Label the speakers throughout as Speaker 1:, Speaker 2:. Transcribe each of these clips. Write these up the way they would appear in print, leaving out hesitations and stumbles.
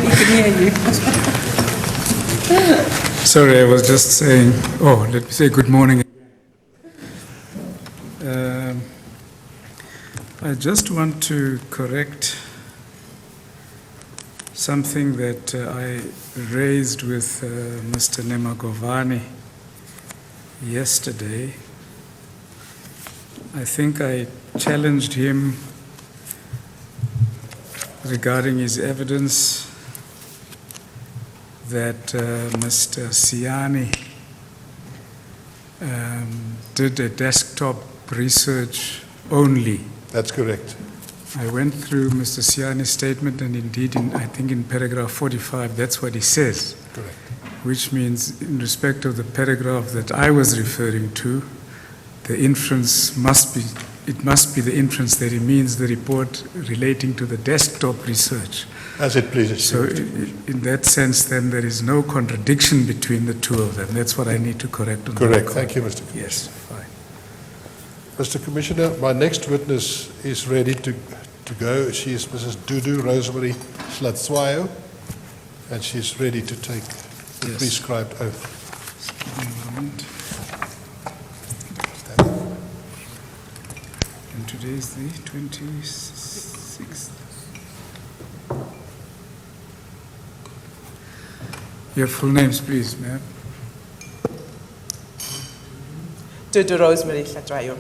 Speaker 1: he can hear you.
Speaker 2: Sorry, I was just saying, let me say good morning. I just want to correct something that I raised with Mr. Nemagovani yesterday. I think I challenged him regarding his evidence that Mr. Siani did a desktop research only.
Speaker 3: That's correct.
Speaker 2: I went through Mr. Siani's statement, and indeed, I think in paragraph 45, that's what he says.
Speaker 3: Correct.
Speaker 2: Which means, in respect of the paragraph that I was referring to, the inference must be the inference that he means the report relating to the desktop research.
Speaker 3: As it pleases
Speaker 2: So
Speaker 3: you.
Speaker 2: in that sense, then, there is no contradiction between the two of them. That's what I need to correct on the
Speaker 3: Correct.
Speaker 2: record.
Speaker 3: Thank you, Mr. Commissioner.
Speaker 2: Yes, fine.
Speaker 3: Mr. Commissioner, my next witness is ready to go. She is Mrs. Dudu Rosemary Slatswayo, and she's ready to take the
Speaker 2: Yes.
Speaker 3: prescribed oath.
Speaker 2: Give me a moment. And today is the 26th. Your full names, please, ma'am.
Speaker 4: Dudu Rosemary Hlatswayo.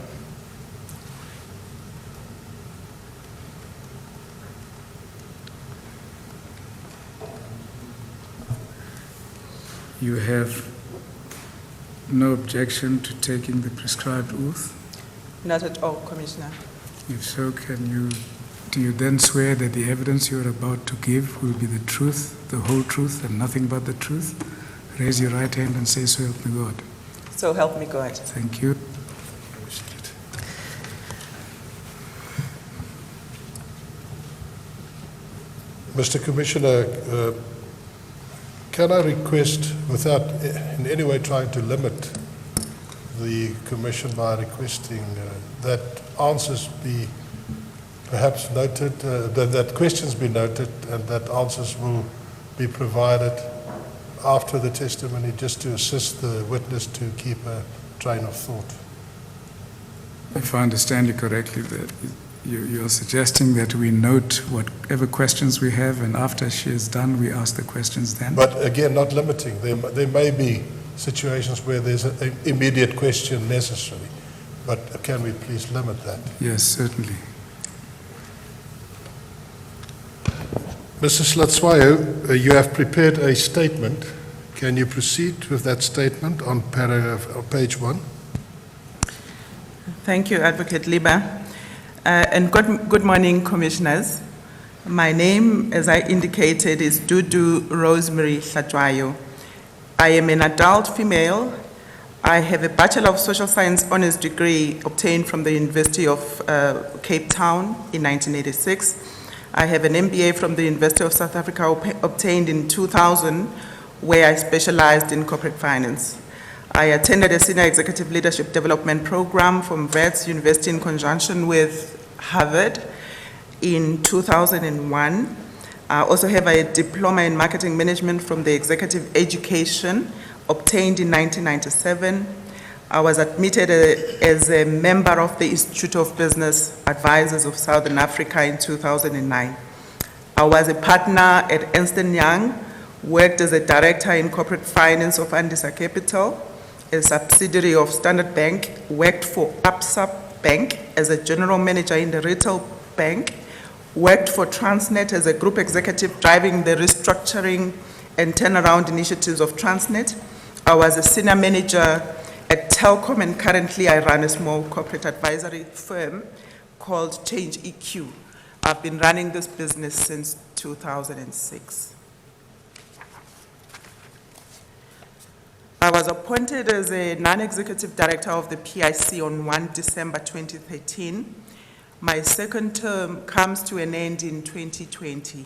Speaker 2: You have no objection to taking the prescribed oath?
Speaker 4: Not at all, Commissioner.
Speaker 2: If so, do you then swear that the evidence you are about to give will be the truth, the whole truth, and nothing but the truth? Raise your right hand and say, so help me God.
Speaker 4: So help me God.
Speaker 2: Thank you.
Speaker 3: Mr. Commissioner, can I request, without in any way trying to limit the Commission by requesting that answers be perhaps noted, that questions be noted and that answers will be provided after the testimony, just to assist the witness to keep a train of thought?
Speaker 2: If I understand you correctly, that you're suggesting that we note whatever questions we have, and after she is done, we ask the questions then?
Speaker 3: But again, not limiting. There may be situations where there's an immediate question necessary, but can we please limit that?
Speaker 2: Yes, certainly.
Speaker 3: Mrs. Slatswayo, you have prepared a statement. Can you proceed with that statement on page 1?
Speaker 4: Thank you, Advocate Liba. And good morning, Commissioners. My name, as I indicated, is Dudu Rosemary Hlatswayo. I am an adult female. I have a Bachelor of Social Science Honours degree obtained from the University of Cape Town in 1986. I have an MBA from the University of South Africa obtained in 2000, where I specialized in corporate finance. I attended a Senior Executive Leadership Development Program from Wits University in conjunction with Harvard in 2001. I also have a Diploma in Marketing Management from the Executive Education obtained in 1997. I was admitted as a member of the Institute of Business Advisors of Southern Africa in 2009. I was a partner at Ernst & Young, worked as a director in corporate finance of Andisa Capital, a subsidiary of Standard Bank, worked for Absa Bank as a general manager in the retail bank, worked for Transnet as a group executive driving the restructuring and turnaround initiatives of Transnet. I was a senior manager at Telkom, and currently I run a small corporate advisory firm called Change EQ. I've been running this business since 2006. I was appointed as a non-executive director of the PIC on 1 December 2013. My second term comes to an end in 2020.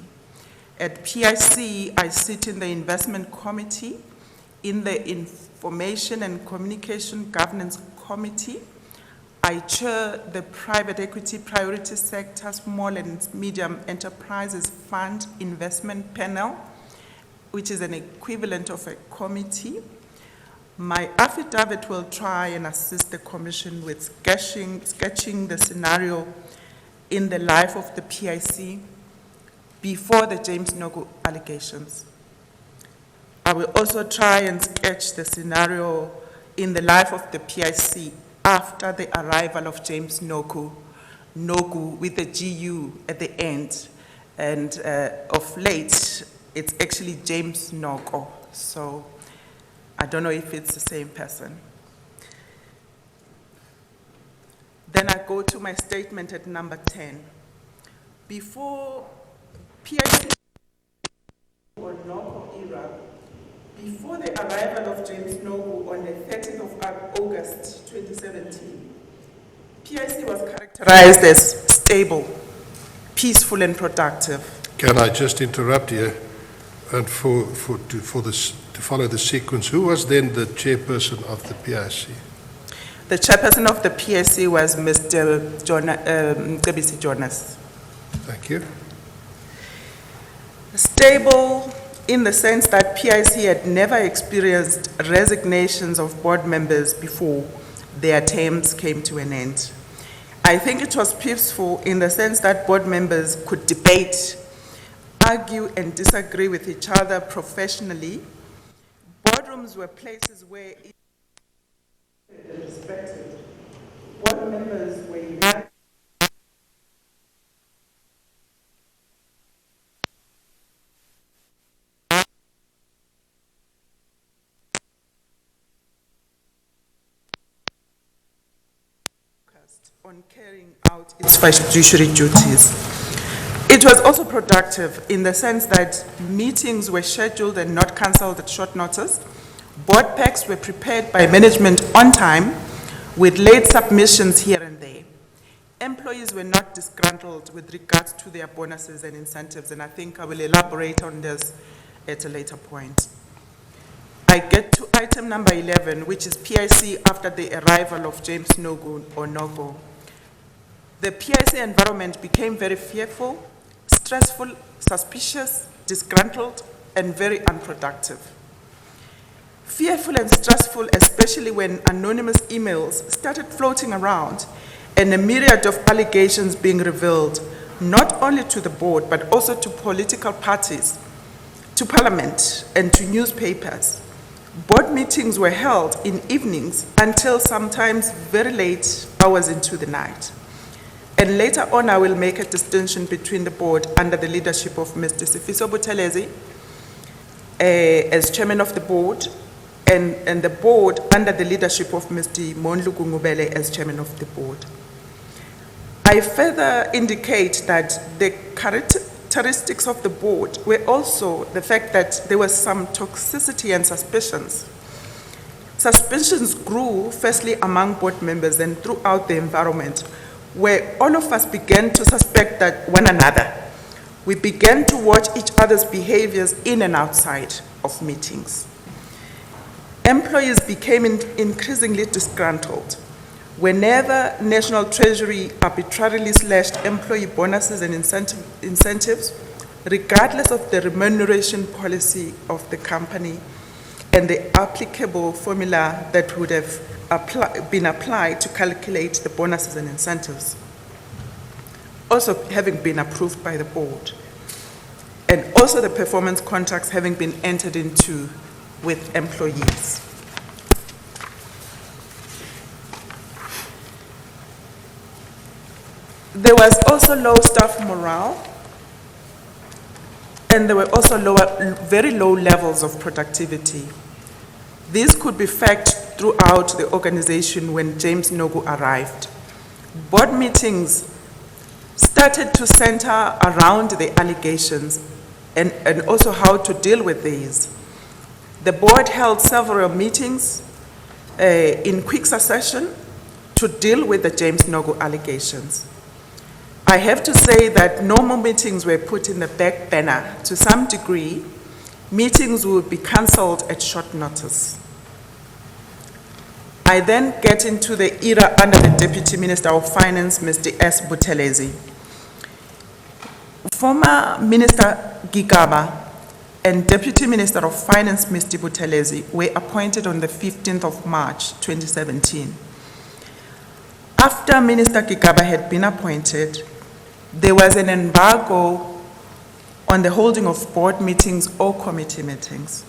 Speaker 4: At PIC, I sit in the investment committee, in the Information and Communication Governance Committee. I chair the Private Equity Priority Sector Small and Medium Enterprises Fund Investment Panel, which is an equivalent of a committee. My affidavit will try and assist the Commission with sketching the scenario in the life of the PIC before the James Nogu allegations. I will also try and sketch the scenario in the life of the PIC after the arrival of James Nogu with the GU at the end. And of late, it's actually James Nogo. So I don't know if it's the same person. Then I go to my statement at number 10. Before PIC or Nogo era, before the arrival of James Nogu on the 30th of August 2017, PIC was characterized as stable, peaceful and productive.
Speaker 3: Can I just interrupt you? And to follow the sequence, who was then the chairperson of the PIC?
Speaker 4: The chairperson of the PIC was Mr. Mcebisi Jonas.
Speaker 3: Thank you.
Speaker 4: Stable in the sense that PIC had never experienced resignations of board members before their terms came to an end. I think it was peaceful in the sense that board members could debate, argue and disagree with each other professionally. Boardrooms were places where each other was respected. Board members were united. On carrying out its fiduciary duties. It was also productive in the sense that meetings were scheduled and not cancelled at short notice. Board packs were prepared by management on time with late submissions here and there. Employees were not disgruntled with regards to their bonuses and incentives, and I think I will elaborate on this at a later point. I get to item number 11, which is PIC after the arrival of James Nogu or Nogo. The PIC environment became very fearful, stressful, suspicious, disgruntled, and very unproductive. Fearful and stressful, especially when anonymous emails started floating around and a myriad of allegations being revealed, not only to the board, but also to political parties, to parliament, and to newspapers. Board meetings were held in evenings until sometimes very late hours into the night. And later on, I will make a distinction between the board under the leadership of Mr. Sifiso Buthelezi as chairman of the board, and the board under the leadership of Mr. Mondli Gungubele as chairman of the board. I further indicate that the characteristics of the board were also the fact that there was some toxicity and suspicions. Suspicions grew firstly among board members and throughout the environment, where all of us began to suspect that one another. We began to watch each other's behaviors in and outside of meetings. Employees became increasingly disgruntled. Whenever National Treasury arbitrarily slashed employee bonuses and incentives, regardless of the remuneration policy of the company and the applicable formula that would have been applied to calculate the bonuses and incentives, also having been approved by the board, and also the performance contracts having been entered into with employees. There was also low staff morale, and there were also very low levels of productivity. This could be felt throughout the organization when James Nogu arrived. Board meetings started to center around the allegations and also how to deal with these. The board held several meetings in quick succession to deal with the James Nogu allegations. I have to say that no more meetings were put in the back burner. To some degree, meetings would be cancelled at short notice. I I then get into the era under the Deputy Minister of Finance, Mr. S. Buthelezi. Former Minister Gigaba and Deputy Minister of Finance, Mr. Buthelezi, were appointed on the 15th of March, 2017. After Minister Gigaba had been appointed, there was an embargo on the holding of board meetings or committee meetings.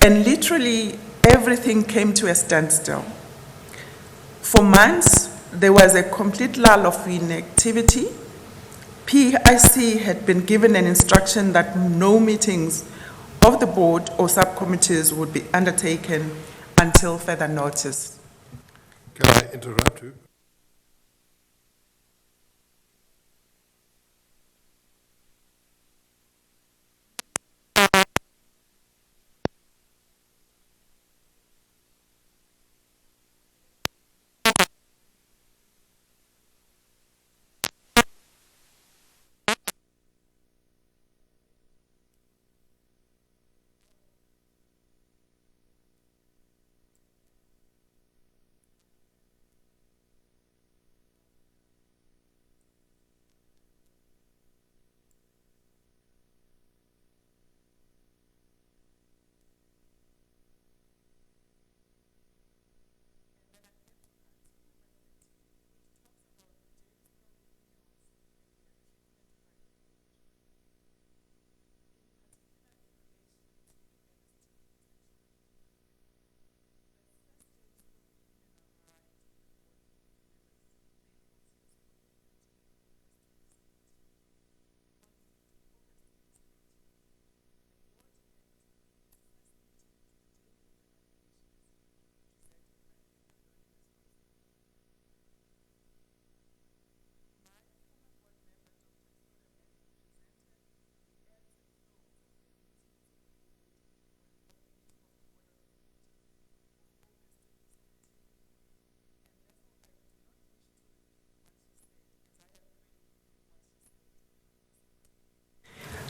Speaker 4: And literally everything came to a standstill. For months, there was a complete lull of inactivity. PIC had been given an instruction that no meetings of the board or subcommittees would be undertaken until further notice.
Speaker 3: Can I interrupt you?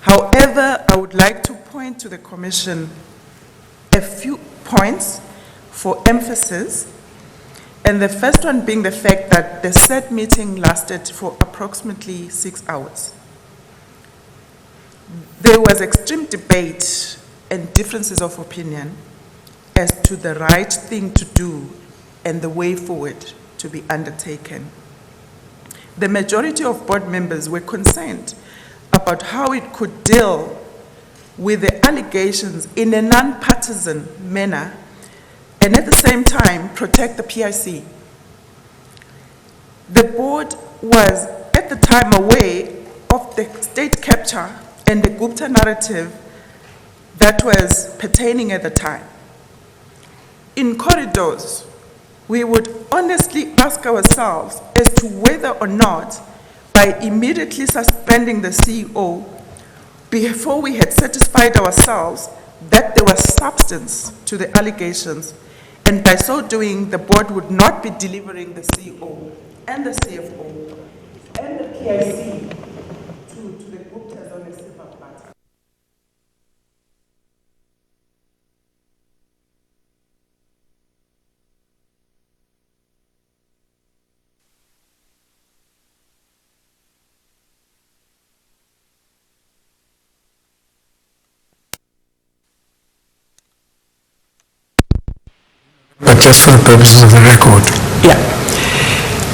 Speaker 4: However, I would like to point to the Commission a few points for emphasis, and the first one being the fact that the said meeting lasted for approximately 6 hours. There was extreme debate and differences of opinion as to the right thing to do and the way forward to be undertaken. The majority of board members were concerned about how it could deal with the allegations in a non-partisan manner and at the same time protect the PIC. The board was at the time aware of the state capture and the Gupta narrative that was pertaining at the time. In corridors, we would honestly ask ourselves as to whether or not, by immediately suspending the CEO, before we had satisfied ourselves that there was substance to the allegations, and by so doing, the board would not be delivering the CEO and the CFO and the PIC to the Guptas on a silver platter.
Speaker 2: But just for the purposes of the record.
Speaker 4: Yeah.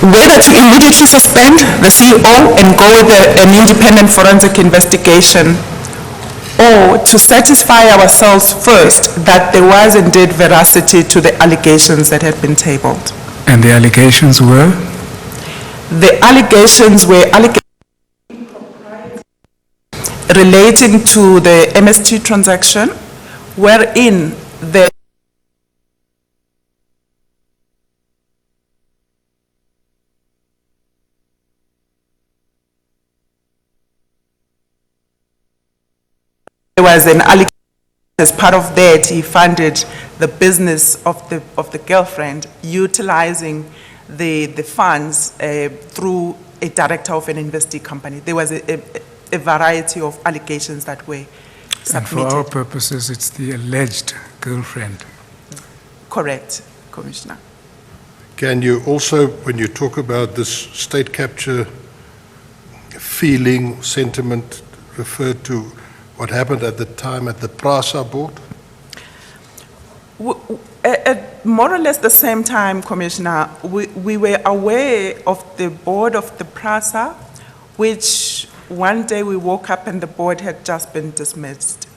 Speaker 4: Whether to immediately suspend the CEO and go with an independent forensic investigation, or to satisfy ourselves first that there was indeed veracity to the allegations that had been tabled.
Speaker 2: And the allegations were?
Speaker 4: The allegations were relating to the MST transaction, wherein the there was an allegation. As part of that, he funded the business of the girlfriend, utilizing the funds through a director of an investee company. There was a variety of allegations that were submitted.
Speaker 2: And for our purposes, it's the alleged girlfriend.
Speaker 4: Correct. Commissioner.
Speaker 3: Can you also, when you talk about this state capture feeling, sentiment, refer to what happened at the time at the PRASA board?
Speaker 4: At more or less the same time, Commissioner, we were aware of the board of the PRASA, which one day we woke up and the board had just been dismissed.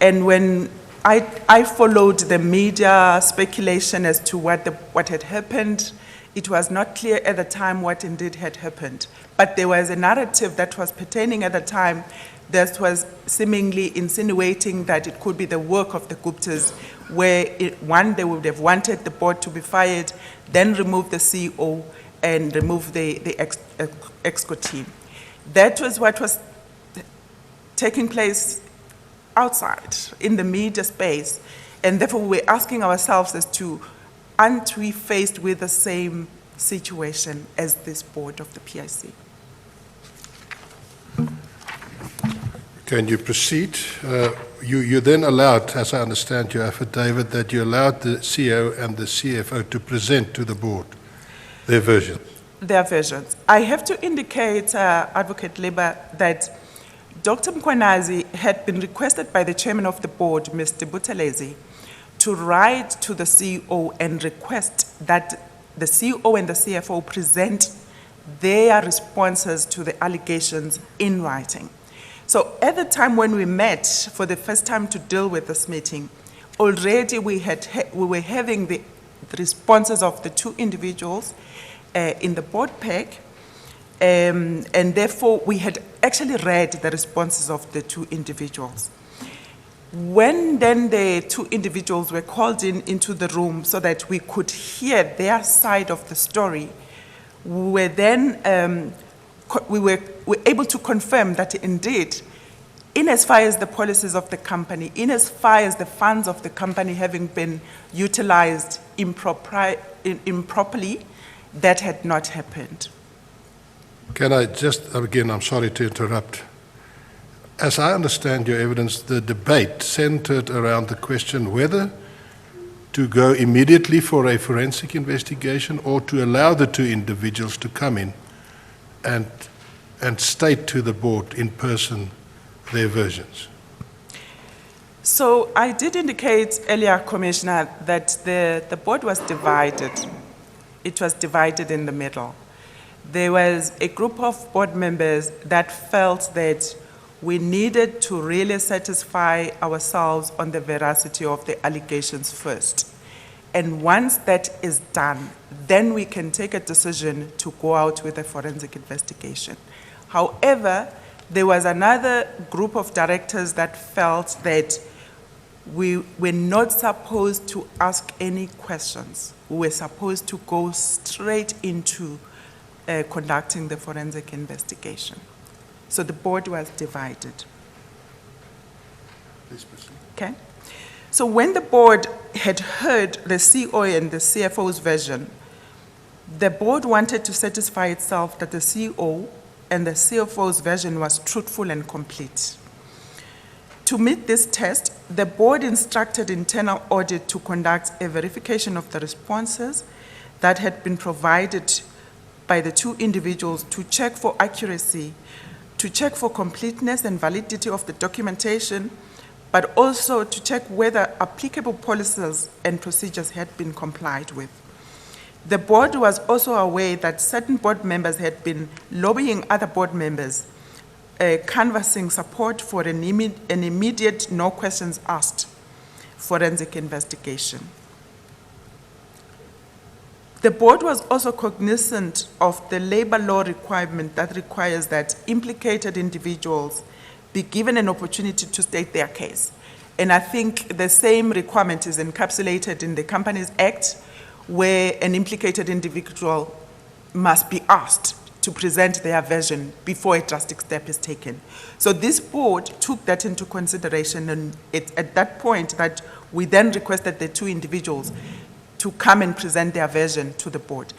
Speaker 4: And when I followed the media speculation as to what had happened, it was not clear at the time what indeed had happened. But there was a narrative that was pertaining at the time that was seemingly insinuating that it could be the work of the Guptas, where they would have wanted the board to be fired, then remove the CEO and remove the ExCo team. That was what was taking place outside in the media space, and therefore we were asking ourselves as to, aren't we faced with the same situation as this board of the PIC?
Speaker 3: Can you proceed? You then allowed, as I understand your affidavit, that you allowed the CEO and the CFO to present to the board their version.
Speaker 4: Their versions. I have to indicate, Advocate Liba, that Dr. Mkwanazi had been requested by the chairman of the board, Mr. Buthelezi, to write to the CEO and request that the CEO and the CFO present their responses to the allegations in writing. So at the time when we met for the first time to deal with this meeting, already we were having the responses of the two individuals in the board pack, and therefore we had actually read the responses of the two individuals. When then the two individuals were called into the room so that we could hear their side of the story, we were then we were able to confirm that indeed, in as far as the policies of the company, in as far as the funds of the company having been utilized improperly, that had not happened.
Speaker 3: Can I just, again, I'm sorry to interrupt. As I understand your evidence, the debate centered around the question whether to go immediately for a forensic investigation or to allow the two individuals to come in and state to the board in person their versions.
Speaker 4: So I did indicate earlier, Commissioner, that the board was divided. It was divided in the middle. There was a group of board members that felt that we needed to really satisfy ourselves on the veracity of the allegations first. And once that is done, then we can take a decision to go out with a forensic investigation. However, there was another group of directors that felt that we were not supposed to ask any questions. We were supposed to go straight into conducting the forensic investigation. So the board was divided.
Speaker 3: Please proceed.
Speaker 4: Okay. So when the board had heard the CEO and the CFO's version, the board wanted to satisfy itself that the CEO and the CFO's version was truthful and complete. To meet this test, the board instructed internal audit to conduct a verification of the responses that had been provided by the two individuals to check for accuracy, to check for completeness and validity of the documentation, but also to check whether applicable policies and procedures had been complied with. The board was also aware that certain board members had been lobbying other board members, canvassing support for an immediate, no questions asked forensic investigation. The board was also cognizant of the labor law requirement that requires that implicated individuals be given an opportunity to state their case. And I think the same requirement is encapsulated in the Companies Act, where an implicated individual must be asked to present their version before a drastic step is taken. So this board took that into consideration, and at that point that we then requested the two individuals to come and present their version to the board.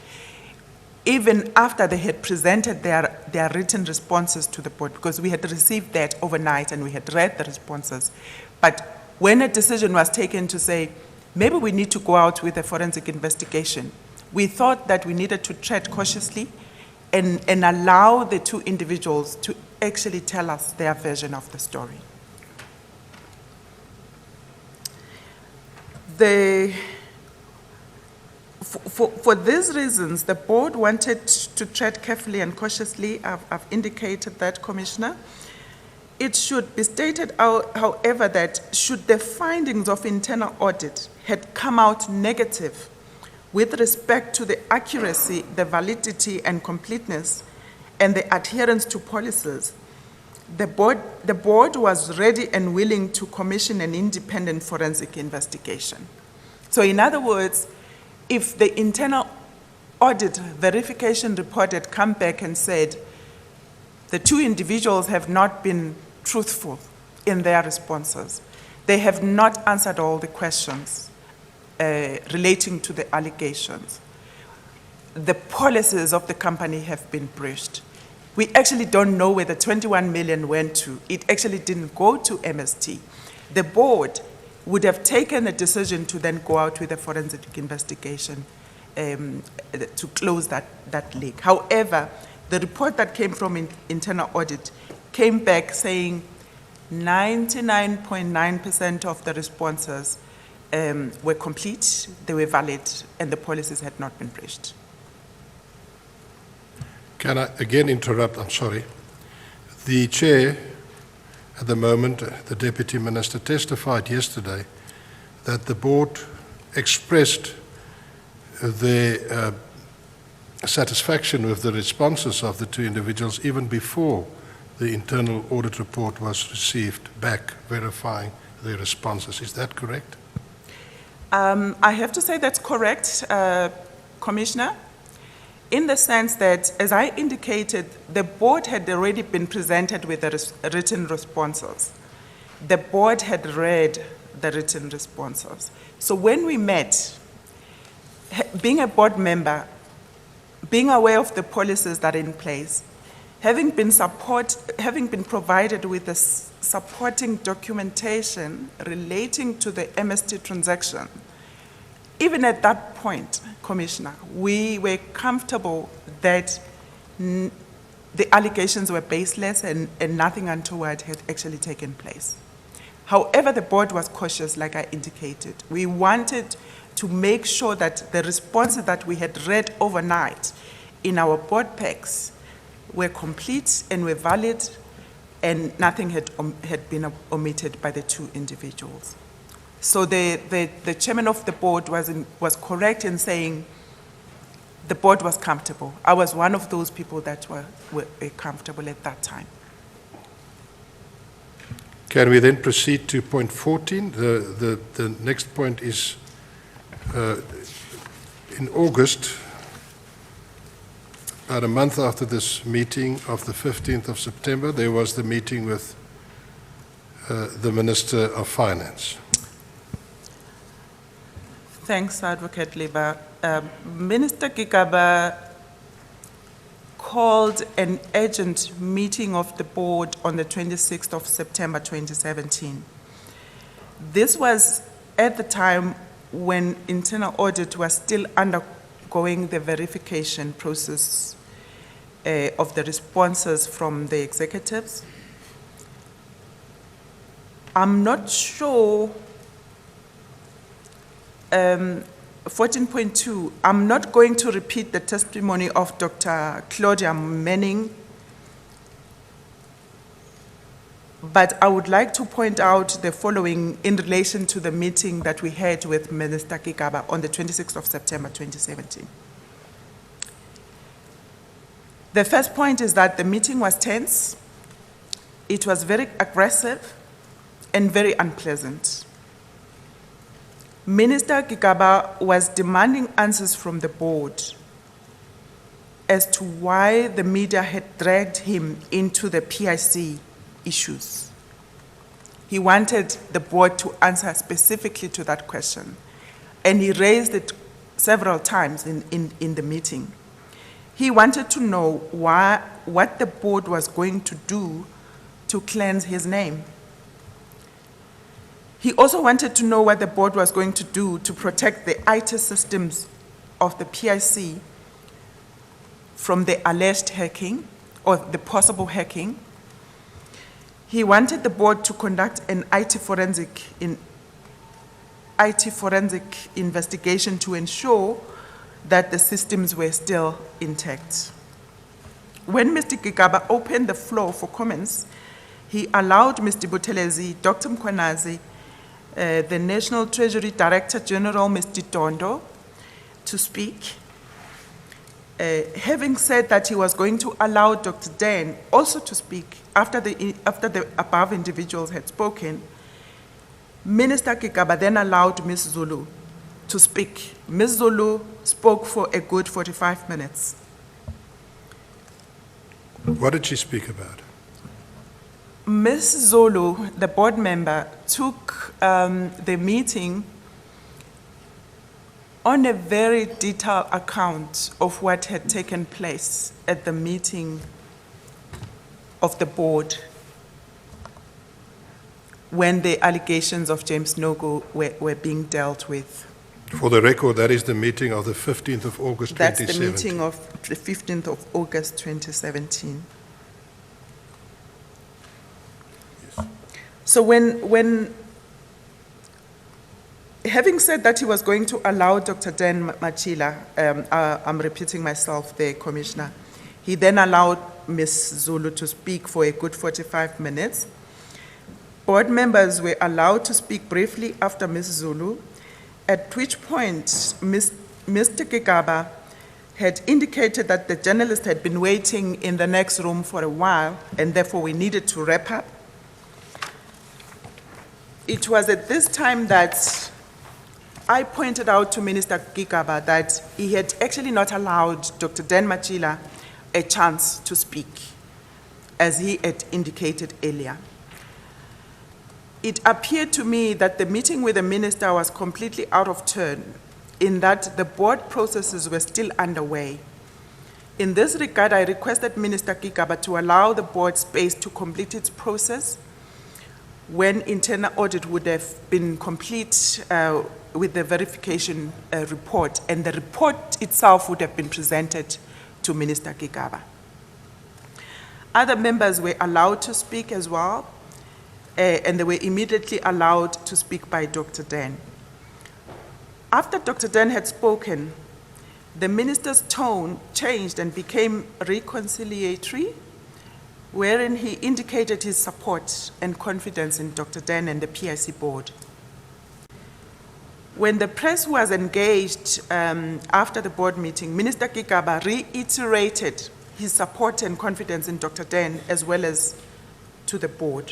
Speaker 4: Even after they had presented their written responses to the board, because we had received that overnight and we had read the responses. But when a decision was taken to say, maybe we need to go out with a forensic investigation. We thought that we needed to tread cautiously and allow the two individuals to actually tell us their version of the story. For these reasons, the board wanted to tread carefully and cautiously. I've indicated that, Commissioner. It should be stated, however, that should the findings of internal audit had come out negative with respect to the accuracy, the validity and completeness, and the adherence to policies, the board was ready and willing to commission an independent forensic investigation. So in other words, if the internal audit verification report had come back and said the two individuals have not been truthful in their responses, they have not answered all the questions relating to the allegations, the policies of the company have been breached. We actually don't know where the 21 million went to. It actually didn't go to MST. The board would have taken a decision to then go out with a forensic investigation to close that leak. However, the report that came from internal audit came back saying 99.9% of the responses were complete, they were valid, and the policies had not been breached.
Speaker 3: Can I again interrupt? I'm sorry. The chair, at the moment, the Deputy Minister, testified yesterday that the board expressed their satisfaction with the responses of the two individuals even before the internal audit report was received back, verifying their responses. Is that correct?
Speaker 4: I have to say that's correct, Commissioner, in the sense that, as I indicated, the board had already been presented with the written responses. The board had read the written responses. So when we met, being a board member, being aware of the policies that are in place, having been provided with the supporting documentation relating to the MST transaction, even at that point, Commissioner, we were comfortable that the allegations were baseless and nothing untoward had actually taken place. However, the board was cautious, like I indicated. We wanted to make sure that the responses that we had read overnight in our board packs were complete and were valid, and nothing had been omitted by the two individuals. So the chairman of the board was correct in saying the board was comfortable. I was one of those people that were comfortable at that time.
Speaker 3: Can we then proceed to point 14? The next point is in August, about a month after this meeting of the 15th of September, there was the meeting with the Minister of Finance.
Speaker 4: Thanks, Advocate Liba. Minister Gungubele called an urgent meeting of the board on the 26th of September 2017. This was at the time when internal audit was still undergoing the verification process of the responses from the executives. I'm not sure 14.2, I'm not going to repeat the testimony of Dr. Claudia Manning, but I would like to point out the following in relation to the meeting that we had with Minister Gungubele on the 26th of September 2017. The first point is that the meeting was tense, it was very aggressive, and very unpleasant. Minister Gungubele was demanding answers from the board as to why the media had dragged him into the PIC issues. He wanted the board to answer specifically to that question, and he raised it several times in the meeting. He wanted to know what the board was going to do to cleanse his name. He also wanted to know what the board was going to do to protect the IT systems of the PIC from the alleged hacking or the possible hacking. He wanted the board to conduct an IT forensic investigation to ensure that the systems were still intact. When Mr. Gigaba opened the floor for comments, he allowed Mr. Buthelezi, Dr. Mkhwanazi, the National Treasury Director General, Mr. Tondo, to speak. Having said that he was going to allow Dr. Dan also to speak after the above individuals had spoken, Minister Gigaba then allowed Ms. Zulu to speak. Ms. Zulu spoke for a good 45 minutes.
Speaker 3: What did she speak about?
Speaker 4: Ms. Zulu, the board member, took the meeting on a very detailed account of what had taken place at the meeting of the board when the allegations of James Nogo were being dealt with.
Speaker 3: For the record, that is the meeting of the 15th of August, 2017.
Speaker 4: That's the meeting of the 15th of August, 2017.
Speaker 3: Yes.
Speaker 4: So when having said that he was going to allow Dr. Dan Machila, I'm repeating myself there, Commissioner, he then allowed Ms. Zulu to speak for a good 45 minutes. Board members were allowed to speak briefly after Ms. Zulu, at which point Mr. Gigaba had indicated that the journalist had been waiting in the next room for a while, and therefore we needed to wrap up. It was at this time that I pointed out to Minister Gigaba that he had actually not allowed Dr. Dan Machila a chance to speak, as he had indicated earlier. It appeared to me that the meeting with the minister was completely out of turn, in that the board processes were still underway. In this regard, I requested Minister Gigaba to allow the board space to complete its process when internal audit would have been complete with the verification report, and the report itself would have been presented to Minister Gigaba. Other members were allowed to speak as well, and they were immediately allowed to speak by Dr. Dan. After Dr. Dan had spoken, the minister's tone changed and became reconciliatory, wherein he indicated his support and confidence in Dr. Dan and the PIC board. When the press was engaged after the board meeting, Minister Gigaba reiterated his support and confidence in Dr. Dan as well as to the board.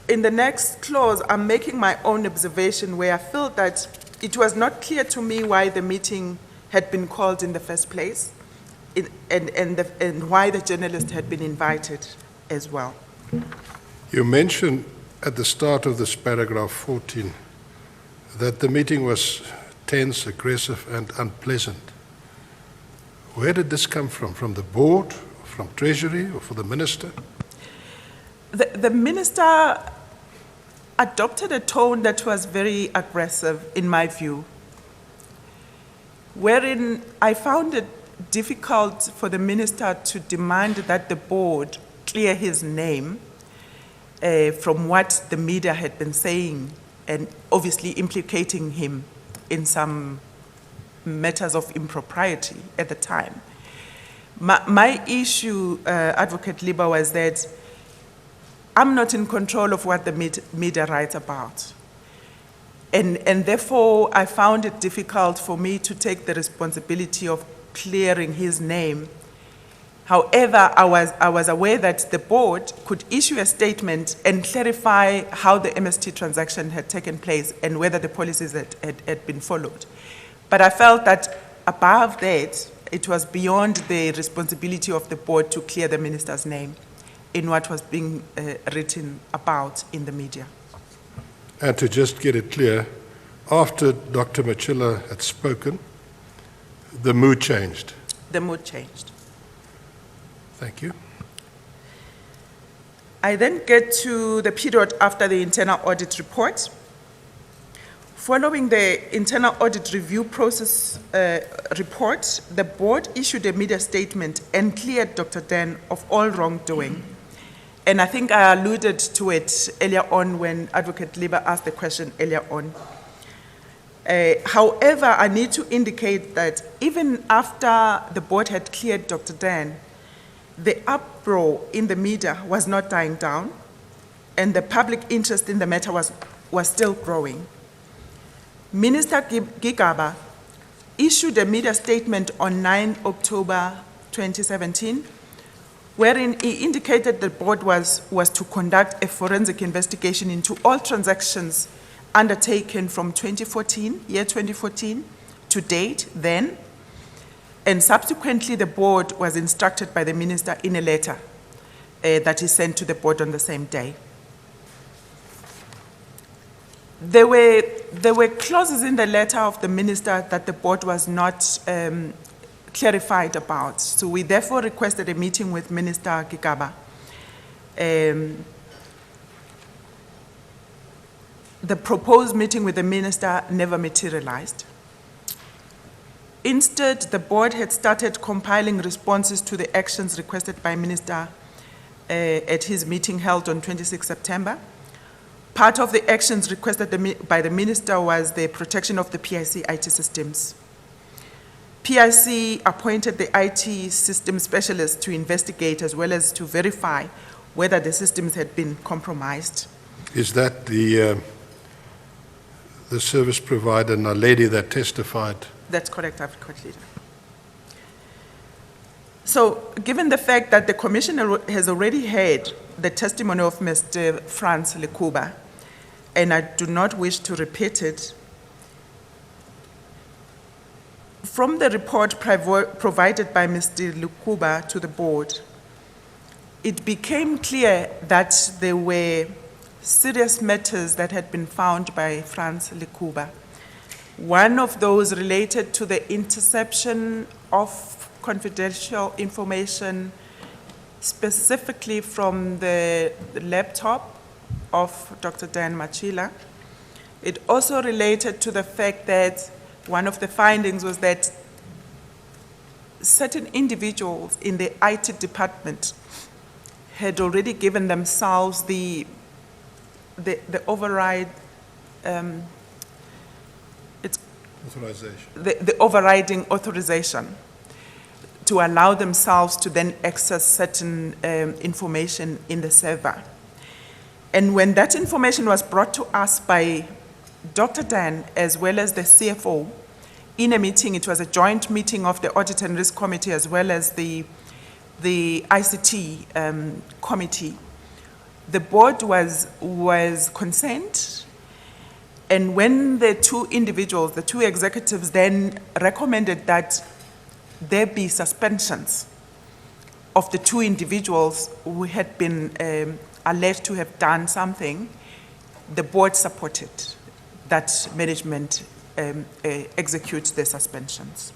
Speaker 4: In the next clause, I'm making my own observation where I feel that it was not clear to me why the meeting had been called in the first place and why the journalist had been invited as well.
Speaker 3: You mentioned at the start of this paragraph 14 that the meeting was tense, aggressive, and unpleasant. Where did this come from? From the board, from Treasury, or from the minister?
Speaker 4: The minister adopted a tone that was very aggressive, in my view, wherein I found it difficult for the minister to demand that the board clear his name from what the media had been saying, and obviously implicating him in some matters of impropriety at the time. My issue, Advocate Liba, was that I'm not in control of what the media writes about. And therefore, I found it difficult for me to take the responsibility of clearing his name. However, I was aware that the board could issue a statement and clarify how the MST transaction had taken place and whether the policies had been followed. But I felt that above that, it was beyond the responsibility of the board to clear the minister's name in what was being written about in the media.
Speaker 3: And to just get it clear, after Dr. Machila had spoken, the mood changed.
Speaker 4: The mood changed.
Speaker 3: Thank you.
Speaker 4: I then get to the period after the internal audit report. Following the internal audit review process report, the board issued a media statement and cleared Dr. Dan of all wrongdoing. And I think I alluded to it earlier on when Advocate Lieber asked the question earlier on. However, I need to indicate that even after the board had cleared Dr. Dan, the uproar in the media was not dying down, and the public interest in the matter was still growing. Minister Gungubele issued a media statement on 9 October 2017, wherein he indicated the board was to conduct a forensic investigation into all transactions undertaken from 2014, year 2014, to date then, and subsequently the board was instructed by the minister in a letter that he sent to the board on the same day. There were clauses in the letter of the minister that the board was not clarified about. So we therefore requested a meeting with Minister Gungubele. The proposed meeting with the minister never materialized. Instead, the board had started compiling responses to the actions requested by Minister at his meeting held on 26 September. Part of the actions requested by the minister was the protection of the PIC IT systems. PIC appointed the IT system specialist to investigate as well as to verify whether the systems had been compromised.
Speaker 3: Is that the service provider, Naledi, that testified?
Speaker 4: That's correct, Advocate Leader. So, given the fact that the Commissioner has already heard the testimony of Mr. Franz Lekuba, and I do not wish to repeat it, from the report provided by Mr. Lekuba to the board, it became clear that there were serious matters that had been found by Franz Lekuba. One of those related to the interception of confidential information, specifically from the laptop of Dr. Dan Machila. It also related to the fact that one of the findings was that certain individuals in the IT department had already given themselves the override, the overriding authorization to allow themselves to then access certain information in the server. And when that information was brought to us by Dr. Dan as well as the CFO in a meeting, it was a joint meeting of the Audit and Risk Committee as well as the ICT committee, the board was concerned. And when the two individuals, the two executives then recommended that there be suspensions of the two individuals who had been alleged to have done something, the board supported that management execute the suspensions.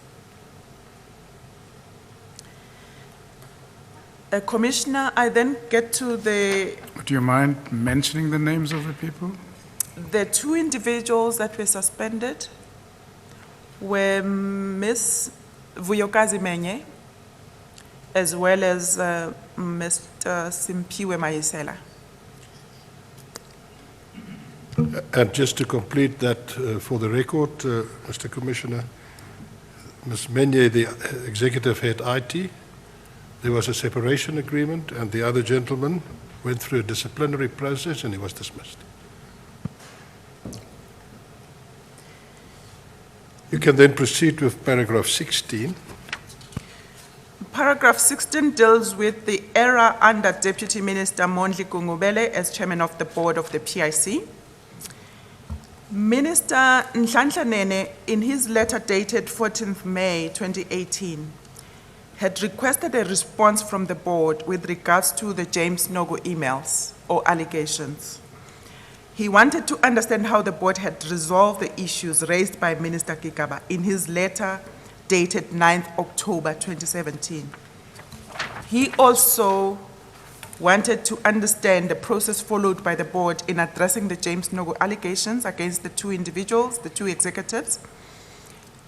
Speaker 4: Commissioner, I then get to the...
Speaker 2: Do you mind mentioning the names of the people?
Speaker 4: The two individuals that were suspended were Ms. Vuyokazi Menye as well as Mr. Simpiwe Mayisela.
Speaker 3: And just to complete that for the record, Mr. Commissioner, Ms. Menye, the executive head IT, there was a separation agreement, and the other gentleman went through a disciplinary process and he was dismissed. You can then proceed with paragraph 16.
Speaker 4: Paragraph 16 deals with the error under Deputy Minister Mondli Gungubele as chairman of the board of the PIC. Minister Nhlanhla Nene, in his letter dated 14th May 2018, had requested a response from the board with regards to the James Nogo emails or allegations. He wanted to understand how the board had resolved the issues raised by Minister Gungubele in his letter dated 9th October 2017. He also wanted to understand the process followed by the board in addressing the James Nogo allegations against the two individuals, the two executives.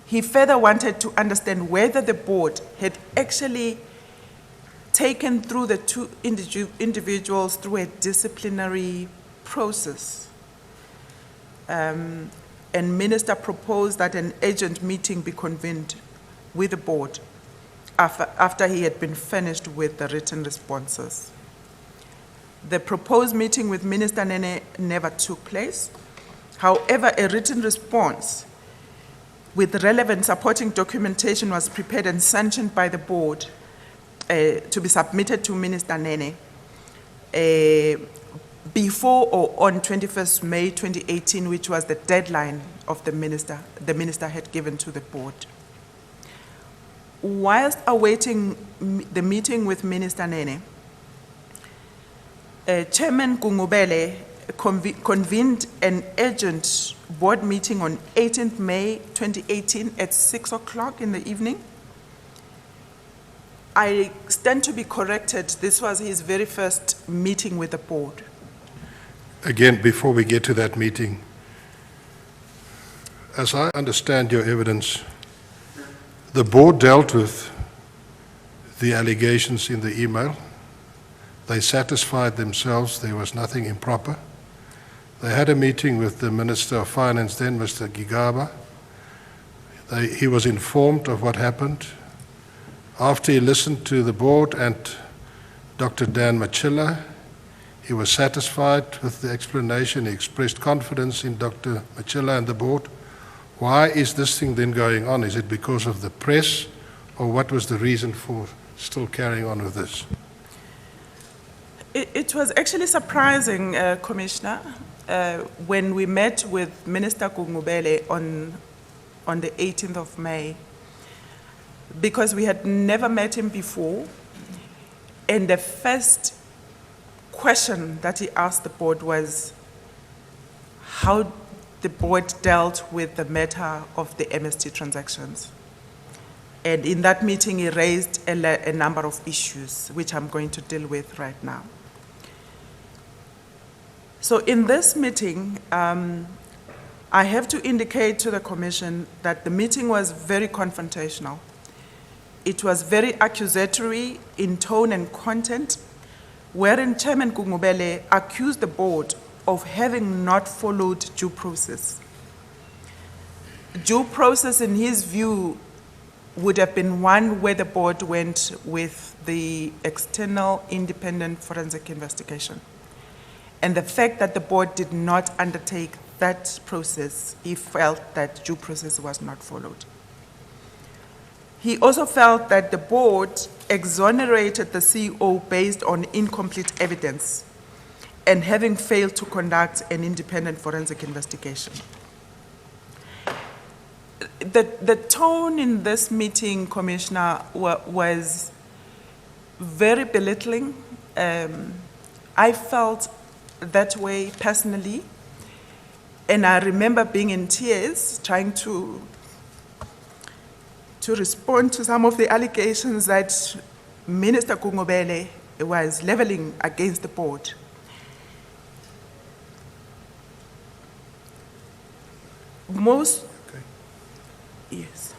Speaker 4: He further wanted to understand whether the board had actually taken through the two individuals through a disciplinary process. And Minister proposed that an urgent meeting be convened with the board after he had been finished with the written responses. The proposed meeting with Minister Nene never took place. However, a written response with relevant supporting documentation was prepared and sanctioned by the board to be submitted to Minister Nene before or on 21st May 2018, which was the deadline of the minister had given to the board. Whilst awaiting the meeting with Minister Nene, Chairman Gungubele convened an urgent board meeting on 18th May 2018 at 6 o'clock in the evening. I stand to be corrected. This was his very first meeting with the board.
Speaker 3: Again, before we get to that meeting, as I understand your evidence, the board dealt with the allegations in the email. They satisfied themselves there was nothing improper. They had a meeting with the Minister of Finance then, Mr. Gigaba. He was informed of what happened. After he listened to the board and Dr. Dan Machilla, he was satisfied with the explanation. He expressed confidence in Dr. Machilla and the board. Why is this thing then going on? Is it because of the press, or what was the reason for still carrying on with this?
Speaker 4: It was actually surprising, Commissioner, when we met with Minister Gungubele on the 18th of May, because we had never met him before, and the first question that he asked the board was how the board dealt with the matter of the MST transactions. And in that meeting, he raised a number of issues, which I'm going to deal with right now. So in this meeting, I have to indicate to the Commission that the meeting was very confrontational. It was very accusatory in tone and content, wherein Chairman Gungubele accused the board of having not followed due process. Due process, in his view, would have been one where the board went with the external independent forensic investigation. And the fact that the board did not undertake that process, he felt that due process was not followed. He also felt that the board exonerated the CEO based on incomplete evidence and having failed to conduct an independent forensic investigation. The tone in this meeting, Commissioner, was very belittling. I felt that way personally, and I remember being in tears trying to respond to some of the allegations that Minister Gungubele was leveling against the board. Yes.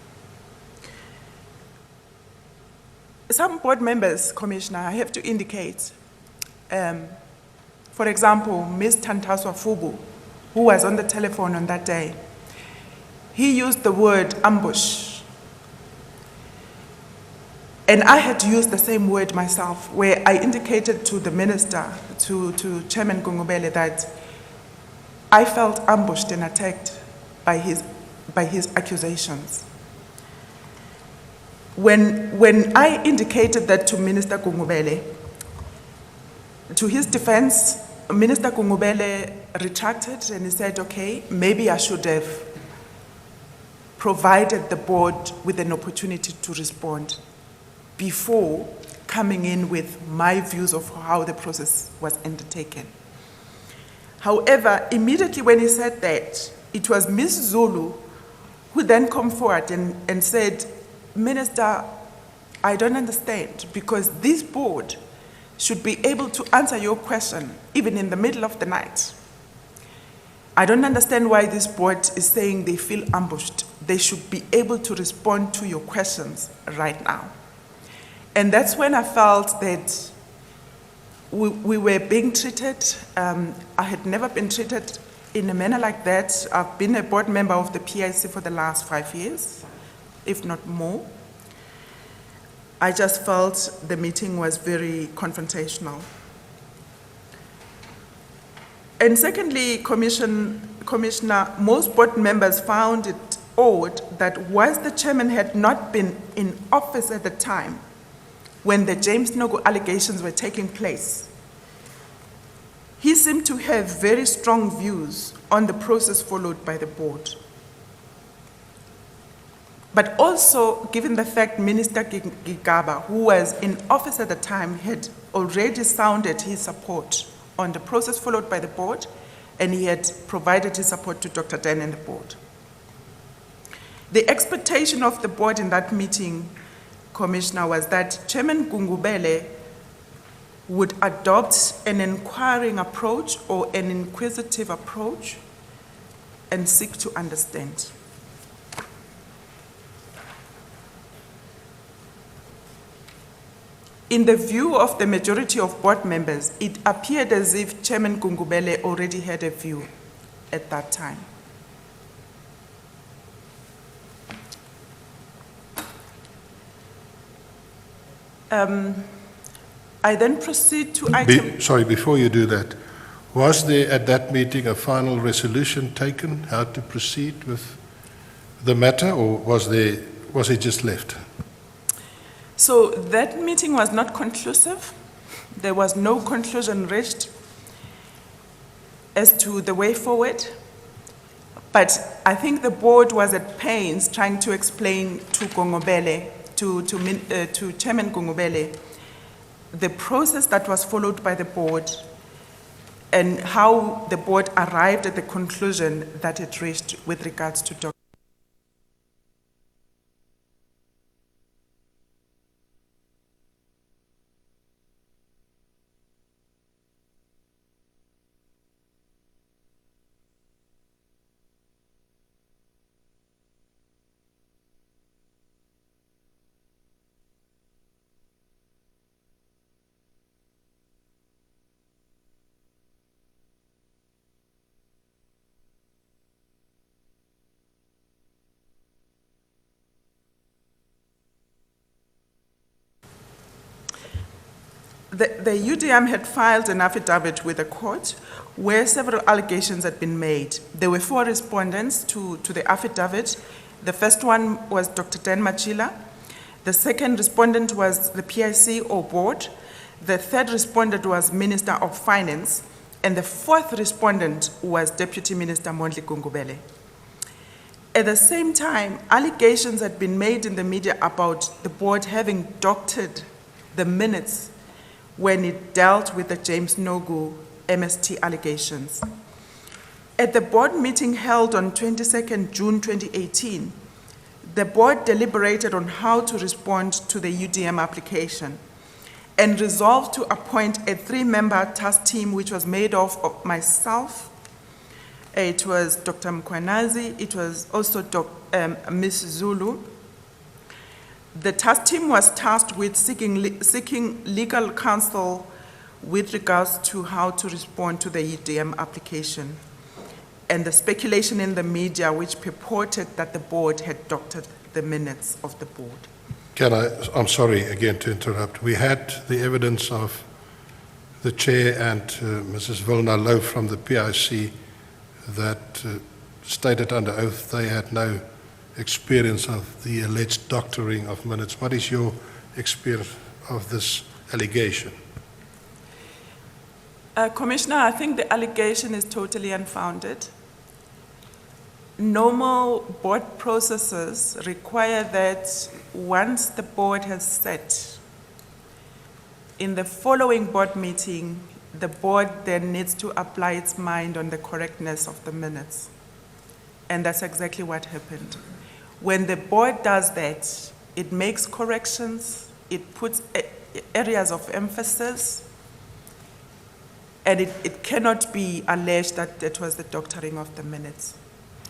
Speaker 4: Some board members, Commissioner, I have to indicate, for example, Ms. Tantaswa Fubu, who was on the telephone on that day, he used the word ambush. And I had to use the same word myself, where I indicated to the minister, to Chairman Gungubele, that I felt ambushed and attacked by his accusations. When I indicated that to Minister Gungubele, to his defense, Minister Gungubele retracted and he said, okay, maybe I should have provided the board with an opportunity to respond before coming in with my views of how the process was undertaken. However, immediately when he said that, it was Ms. Zulu who then come forward and said, Minister, I don't understand, because this board should be able to answer your question, even in the middle of the night. I don't understand why this board is saying they feel ambushed. They should be able to respond to your questions right now. And that's when I felt that we were being treated. I had never been treated in a manner like that. I've been a board member of the PIC for the last 5 years, if not more. I just felt the meeting was very confrontational. And secondly, Commissioner, most board members found it odd that whilst the chairman had not been in office at the time when the James Nogu allegations were taking place, he seemed to have very strong views on the process followed by the board. But also, given the fact Minister Gigaba, who was in office at the time, had already sounded his support on the process followed by the board, and he had provided his support to Dr. Dan and the board. The expectation of the board in that meeting, Commissioner, was that Chairman Gungubele would adopt an inquiring approach or an inquisitive approach and seek to understand. In the view of the majority of board members, it appeared as if Chairman Gungubele already had a view at that time. I then proceed to item...
Speaker 3: Sorry, before you do that, was there at that meeting a final resolution taken how to proceed with the matter, or was it just left?
Speaker 4: So that meeting was not conclusive. There was no conclusion reached as to the way forward. But I think the board was at pains trying to explain to Gungubele, to Chairman Gungubele, the process that was followed by the board and how the board arrived at the conclusion that it reached with regards to Dr. The UDM had filed an affidavit with the court where several allegations had been made. There were 4 respondents to the affidavit. The first one was Dr. Dan Machila. The second respondent was the PIC or board. The third respondent was Minister of Finance. And the fourth respondent was Deputy Minister Mondli Gungubele. At the same time, allegations had been made in the media about the board having doctored the minutes when it dealt with the James Nogu MST allegations. At the board meeting held on 22nd June 2018, the board deliberated on how to respond to the UDM application and resolved to appoint a 3-member task team which was made up of myself. It was Dr. Mkwanazi, it was also Ms. Zulu. The task team was tasked with seeking legal counsel with regards to how to respond to the UDM application and the speculation in the media which purported that the board had doctored the minutes of the board.
Speaker 3: I'm sorry again to interrupt. We had the evidence of the chair and Mrs. Vilna Low from the PIC that stated under oath they had no experience of the alleged doctoring of minutes. What is your experience of this allegation?
Speaker 4: Commissioner, I think the allegation is totally unfounded. Normal board processes require that once the board has set, in the following board meeting, the board then needs to apply its mind on the correctness of the minutes. And that's exactly what happened. When the board does that, it makes corrections, it puts areas of emphasis, And it cannot be alleged that it was the doctoring of the minutes.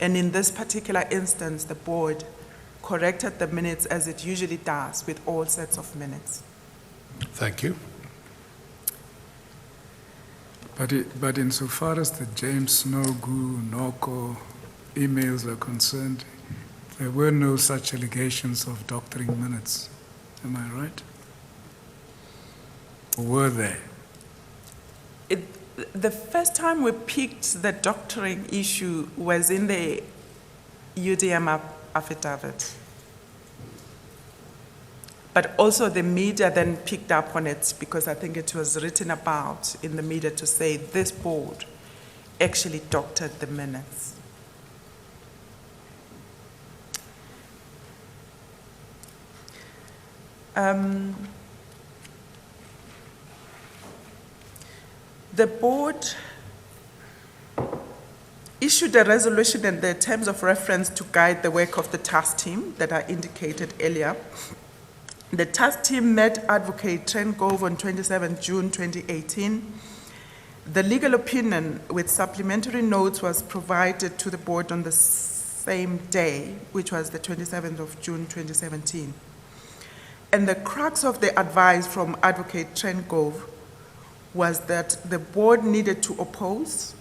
Speaker 4: And in this particular instance, the board corrected the minutes as it usually does with all sets of minutes.
Speaker 3: Thank you.
Speaker 2: But insofar as the James Nogu, Noko emails are concerned, there were no such allegations of doctoring minutes. Am I right? Or were there?
Speaker 4: The first time we picked the doctoring issue was in the UDM affidavit. But also the media then picked up on it because I think it was written about in the media to say this board actually doctored the minutes. The board issued a resolution and the terms of reference to guide the work of the task team that I indicated earlier. The task team met Advocate Trenkov on 27 June 2018. The legal opinion with supplementary notes was provided to the board on the same day, which was the 27th of June 2017. And the crux of the advice from Advocate Trenkov was that the board needed to oppose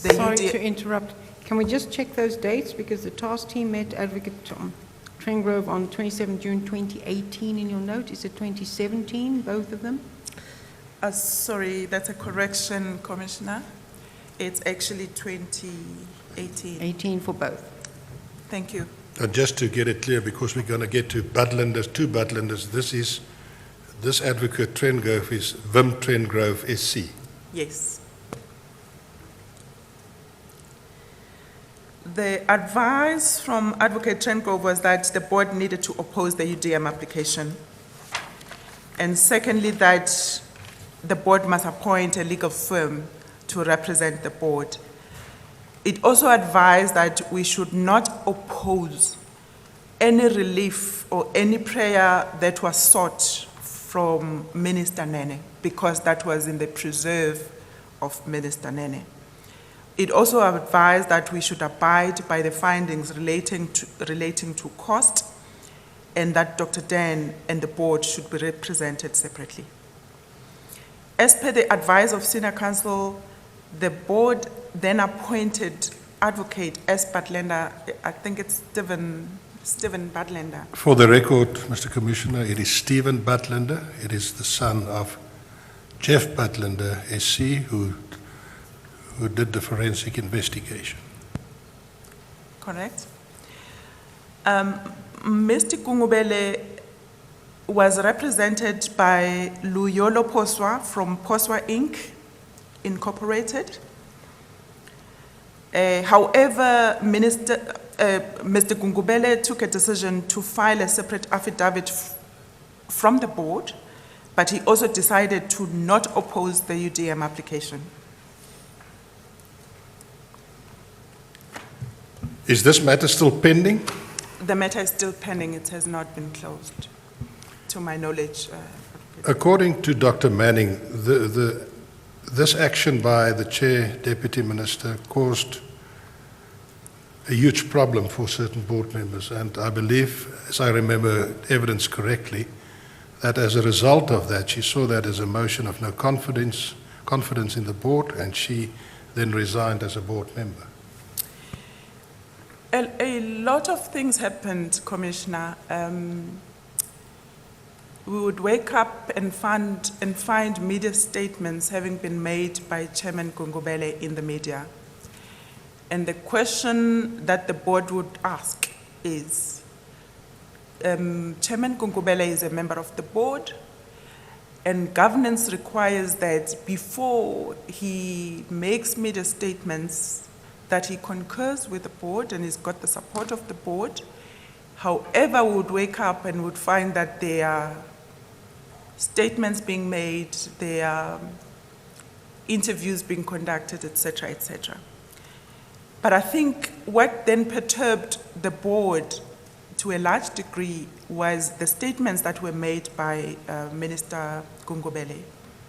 Speaker 4: the
Speaker 1: Sorry to interrupt. Can we just check those dates? Because the task team met Advocate Trengrove on 27 June 2018 in your note. Is it 2017, both of them?
Speaker 4: Sorry, that's a correction, Commissioner. It's actually 2018.
Speaker 1: 18 for both.
Speaker 4: Thank you.
Speaker 3: And just to get it clear, because we're going to get to Budlanders, two Budlanders, this Advocate Trengrove is Wim Trengrove SC.
Speaker 4: Yes. The advice from Advocate Trenkov was that the board needed to oppose the UDM application. And secondly, that the board must appoint a legal firm to represent the board. It also advised that we should not oppose any relief or any prayer that was sought from Minister Nene, because that was in the preserve of Minister Nene. It also advised that we should abide by the findings relating to cost, and that Dr. Dan and the board should be represented separately. As per the advice of Senior Counsel, the board then appointed Advocate S. Budlander, I think it's Stephen Budlander.
Speaker 3: For the record, Mr. Commissioner, it is Stephen Budlander. It is the son of Jeff Budlander, SC, who did the forensic investigation.
Speaker 4: Correct. Mr. Gungubele was represented by Luyolo Poswa from Poswa Inc. Incorporated. However, Mr. Gungubele took a decision to file a separate affidavit from the board, but he also decided to not oppose the UDM application.
Speaker 3: Is this matter still pending?
Speaker 4: The matter is still pending. It has not been closed, to my knowledge.
Speaker 3: According to Dr. Manning, this action by the Chair, Deputy Minister, caused a huge problem for certain board members. And I believe, as I remember evidence correctly, that as a result of that, she saw that as a motion of no confidence in the board, and she then resigned as a board member.
Speaker 4: A lot of things happened, Commissioner. We would wake up and find media statements having been made by Chairman Gungubele in the media. And the question that the board would ask is, Chairman Gungubele is a member of the board, and governance requires that before he makes media statements that he concurs with the board and he's got the support of the board. However, we would wake up and would find that there are statements being made, there are interviews being conducted, etc., etc. But I think what then perturbed the board to a large degree was the statements that were made by Minister Gungubele,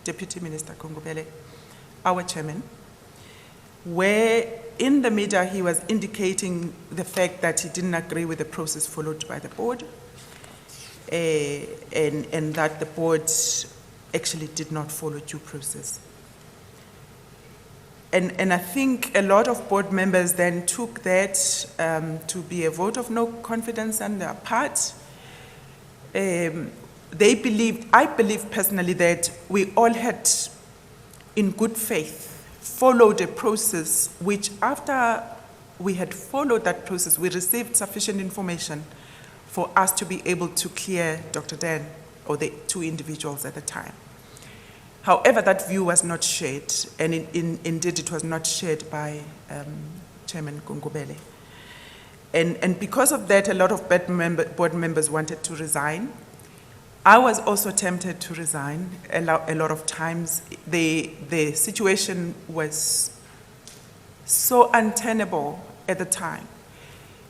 Speaker 4: Deputy Minister Gungubele, our chairman, where in the media he was indicating the fact that he didn't agree with the process followed by the board, and that the board actually did not follow due process. And I think a lot of board members then took that to be a vote of no confidence on their part. They believed, I believe personally, that we all had, in good faith, followed a process which, after we had followed that process, we received sufficient information for us to be able to clear Dr. Dan, or the two individuals at the time. However, that view was not shared, and indeed it was not shared by Chairman Gungubele. And because of that, a lot of board members wanted to resign. I was also tempted to resign a lot of times. The situation was so untenable at the time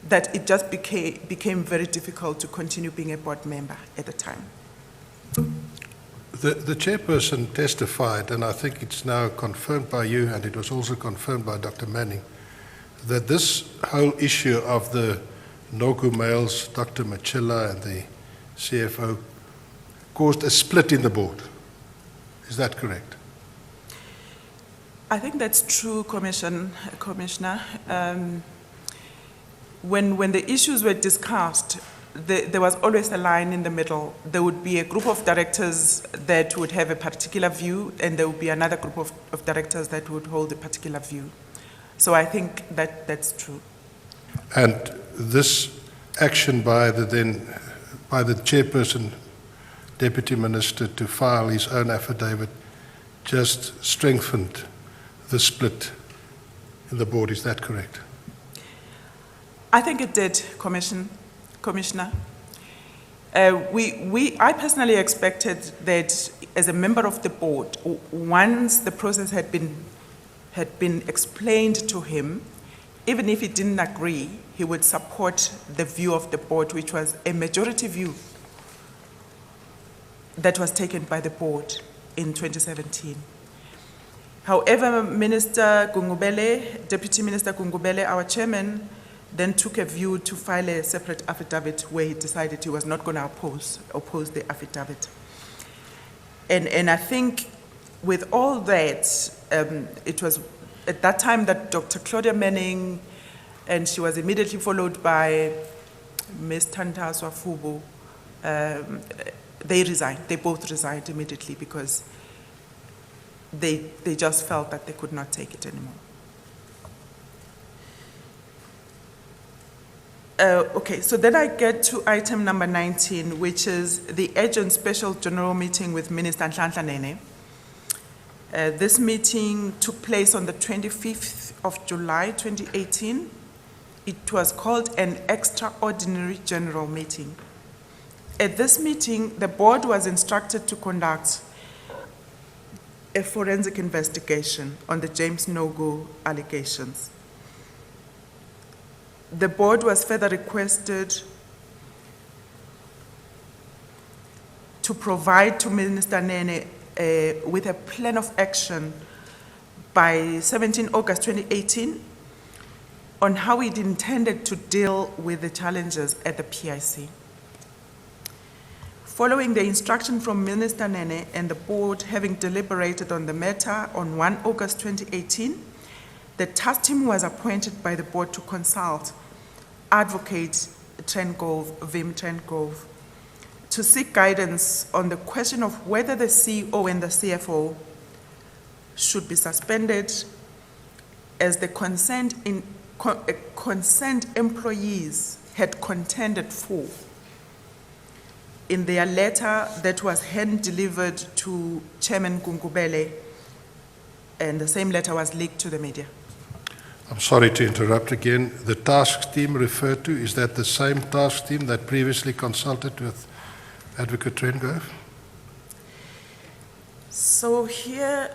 Speaker 4: that it just became very difficult to continue being a board member at the time.
Speaker 3: The chairperson testified, and I think it's now confirmed by you, and it was also confirmed by Dr. Manning, that this whole issue of the Nogu males, Dr. Machilla and the CFO, caused a split in the board. Is that correct?
Speaker 4: I think that's true, Commissioner. When the issues were discussed, there was always a line in the middle. There would be a group of directors that would have a particular view, and there would be another group of directors that would hold a particular view. So I think that's true.
Speaker 3: And this action by the chairperson, Deputy Minister, to file his own affidavit just strengthened the split in the board. Is that correct?
Speaker 4: I think it did, Commissioner. I personally expected that as a member of the board, once the process had been explained to him, even if he didn't agree, he would support the view of the board, which was a majority view that was taken by the board in 2017. However, Minister Gungubele, Deputy Minister Gungubele, our chairman, then took a view to file a separate affidavit where he decided he was not going to oppose the affidavit. And I think with all that, it was at that time that Dr. Claudia Manning, and she was immediately followed by Ms. Tantaswa Fubu, they resigned. They both resigned immediately because they just felt that they could not take it anymore. Okay, so then I get to item number 19, which is the urgent special general meeting with Minister Nhlanhla Nene. This meeting took place on the 25th of July, 2018. It was called an extraordinary general meeting. At this meeting, the board was instructed to conduct a forensic investigation on the James Nogu allegations. The board was further requested to provide to Minister Nene with a plan of action by 17 August 2018 on how it intended to deal with the challenges at the PIC. Following the instruction from Minister Nene and the board having deliberated on the matter on 1 August 2018, the task team was appointed by the board to consult Advocate Vim Trengove, to seek guidance on the question of whether the CEO and the CFO should be suspended as the concerned employees had contended for in their letter that was hand-delivered to Chairman Gungubele, and the same letter was leaked to the media.
Speaker 3: I'm sorry to interrupt again. The task team referred to, is that the same task team that previously consulted with Advocate Trengove?
Speaker 4: So here,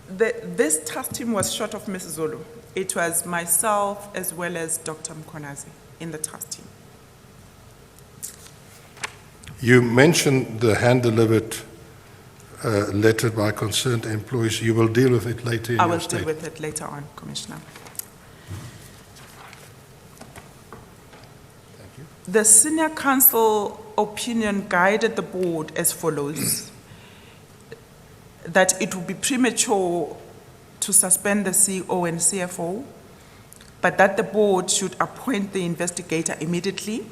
Speaker 4: this task team was short of Mrs. Zulu. It was myself as well as Dr. Mkonazi in the task team.
Speaker 3: You mentioned the hand-delivered letter by concerned employees. You will deal with it later in
Speaker 4: I
Speaker 3: your
Speaker 4: will deal
Speaker 3: statement.
Speaker 4: with it later on, Commissioner. The senior counsel opinion guided the board as follows: that it would be premature to suspend the CEO and CFO, but that the board should appoint the investigator immediately,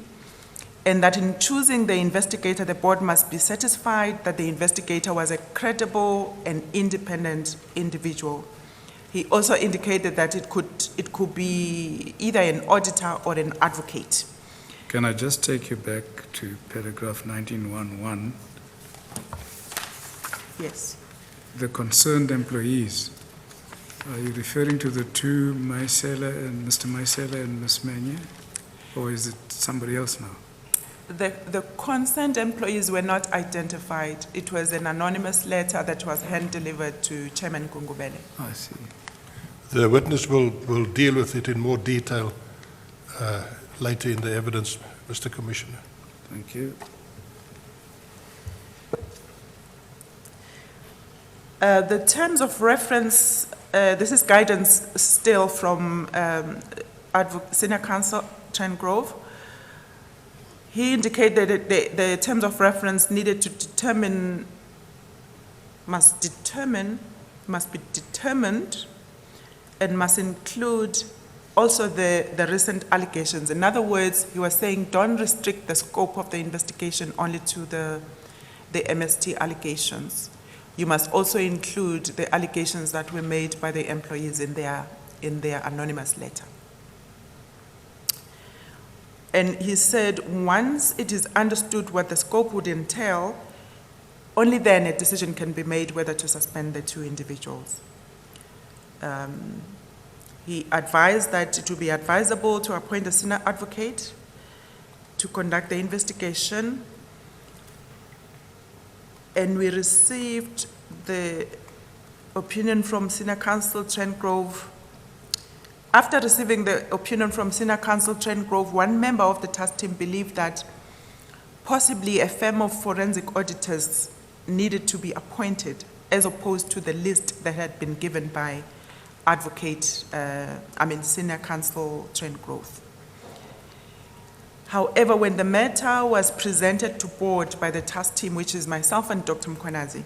Speaker 4: and that in choosing the investigator, the board must be satisfied that the investigator was a credible and independent individual. He also indicated that it could be either an auditor or an advocate.
Speaker 2: Can I just take you back to paragraph 19.1.1?
Speaker 4: Yes.
Speaker 2: The concerned employees. Are you referring to the two, Mr. Maisela and Ms. Manye? Or is it somebody else now?
Speaker 4: The concerned employees were not identified. It was an anonymous letter that was hand-delivered to Chairman Gungubele.
Speaker 2: I see.
Speaker 3: The witness will deal with it in more detail later in the evidence, Mr. Commissioner.
Speaker 2: Thank you.
Speaker 4: The terms of reference, this is guidance still from Senior Counsel Chen Grove. He indicated that the terms of reference needed to must be determined and must include also the recent allegations. In other words, he was saying don't restrict the scope of the investigation only to the MST allegations. You must also include the allegations that were made by the employees in their anonymous letter. And he said once it is understood what the scope would entail, only then a decision can be made whether to suspend the two individuals. He advised that it would be advisable to appoint a senior advocate to conduct the investigation. And we received the opinion from Senior Counsel Chen Grove. After receiving the opinion from Senior Counsel Chen Grove, one member of the task team believed that possibly a firm of forensic auditors needed to be appointed as opposed to the list that had been given by Senior Counsel Chen Grove. However, when the matter was presented to board by the task team, which is myself and Dr. Mkhwanazi,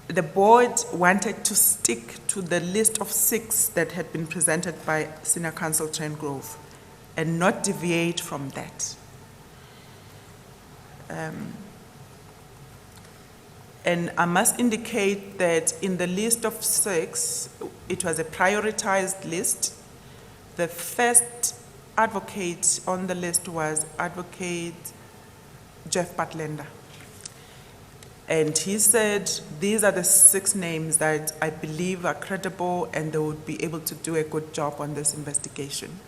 Speaker 4: the board wanted to stick to the list of 6 that had been presented by Senior Counsel Chen Grove and not deviate from that. And I must indicate that in the list of 6, it was a prioritized list. The first advocate on the list was Advocate Jeff Batlender. And he said, these are the 6 names that I believe are credible and they would be able to do a good job on this investigation.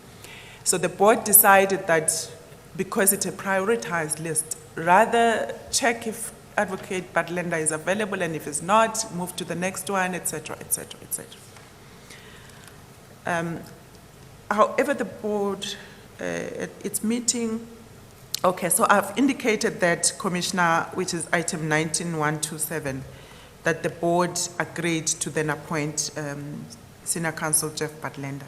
Speaker 4: So the board decided that because it's a prioritized list, rather check if Advocate Batlender is available, and if it's not, move to the next one, etc., etc., etc. However, the board, at its meeting, okay, so I've indicated that, Commissioner, which is item 19.127, that the board agreed to then appoint Senior Counsel Jeff Batlender.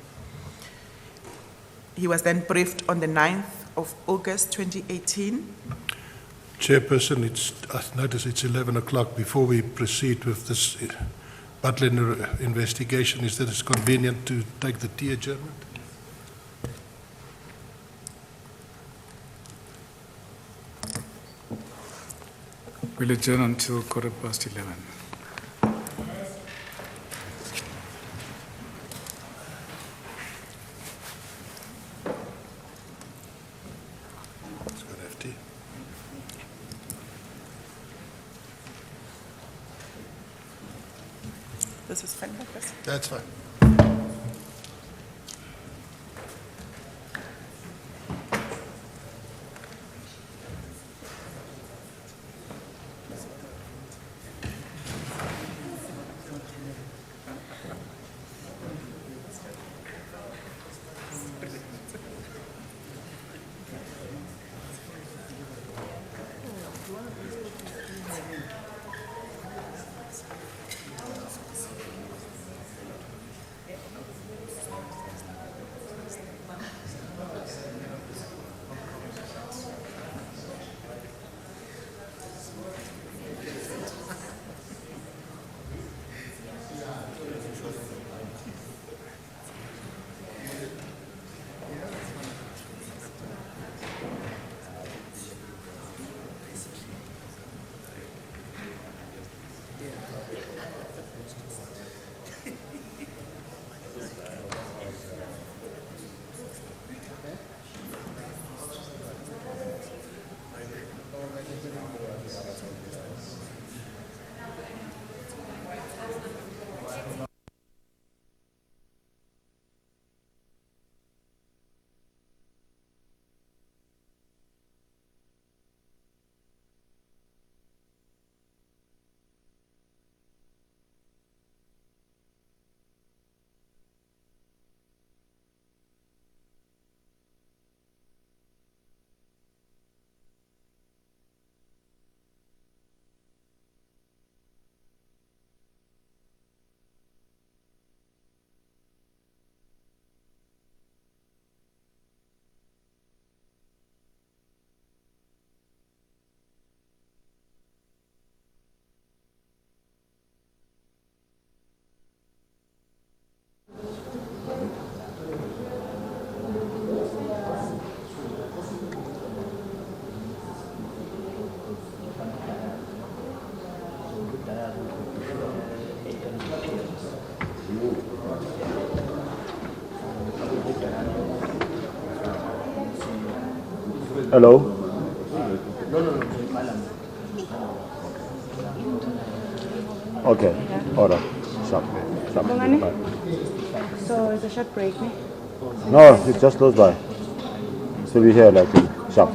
Speaker 4: He was then briefed on the 9th of August 2018.
Speaker 3: Chairperson, I notice it's 11 o'clock. Before we proceed with this Batlender investigation, is that it's convenient to take the tea adjournment?
Speaker 2: We'll adjourn until 11:15.
Speaker 3: Let's go and have tea.
Speaker 4: This is fine like this.
Speaker 3: That's fine.
Speaker 5: Hello? Okay, all right. Stop. Stop.
Speaker 1: Bongani?
Speaker 5: Bye.
Speaker 1: So it's a short break, ne?
Speaker 5: No, it's just close by. So we here like sharp.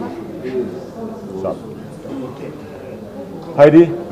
Speaker 5: Sharp. Heidi?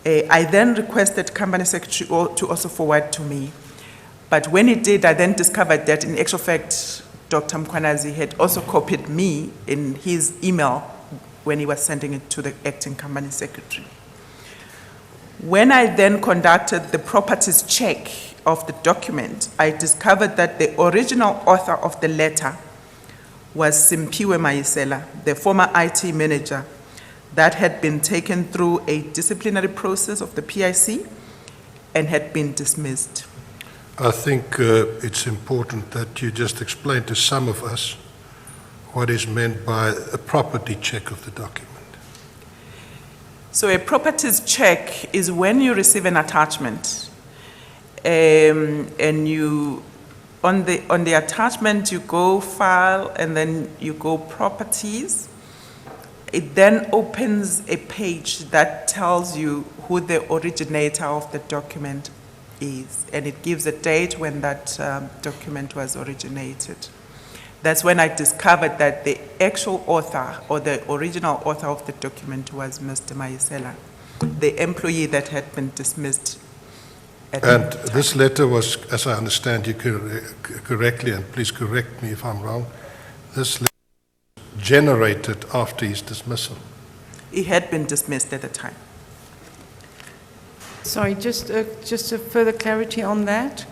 Speaker 4: I then requested Company Secretary to also forward to me. But when he did, I then discovered that in actual fact, Dr. Mkhwanazi had also copied me in his email when he was sending it to the acting Company Secretary. When I then conducted the properties check of the document, I discovered that the original author of the letter was Simpiwe Mayisela, the former IT manager that had been taken through a disciplinary process of the PIC and had been dismissed.
Speaker 3: I think it's important that you just explain to some of us what is meant by a property check of the document.
Speaker 4: So a properties check is when you receive an attachment, and you, on the attachment, you go file and then you go properties. It then opens a page that tells you who the originator of the document is, and it gives a date when that document was originated. That's when I discovered that the actual author or the original author of the document was Mr. Mayisela, the employee that had been dismissed.
Speaker 3: And this letter was, as I understand you correctly, and please correct me if I'm wrong, this letter was generated after his dismissal.
Speaker 4: He had been dismissed at the time.
Speaker 1: Sorry, just a further clarity on that.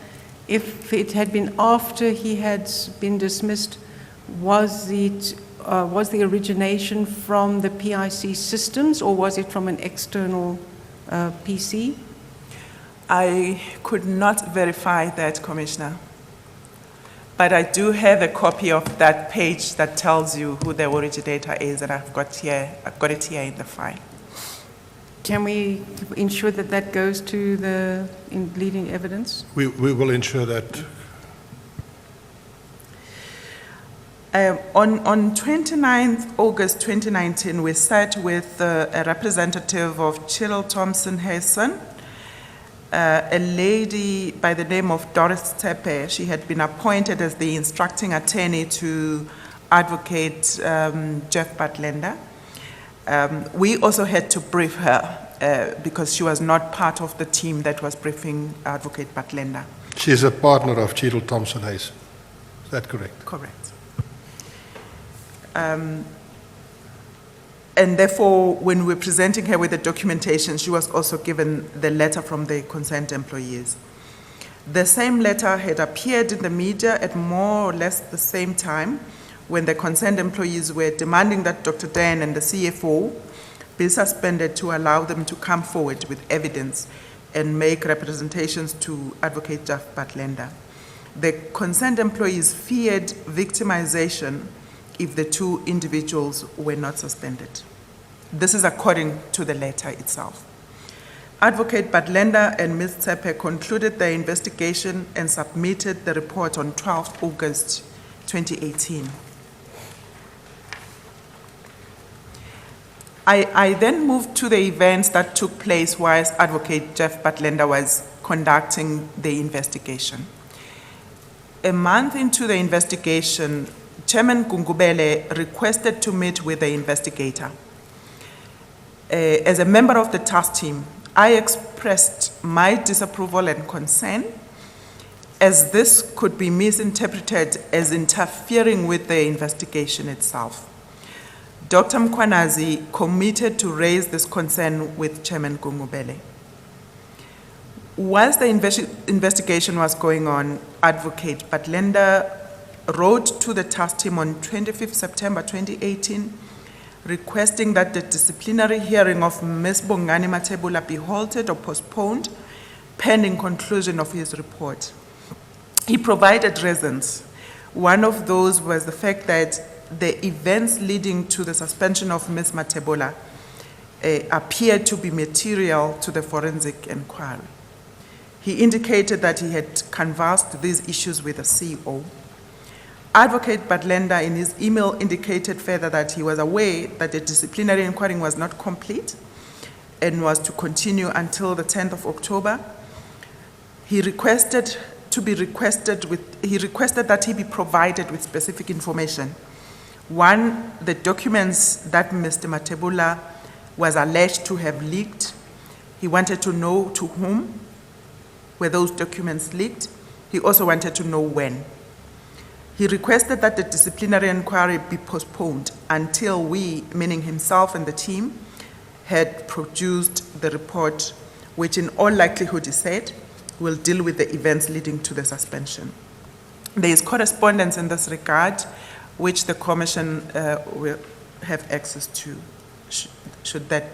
Speaker 1: If it had been after he had been dismissed, was the origination from the PIC systems or was it from an external PC?
Speaker 4: I could not verify that, Commissioner. But I do have a copy of that page that tells you who the originator is, and I've got it here in the file.
Speaker 1: Can we ensure that that goes to the leading evidence?
Speaker 3: We will ensure that.
Speaker 4: On 29th August 2019, we sat with a representative of Chittle Thompson Hayson, a lady by the name of Doris Tepe. She had been appointed as the instructing attorney to Advocate Jeff Batlender. We also had to brief her because she was not part of the team that was briefing Advocate Batlender.
Speaker 3: She is a partner of Chittle Thompson Hayes. Is that correct?
Speaker 4: Correct. And therefore, when we were presenting her with the documentation, she was also given the letter from the concerned employees. The same letter had appeared in the media at more or less the same time when the concerned employees were demanding that Dr. Dan and the CFO be suspended to allow them to come forward with evidence and make representations to Advocate Jeff Batlender. The concerned employees feared victimization if the two individuals were not suspended. This is according to the letter itself. Advocate Batlender and Ms. Tsepe concluded their investigation and submitted the report on 12 August 2018. I then moved to the events that took place whilst Advocate Jeff Batlender was conducting the investigation. A month into the investigation, Chairman Gungubele requested to meet with the investigator. As a member of the task team, I expressed my disapproval and concern as this could be misinterpreted as interfering with the investigation itself. Dr. Mkhwanazi committed to raise this concern with Chairman Gungubele. Whilst the investigation was going on, Advocate Batlender wrote to the task team on 25th September 2018 requesting that the disciplinary hearing of Ms. Bongani Mathebula be halted or postponed pending conclusion of his report. He provided reasons. One of those was the fact that the events leading to the suspension of Ms. Mathebula appeared to be material to the forensic inquiry. He indicated that he had canvassed these issues with the CEO. Advocate Batlender in his email indicated further that he was aware that the disciplinary inquiry was not complete and was to continue until the 10th of October. He requested that he be provided with specific information. One, the documents that Mr. Mathebula was alleged to have leaked, He wanted to know to whom were those documents leaked. He also wanted to know when. He requested that the disciplinary inquiry be postponed until we, meaning himself and the team, had produced the report, which in all likelihood, he said, will deal with the events leading to the suspension. There is correspondence in this regard, which the Commission will have access to, should that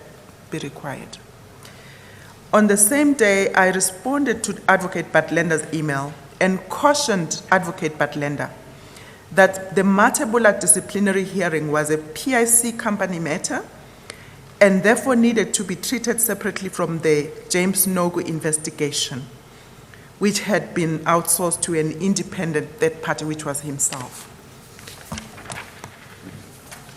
Speaker 4: be required. On the same day, I responded to Advocate Batlenda's email and cautioned Advocate Batlenda that the Matabula disciplinary hearing was a PIC company matter and therefore needed to be treated separately from the James Nogu investigation, which had been outsourced to an independent third party, which was himself.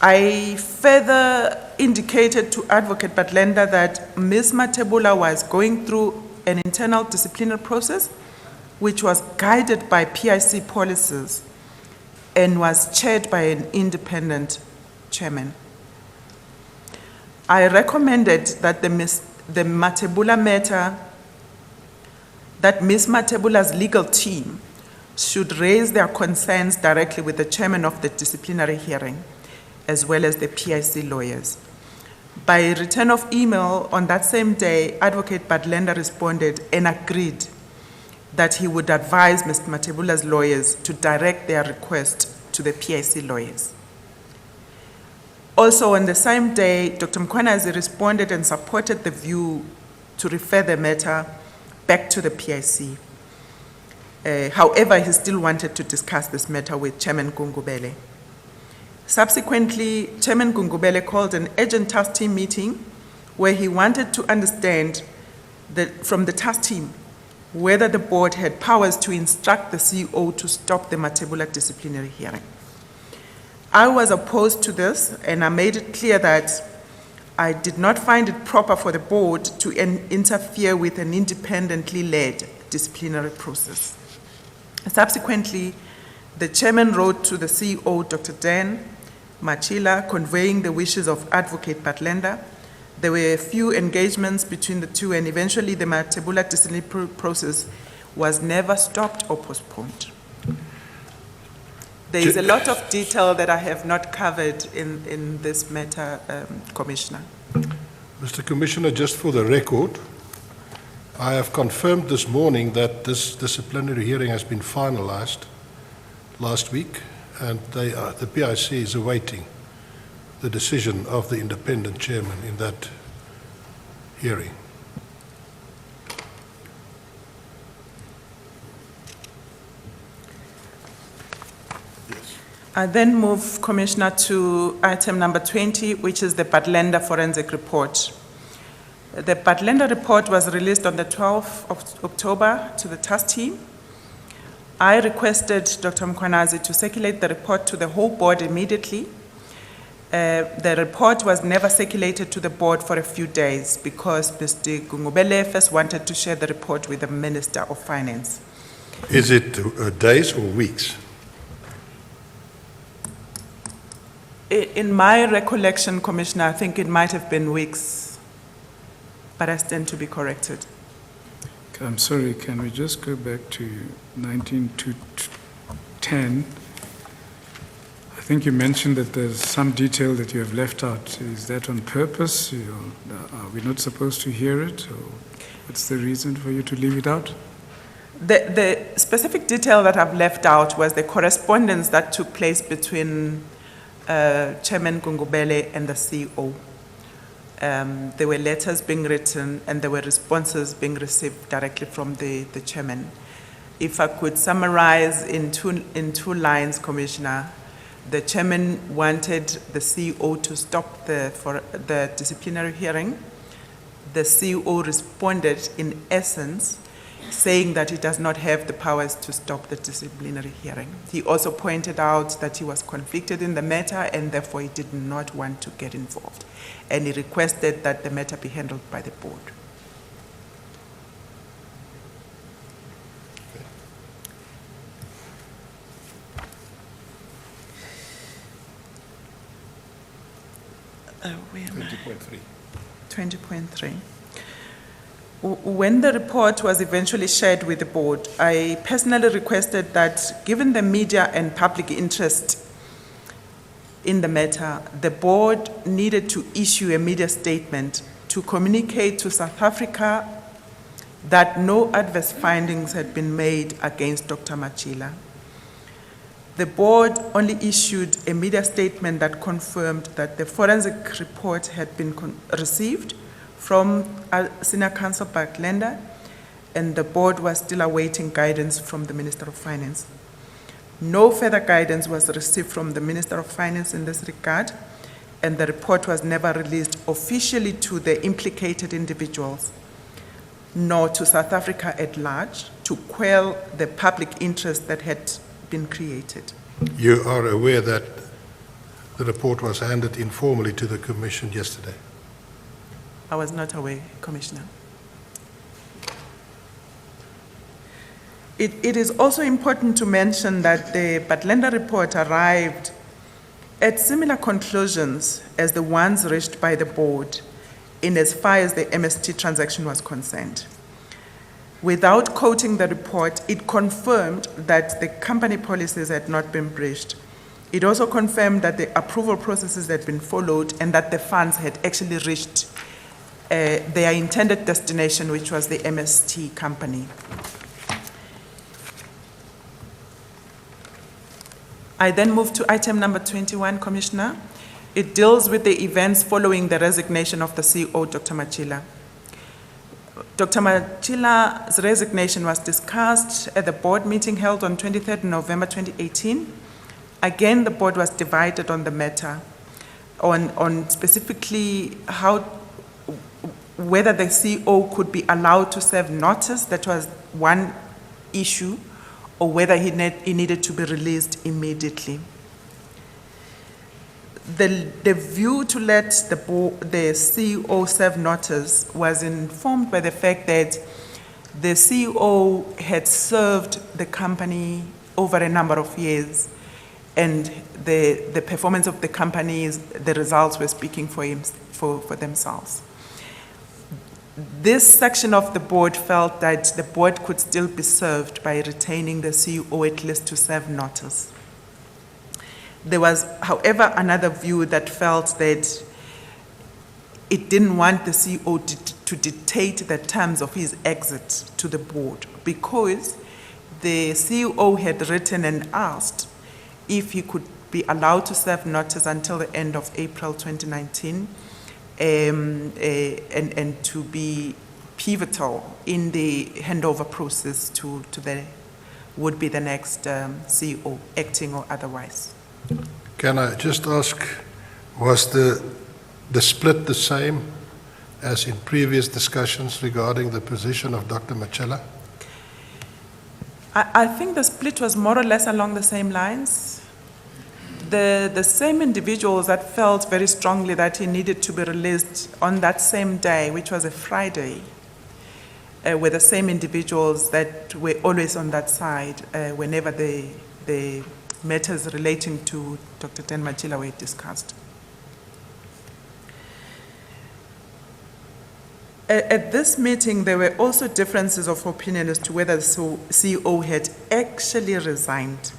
Speaker 4: I further indicated to Advocate Batlenda that Ms. Matabula was going through an internal disciplinary process, which was guided by PIC policies and was chaired by an independent chairman. I recommended that the Matabula matter, that Ms. Matabula's legal team should raise their concerns directly with the chairman of the disciplinary hearing, as well as the PIC lawyers. By return of email on that same day, Advocate Batlenda responded and agreed that he would advise Mr. Matabula's lawyers to direct their request to the PIC lawyers. Also on the same day, Dr. Mkhwanazi responded and supported the view to refer the matter back to the PIC. However, he still wanted to discuss this matter with Chairman Gungubele. Subsequently, Chairman Gungubele called an urgent task team meeting where he wanted to understand from the task team whether the board had powers to instruct the CEO to stop the Matabula disciplinary hearing. I was opposed to this, and I made it clear that I did not find it proper for the board to interfere with an independently led disciplinary process. Subsequently, the chairman wrote to the CEO, Dr. Dan Machila, conveying the wishes of Advocate Batlenda. There were a few engagements between the two, and eventually the Matabula disciplinary process was never stopped or postponed. There is a lot of detail that I have not covered in this matter, Commissioner.
Speaker 3: Mr. Commissioner, just for the record, I have confirmed this morning that this disciplinary hearing has been finalized last week, and the PIC is awaiting the decision of the independent chairman in that hearing.
Speaker 4: I then move, Commissioner, to item number 20, which is the Batlenda forensic report. The Batlenda report was released on the 12th of October to the task team. I requested Dr. Mkhwanazi to circulate the report to the whole board immediately. The report was never circulated to the board for a few days because Mr. Gungubele first wanted to share the report with the Minister of Finance.
Speaker 3: Is it days or weeks?
Speaker 4: In my recollection, Commissioner, I think it might have been weeks, but I stand to be corrected.
Speaker 2: I'm sorry, can we just go back to 19 to 10? I think you mentioned that there's some detail that you have left out. Is that on purpose? Are we not supposed to hear it? Or what's the reason for you to leave it out?
Speaker 4: The specific detail that I've left out was the correspondence that took place between Chairman Gungubele and the CEO. There were letters being written and there were responses being received directly from the chairman. If I could summarize in two lines, Commissioner, the chairman wanted the CEO to stop the disciplinary hearing. The CEO responded in essence saying that he does not have the powers to stop the disciplinary hearing. He also pointed out that he was convicted in the matter and therefore he did not want to get involved. And he requested that the matter be handled by the board. Where am I? 20.3. When the report was eventually shared with the board, I personally requested that, given the media and public interest in the matter, the board needed to issue a media statement to communicate to South Africa that no adverse findings had been made against Dr. Machila. The board only issued a media statement that confirmed that the forensic report had been received from Senior Counsel Bartlender, and the board was still awaiting guidance from the Minister of Finance. No further guidance was received from the Minister of Finance in this regard, and the report was never released officially to the implicated individuals, nor to South Africa at large, to quell the public interest that had been created.
Speaker 3: You are aware that the report was handed informally to the Commission yesterday?
Speaker 4: I was not aware, Commissioner. It is also important to mention that the Bartlender report arrived at similar conclusions as the ones reached by the board in as far as the MST transaction was concerned. Without quoting the report, it confirmed that the company policies had not been breached. It also confirmed that the approval processes had been followed and that the funds had actually reached their intended destination, which was the MST company. I then move to item number 21, Commissioner. It deals with the events following the resignation of the CEO, Dr. Machila. Dr. Machila's resignation was discussed at the board meeting held on 23rd November 2018. Again, the board was divided on the matter, on specifically whether the CEO could be allowed to serve notice. That was one issue, or whether he needed to be released immediately. The view to let the CEO serve notice was informed by the fact that the CEO had served the company over a number of years, and the performance of the company, the results were speaking for themselves. This section of the board felt that the board could still be served by retaining the CEO at least to serve notice. There was, however, another view that felt that it didn't want the CEO to dictate the terms of his exit to the board, because the CEO had written and asked if he could be allowed to serve notice until the end of April 2019, and to be pivotal in the handover process to the would be the next CEO, acting or otherwise.
Speaker 3: Can I just ask, was the split the same as in previous discussions regarding the position of Dr. Machila?
Speaker 4: I think the split was more or less along the same lines. The same individuals that felt very strongly that he needed to be released on that same day, which was a Friday, were the same individuals that were always on that side whenever the matters relating to Dr. Dan Machila were discussed. At this meeting, there were also differences of opinion as to whether the CEO had actually resigned.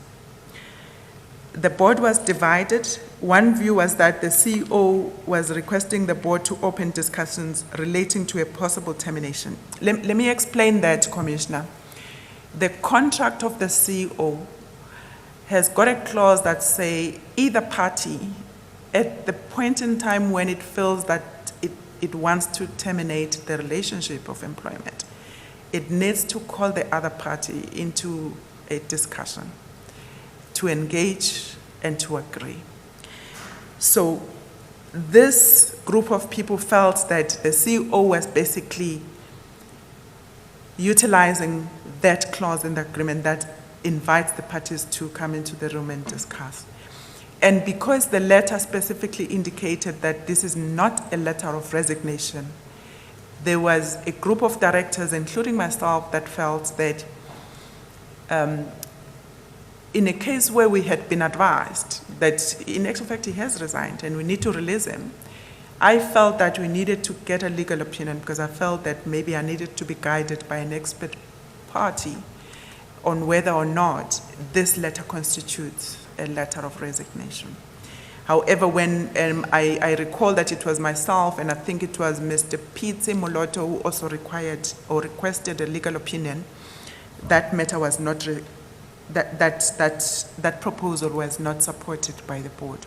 Speaker 4: The board was divided. One view was that the CEO was requesting the board to open discussions relating to a possible termination. Let me explain that, Commissioner. The contract of the CEO has got a clause that say either party, at the point in time when it feels that it wants to terminate the relationship of employment, it needs to call the other party into a discussion to engage and to agree. So this group of people felt that the CEO was basically utilizing that clause in the agreement that invites the parties to come into the room and discuss. And because the letter specifically indicated that this is not a letter of resignation, there was a group of directors, including myself, that felt that in a case where we had been advised that in actual fact he has resigned and we need to release him, I felt that we needed to get a legal opinion because I felt that maybe I needed to be guided by an expert party on whether or not this letter constitutes a letter of resignation. However, when I recall that it was myself, and I think it was Mr. PIC Moloto who also required or requested a legal opinion, that matter was not, that proposal was not supported by the board.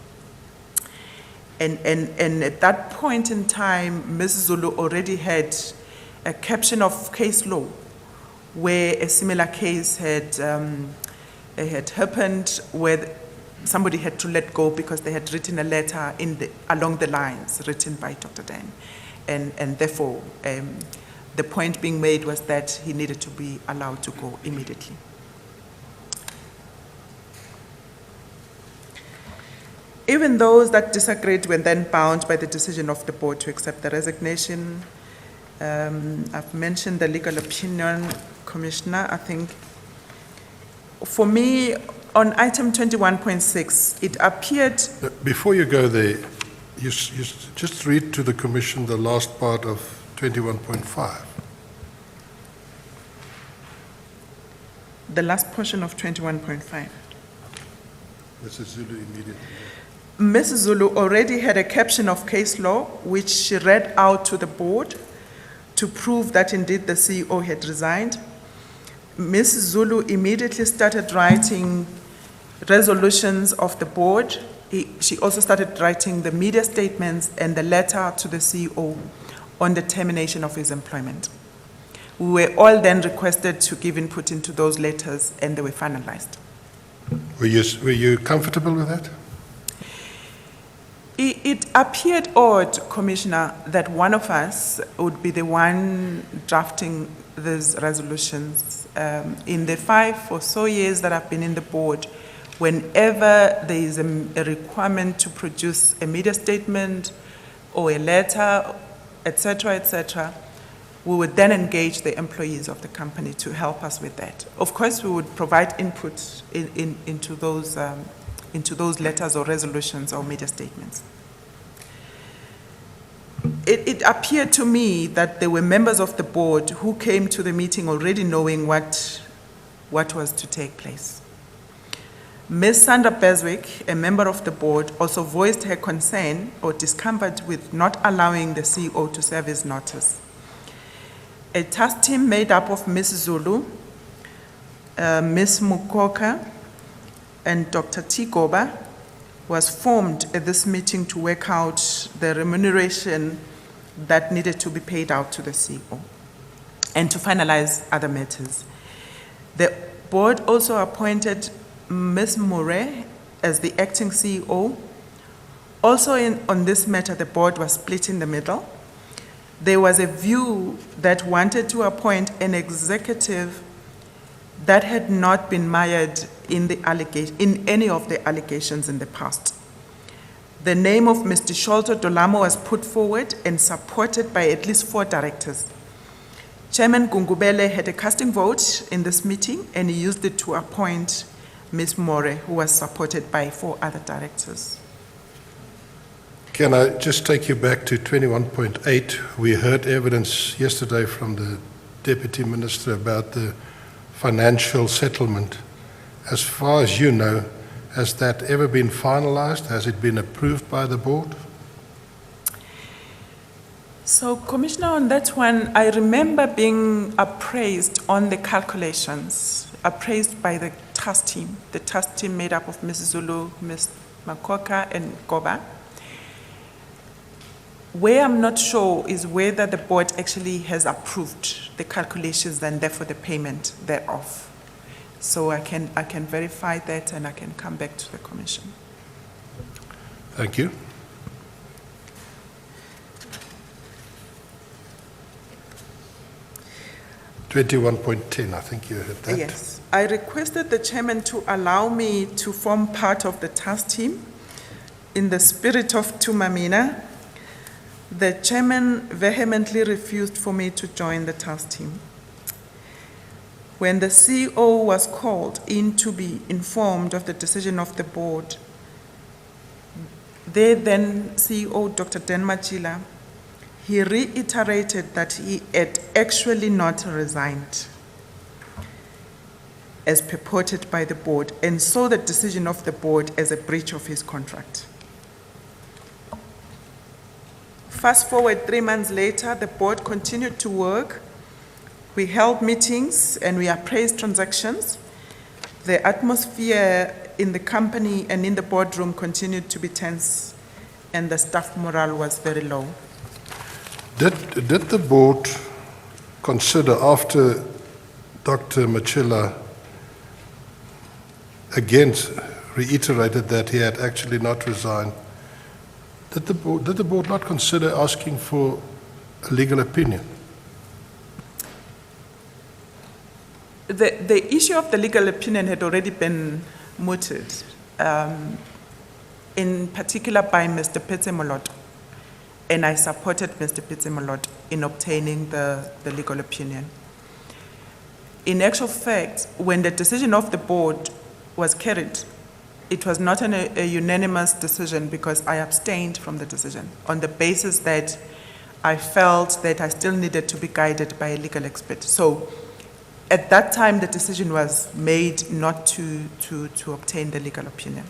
Speaker 4: And at that point in time, Mrs. Zulu already had a caption of case law where a similar case had happened where somebody had to let go because they had written a letter along the lines written by Dr. Dan. And therefore, the point being made was that he needed to be allowed to go immediately. Even those that disagreed were then bound by the decision of the board to accept the resignation. I've mentioned the legal opinion, Commissioner. I think for me, on item 21.6, it appeared...
Speaker 3: Before you go there, you just read to the Commission the last part of 21.5.
Speaker 4: The last portion of 21.5.
Speaker 3: Mrs. Zulu immediately.
Speaker 4: Mrs. Zulu already had a caption of case law, which she read out to the board to prove that indeed the CEO had resigned. Mrs. Zulu immediately started writing resolutions of the board. She also started writing the media statements and the letter to the CEO on the termination of his employment. We were all then requested to give input into those letters, and they were finalized.
Speaker 3: Were you comfortable with that?
Speaker 4: It appeared odd, Commissioner, that one of us would be the one drafting these resolutions. In the 5 or so years that I've been in the board, whenever there is a requirement to produce a media statement or a letter, etc., we would then engage the employees of the company to help us with that. Of course, we would provide input into those letters or resolutions or media statements. It appeared to me that there were members of the board who came to the meeting already knowing what was to take place. Ms. Sandra Beswick, a member of the board, also voiced her concern or discomfort with not allowing the CEO to serve his notice. A task team made up of Ms. Zulu, Ms. Mukoka, and Dr. Tigoba was formed at this meeting to work out the remuneration that needed to be paid out to the CEO and to finalize other matters. The board also appointed Ms. Murray as the acting CEO. Also on this matter, the board was split in the middle. There was a view that wanted to appoint an executive that had not been mired in any of the allegations in the past. The name of Mr. Sholto Dolamo was put forward and supported by at least 4 directors. Chairman Gungubele had a casting vote in this meeting, and he used it to appoint Ms. More, who was supported by 4 other directors.
Speaker 3: Can I just take you back to 21.8? We heard evidence yesterday from the Deputy Minister about the financial settlement. As far as you know, has that ever been finalized? Has it been approved by the board?
Speaker 4: So, Commissioner, on that one, I remember being appraised on the calculations, appraised by the task team. The task team made up of Mrs. Zulu, Ms. Makoka, and Goba. Where I'm not sure is whether the board actually has approved the calculations and therefore the payment thereof. So I can verify that and I can come back to the Commission.
Speaker 3: Thank you. .10, I think you heard that.
Speaker 4: Yes. I requested the chairman to allow me to form part of the task team in the spirit of Tumamina. The chairman vehemently refused for me to join the task team. When the CEO was called in to be informed of the decision of the board, The then CEO, Dr. Dan Machila, he reiterated that he had actually not resigned as purported by the board, and saw the decision of the board as a breach of his contract. Fast forward 3 months later, the board continued to work. We held meetings and we appraised transactions. The atmosphere in the company and in the boardroom continued to be tense, and the staff morale was very low.
Speaker 3: Did the board consider, after Dr. Machila again reiterated that he had actually not resigned, did the board not consider asking for a legal opinion?
Speaker 4: The issue of the legal opinion had already been mooted, in particular by Mr. Petsemoloto, and I supported Mr. Petsemoloto in obtaining the legal opinion. In actual fact, when the decision of the board was carried, it was not a unanimous decision, because I abstained from the decision on the basis that I felt that I still needed to be guided by a legal expert. So at that time, the decision was made not to obtain the legal opinion.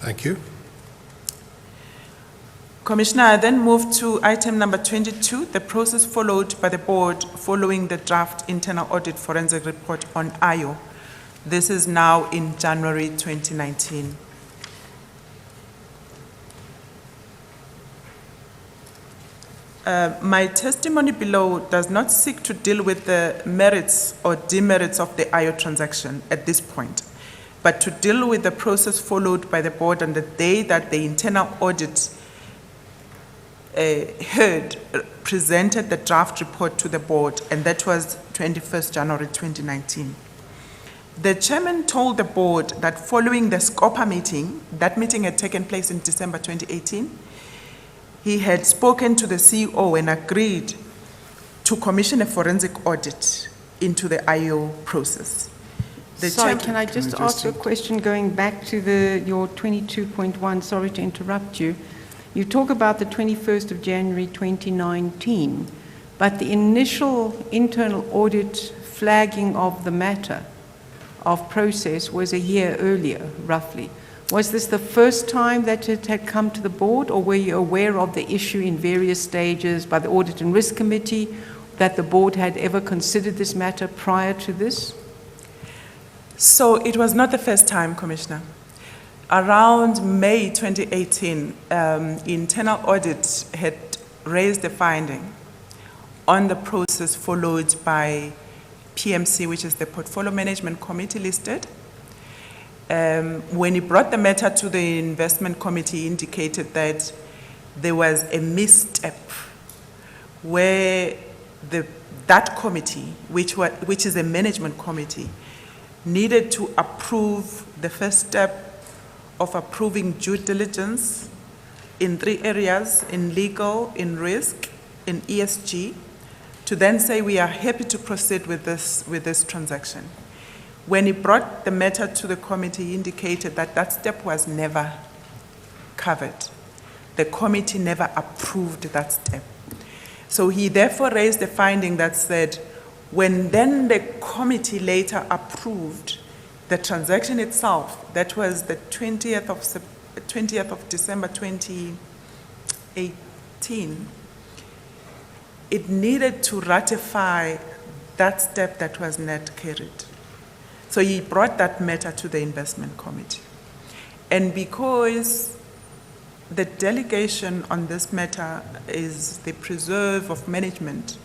Speaker 3: Thank you.
Speaker 4: Commissioner, I then moved to item number 22, the process followed by the board following the draft internal audit forensic report on IO. This is now in January 2019. My testimony below does not seek to deal with the merits or demerits of the IO transaction at this point, but to deal with the process followed by the board on the day that the internal audit presented the draft report to the board, and that was 21st January 2019. The chairman told the board that following the SCOPA meeting, that meeting had taken place in December 2018, he had spoken to the CEO and agreed to commission a forensic audit into the IO process.
Speaker 1: Sorry, can I just ask a question going back to your 22.1? Sorry to interrupt you. You talk about the 21st of January 2019, but the initial internal audit flagging of the matter of process was a year earlier, roughly. Was this the first time that it had come to the board, or were you aware of the issue in various stages by the Audit and Risk Committee, that the board had ever considered this matter prior to this?
Speaker 4: So it was not the first time, Commissioner. Around May 2018, internal audit had raised a finding on the process followed by PMC, which is the Portfolio Management Committee listed. When he brought the matter to the investment committee, he indicated that there was a misstep where that committee, which is a management committee, needed to approve the first step of approving due diligence in 3 areas: in legal, in risk, in ESG, to then say we are happy to proceed with this transaction. When he brought the matter to the committee, he indicated that that step was never covered. The committee never approved that step. So he therefore raised a finding that said, when then the committee later approved the transaction itself, that was the 20th of December 2018, it needed to ratify that step that was not carried. So he brought that matter to the investment committee. And because the delegation on this matter is the preserve of management,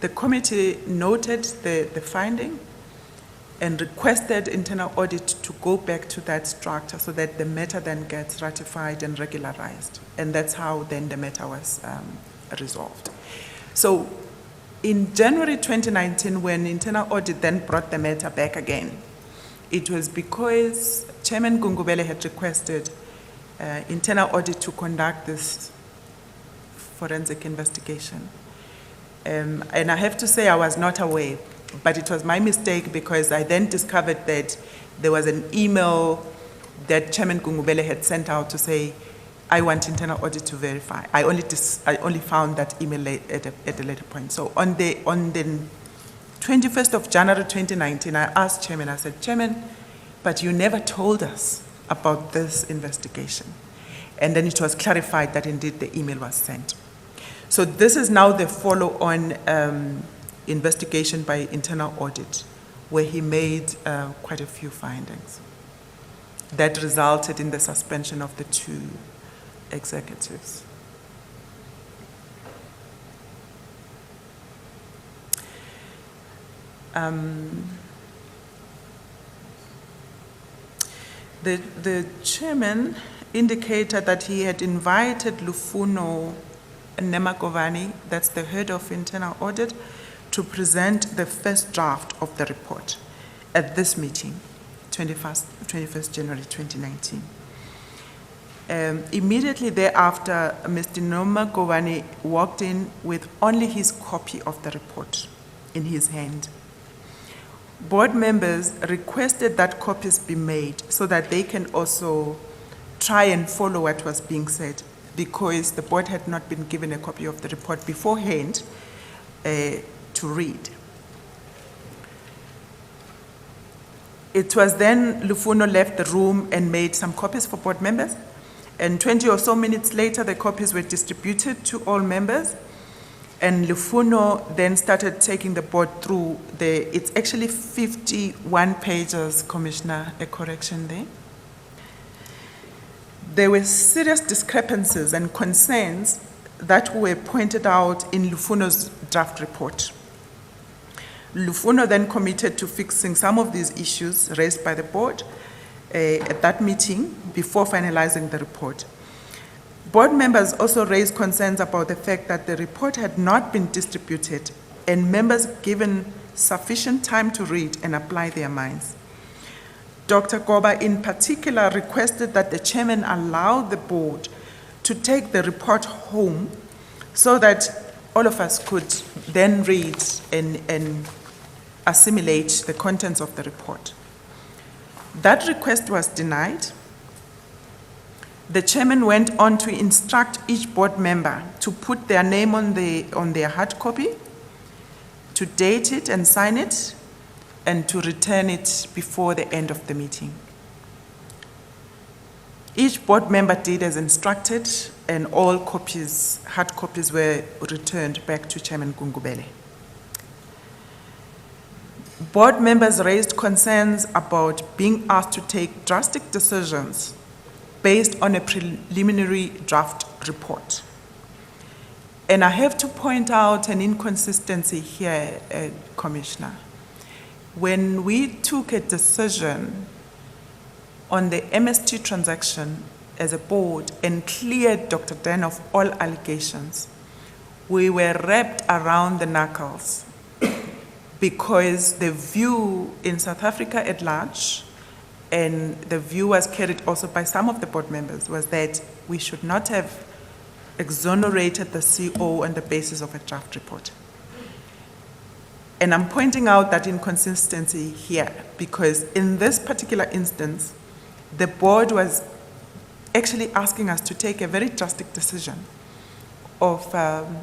Speaker 4: the committee noted the finding and requested internal audit to go back to that structure so that the matter then gets ratified and regularized. And that's how then the matter was resolved. So in January 2019, when internal audit then brought the matter back again, it was because Chairman Gungubele had requested internal audit to conduct this forensic investigation. And I have to say I was not aware, but it was my mistake, because I then discovered that there was an email that Chairman Gungubele had sent out to say, I want internal audit to verify. I only found that email at a later point. So on the 21st of January 2019, I asked Chairman, I said, Chairman, but you never told us about this investigation. And then it was clarified that indeed the email was sent. So this is now the follow-on investigation by internal audit, where he made quite a few findings that resulted in the suspension of the 2 executives. The chairman indicated that he had invited Lufuno Nemagovani, that's the head of internal audit, to present the first draft of the report at this meeting, 21st January 2019. Immediately thereafter, Mr. Nemagovani walked in with only his copy of the report in his hand. Board members requested that copies be made so that they can also try and follow what was being said, because the board had not been given a copy of the report beforehand to read. It was then Lufuno left the room and made some copies for board members, and 20 or so minutes later, the copies were distributed to all members, and Lufuno then started taking the board through it's actually 51 pages, Commissioner, a correction there. There were serious discrepancies and concerns that were pointed out in Lufuno's draft report. Lufuno then committed to fixing some of these issues raised by the board at that meeting before finalizing the report. Board members also raised concerns about the fact that the report had not been distributed and members given sufficient time to read and apply their minds. Dr. Goba in particular requested that the chairman allow the board to take the report home so that all of us could then read and assimilate the contents of the report. That request was denied. The chairman went on to instruct each board member to put their name on their hard copy, to date it and sign it, and to return it before the end of the meeting. Each board member did as instructed, and all copies, hard copies, were returned back to Chairman Gungubele. Board members raised concerns about being asked to take drastic decisions based on a preliminary draft report. And I have to point out an inconsistency here, Commissioner. When we took a decision on the MST transaction as a board and cleared Dr. Den of all allegations, we were wrapped around the knuckles because the view in South Africa at large, and the view was carried also by some of the board members, was that we should not have exonerated the CO on the basis of a draft report. And I'm pointing out that inconsistency here because in this particular instance, the board was actually asking us to take a very drastic decision of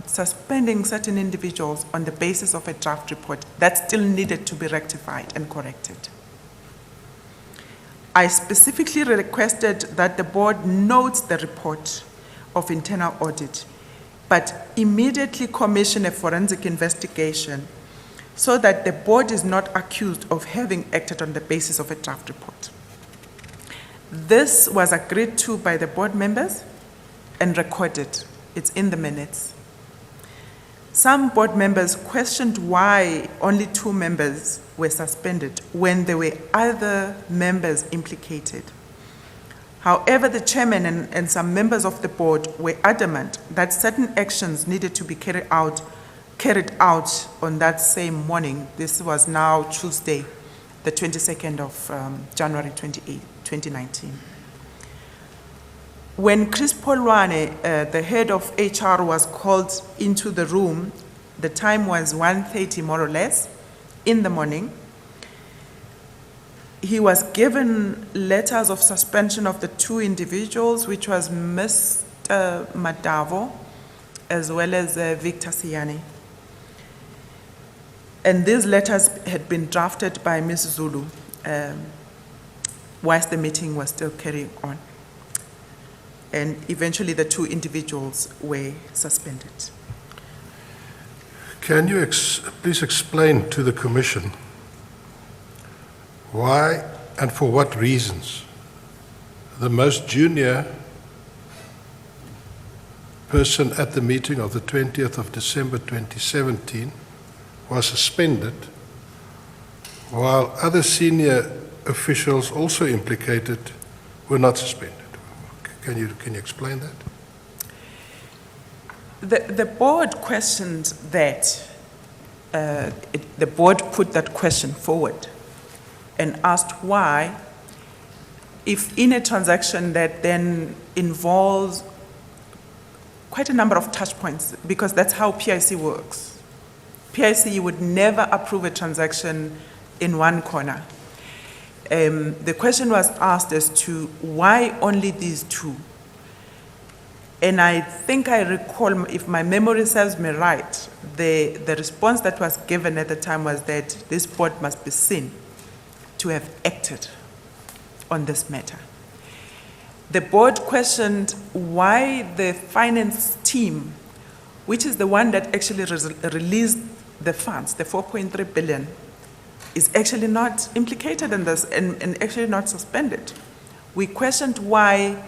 Speaker 4: suspending certain individuals on the basis of a draft report that still needed to be rectified and corrected. I specifically requested that the board notes the report of internal audit, but immediately commission a forensic investigation so that the board is not accused of having acted on the basis of a draft report. This was agreed to by the board members and recorded. It's in the minutes. Some board members questioned why only 2 members were suspended when there were other members implicated. However, the chairman and some members of the board were adamant that certain actions needed to be carried out on that same morning. This was now Tuesday, the 22nd of January 2019. When Chris Polwane, the head of HR, was called into the room, the time was 1:30 more or less in the morning. He was given letters of suspension of the two individuals, which was Mr. Madavo as well as Victor Siyani. And these letters had been drafted by Ms. Zulu whilst the meeting was still carrying on. And eventually the two individuals were suspended.
Speaker 3: Can you please explain to the Commission why and for what reasons the most junior person at the meeting of the 20th of December 2017 was suspended, while other senior officials also implicated were not suspended? Can you explain that?
Speaker 4: The board questioned that. The board put that question forward and asked why, if in a transaction that then involves quite a number of touch points, because that's how PIC works. PIC would never approve a transaction in one corner. The question was asked as to why only these two. And I think I recall, if my memory serves me right, the response that was given at the time was that this board must be seen to have acted on this matter. The board questioned why the finance team, which is the one that actually released the funds, the 4.3 billion, is actually not implicated in this and actually not suspended. We questioned why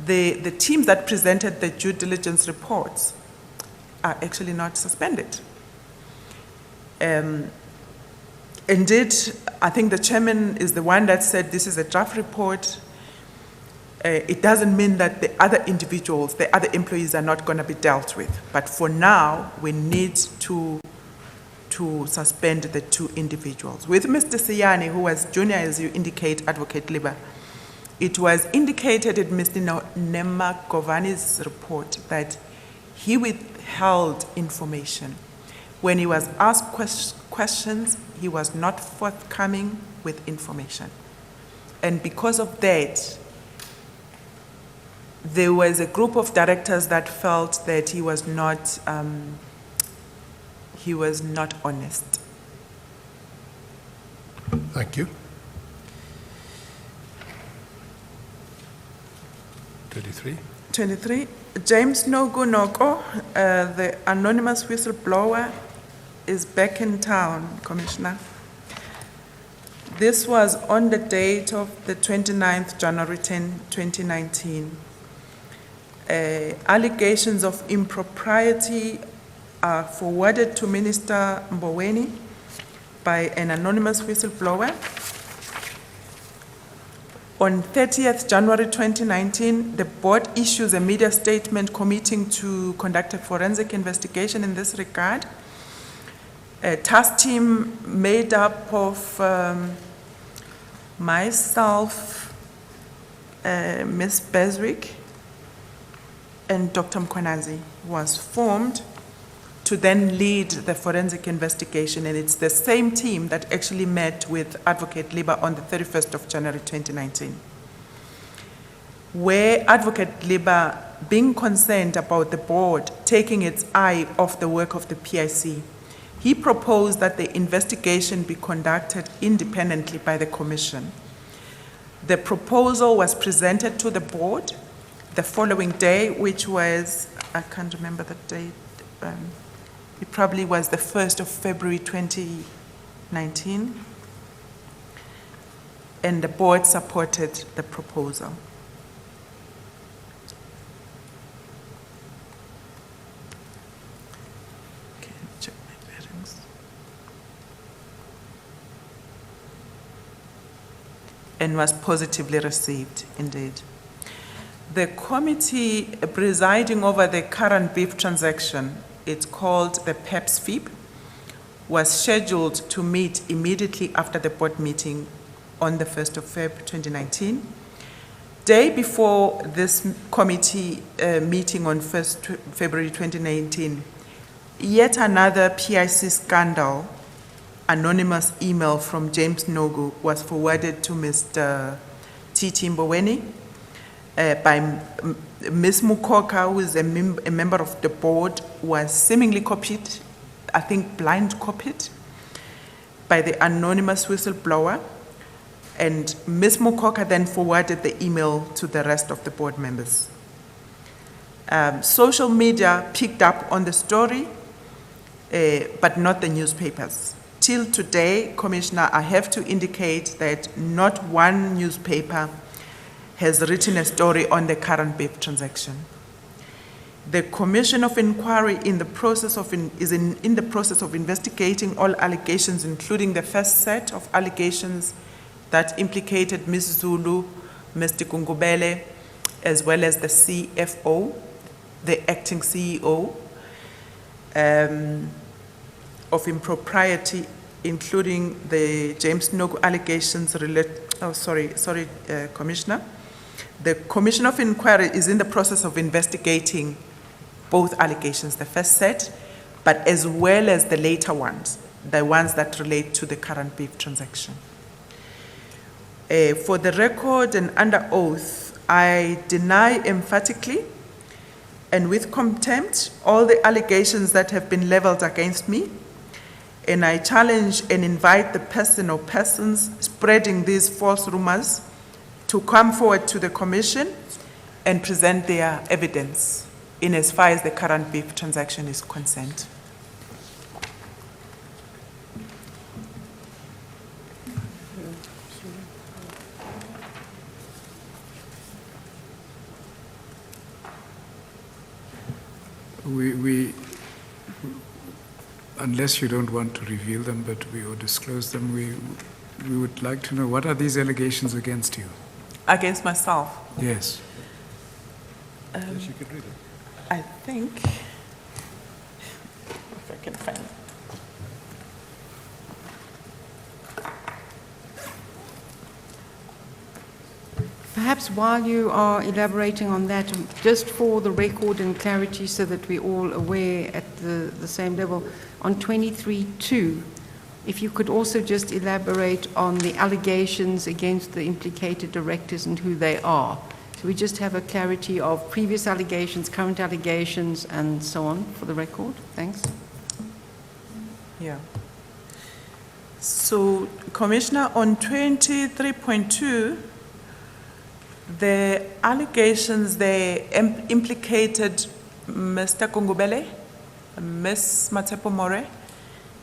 Speaker 4: the teams that presented the due diligence reports are actually not suspended. Indeed, I think the chairman is the one that said this is a draft report. It doesn't mean that the other individuals, the other employees are not going to be dealt with. But for now, we need to suspend the two individuals. With Mr. Siyani, who was junior, as you indicate, Advocate Liba, it was indicated in Mr. Nema Govani's report that he withheld information. When he was asked questions, he was not forthcoming with information. And because of that, there was a group of directors that felt that he was not honest.
Speaker 3: Thank you.
Speaker 4: 23. James Nogunoko, the anonymous whistleblower, is back in town, Commissioner. This was on the date of the 29th January 2019. Allegations of impropriety are forwarded to Minister Mboweni by an anonymous whistleblower. On 30th January 2019, the board issues a media statement committing to conduct a forensic investigation in this regard. A task team made up of myself, Ms. Beswick, and Dr. Mkhwanazi was formed to then lead the forensic investigation, and it's the same team that actually met with Advocate Liba on the 31st of January 2019. Where Advocate Liba, being concerned about the board taking its eye off the work of the PIC, he proposed that the investigation be conducted independently by the Commission. The proposal was presented to the board the following day, which was, I can't remember the date, it probably was the 1st of February 2019, and the board supported the proposal. Okay, check my bearings. And was positively received, indeed. The committee presiding over the current beef transaction, it's called the PEPS-FIB, was scheduled to meet immediately after the board meeting on the 1st of February 2019. Day before this committee meeting on 1st February 2019, yet another PIC scandal anonymous email from James Nogu was forwarded to Mr. T.T. Mboweni by Ms. Mukoka, who is a member of the board, was seemingly copied, I think blind copied, by the anonymous whistleblower. And Ms. Mukoka then forwarded the email to the rest of the board members. Social media picked up on the story, but not the newspapers. Till today, Commissioner, I have to indicate that not one newspaper has written a story on the current beef transaction. The Commission of Inquiry is in the process of investigating all allegations, including the first set of allegations that implicated Ms. Zulu, Mr. Gungubele, as well as the CFO, the acting CEO, of impropriety, including the James Nogu allegations Commissioner. The Commission of Inquiry is in the process of investigating both allegations, the first set, but as well as the later ones, the ones that relate to the current beef transaction. For the record and under oath, I deny emphatically and with contempt all the allegations that have been leveled against me, and I challenge and invite the person or persons spreading these false rumors to come forward to the Commission and present their evidence in as far as the current beef transaction is concerned.
Speaker 2: We unless you don't want to reveal them, or disclose them, we would like to know, what are these allegations against you?
Speaker 4: Against myself?
Speaker 2: Yes.
Speaker 3: Yes, you could read it.
Speaker 4: I think, if I can find it.
Speaker 1: Perhaps while you are elaborating on that, just for the record and clarity so that we're all aware at the same level, on 23.2, if you could also just elaborate on the allegations against the implicated directors and who they are. So we just have a clarity of previous allegations, current allegations, and so on for the record. Thanks.
Speaker 4: Yeah. So, Commissioner, on 23.2, the allegations, they implicated Mr. Gungubele, Ms. Matepo More,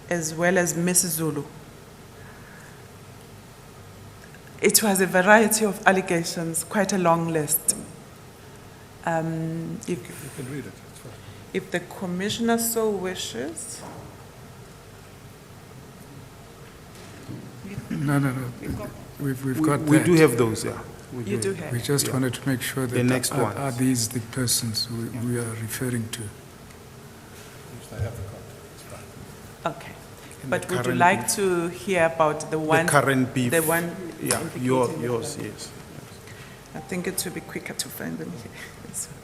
Speaker 4: as well as Ms. Zulu. It was a variety of allegations, quite a long list.
Speaker 3: You can read it. It's fine.
Speaker 4: If the Commissioner so wishes.
Speaker 2: No. We've got
Speaker 6: We
Speaker 2: that.
Speaker 6: do have those, yeah.
Speaker 4: You do have.
Speaker 2: We just wanted to make sure that
Speaker 6: The next
Speaker 2: are
Speaker 6: ones.
Speaker 2: these the persons we are referring to?
Speaker 3: If they have the content, it's fine.
Speaker 4: Okay.
Speaker 6: And
Speaker 4: But
Speaker 6: the
Speaker 4: would you
Speaker 6: current
Speaker 4: like
Speaker 6: beef.
Speaker 4: to hear about the one?
Speaker 6: The current beef.
Speaker 4: The one
Speaker 6: Yeah,
Speaker 4: implicating
Speaker 6: yours,
Speaker 4: the-
Speaker 6: yes.
Speaker 4: I think it will be quicker to find them here. Sorry.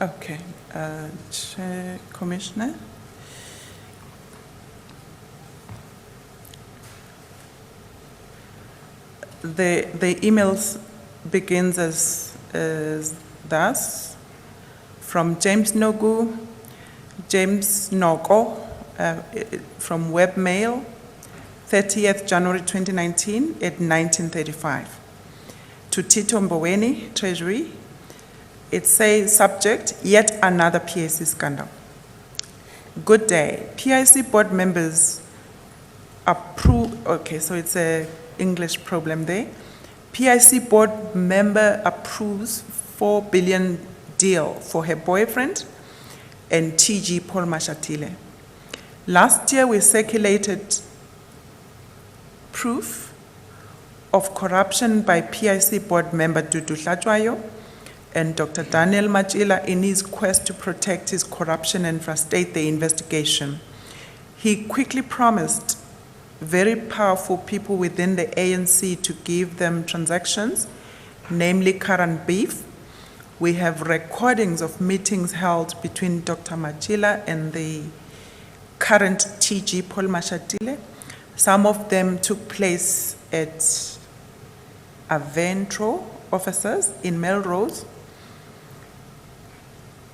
Speaker 4: Okay, Chair, Commissioner. The emails begins as thus, from James Noko, from webmail, 30th January 2019 at 19:35. To Tito Mboweni, Treasury, it says, subject, yet another PIC scandal. Good day. PIC board members approve, okay, so it's a English problem there. PIC board member approves 4 billion deal for her boyfriend and TG Paul Mashatile. Last year we circulated proof of corruption by PIC board member Dudu Hlatshwayo and Dr. Daniel Machila in his quest to protect his corruption and frustrate the investigation. He quickly promised very powerful people within the ANC to give them transactions, namely current beef. We have recordings of meetings held between Dr. Machila and the current TG Paul Mashatile. Some of them took place at Aventro offices in Melrose.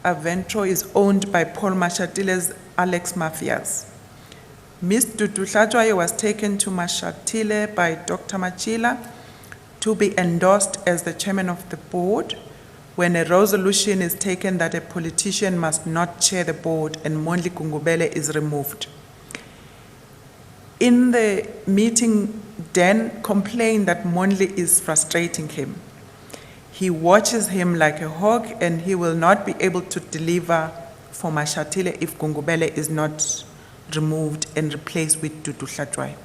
Speaker 4: Aventro is owned by Paul Mashatile's Alex Mafias. Ms. Dudu Hlatshwayo was taken to Mashatile by Dr. Machila to be endorsed as the chairman of the board when a resolution is taken that a politician must not chair the board and Mondli Gungubele is removed. In the meeting, Dan complained that Mondli is frustrating him. He watches him like a hawk and he will not be able to deliver for Mashatile if Gungubele is not removed and replaced with Dudu Hlatshwayo.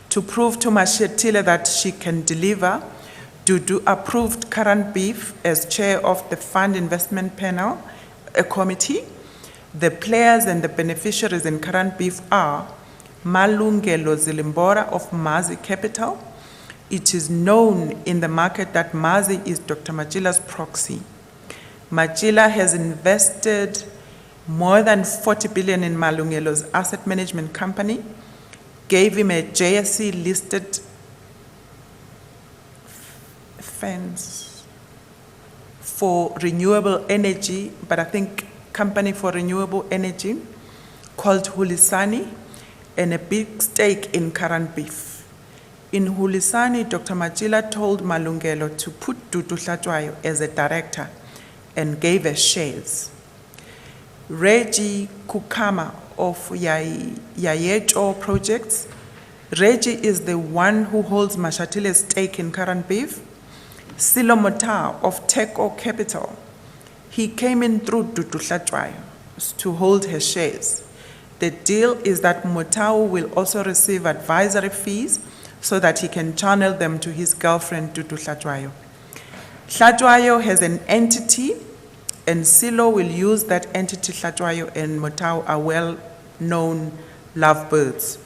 Speaker 4: To prove to Mashatile that she can deliver, Dudu approved current beef as chair of the fund investment panel, a committee. The players and the beneficiaries in current beef are Malungelo Zilimbora of Mazi Capital. It is known in the market that Mazi is Dr. Machila's proxy. Machila has invested more than 40 billion in Malungelo's asset management company, gave him a JSE listed funds for renewable energy, but I think company for renewable energy called Hulisani, and a big stake in current beef. In Hulisani, Dr. Machila told Malungelo to put Dudu Hlatshwayo as a director and gave her shares. Reggie Kukama of Yayecho Projects. Reggie is the one who holds Mashatile's stake in current beef. Silo Motau of Teco Capital. He came in through Dudu Hlatshwayo to hold her shares. The deal is that Motau will also receive advisory fees so that he can channel them to his girlfriend, Dudu Hlatshwayo. Hlatshwayo has an entity, and Silo will use that entity. Hlatshwayo and Motau are well-known lovebirds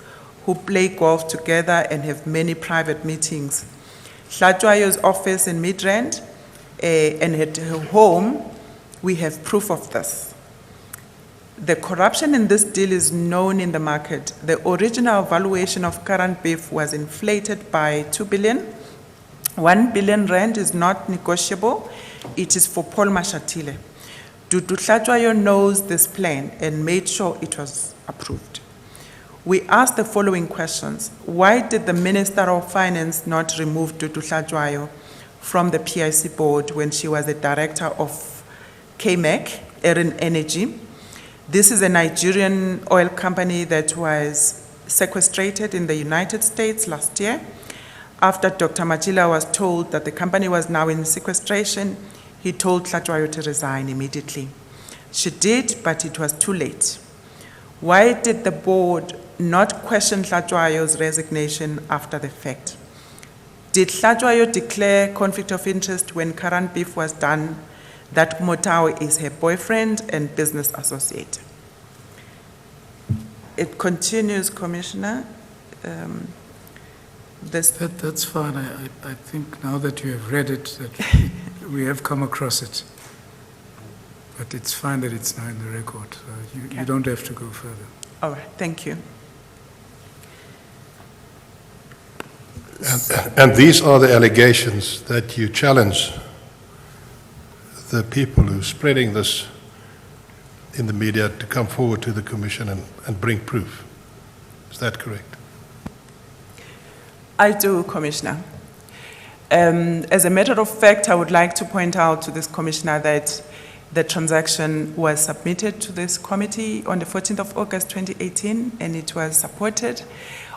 Speaker 4: who play golf together and have many private meetings. Hlatshwayo's office in Midrand and at her home, we have proof of this. The corruption in this deal is known in the market. The original valuation of current beef was inflated by 2 billion. 1 billion rand is not negotiable. It is for Paul Mashatile. Dudu Hlatshwayo knows this plan and made sure it was approved. We asked the following questions. Why did the Minister of Finance not remove Dudu Hlatshwayo from the PIC board when she was the director of KMEC, Erin Energy? This is a Nigerian oil company that was sequestrated in the United States last year. After Dr. Machila was told that the company was now in sequestration, he told Hlatshwayo to resign immediately. She did, but it was too late. Why did the board not question Hlatshwayo's resignation after the fact? Did Hlatshwayo declare conflict of interest when current beef was done that Motau is her boyfriend and business associate? It continues, Commissioner.
Speaker 2: That's fine. I think now that you have read it, that we have come across it. But it's fine that it's now in the record. So you don't have to go further.
Speaker 4: All right, thank you.
Speaker 3: And these are the allegations that you challenge the people who are spreading this in the media to come forward to the Commission and bring proof. Is that correct?
Speaker 4: I do, Commissioner. As a matter of fact, I would like to point out to this Commissioner that the transaction was submitted to this committee on the 14th of August 2018, and it was supported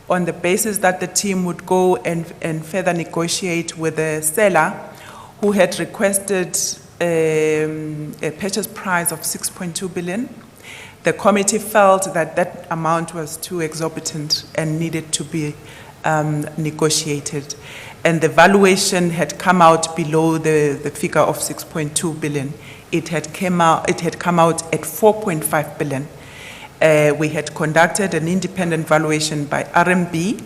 Speaker 4: on the basis that the team would go and further negotiate with the seller who had requested a purchase price of 6.2 billion. The committee felt that that amount was too exorbitant and needed to be negotiated. And the valuation had come out below the figure of 6.2 billion. It had come out at 4.5 billion. We had conducted an independent valuation by RMB.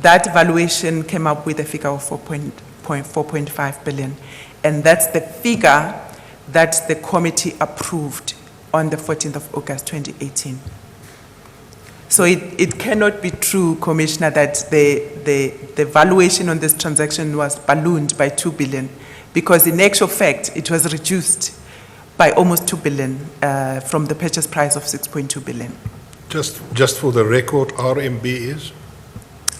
Speaker 4: That valuation came up with a figure of 4.5 billion. And that's the figure that the committee approved on the 14th of August 2018. So it cannot be true, Commissioner, that the valuation on this transaction was ballooned by 2 billion, because in actual fact, it was reduced by almost 2 billion from the purchase price of 6.2 billion.
Speaker 3: Just for the record, RMB is?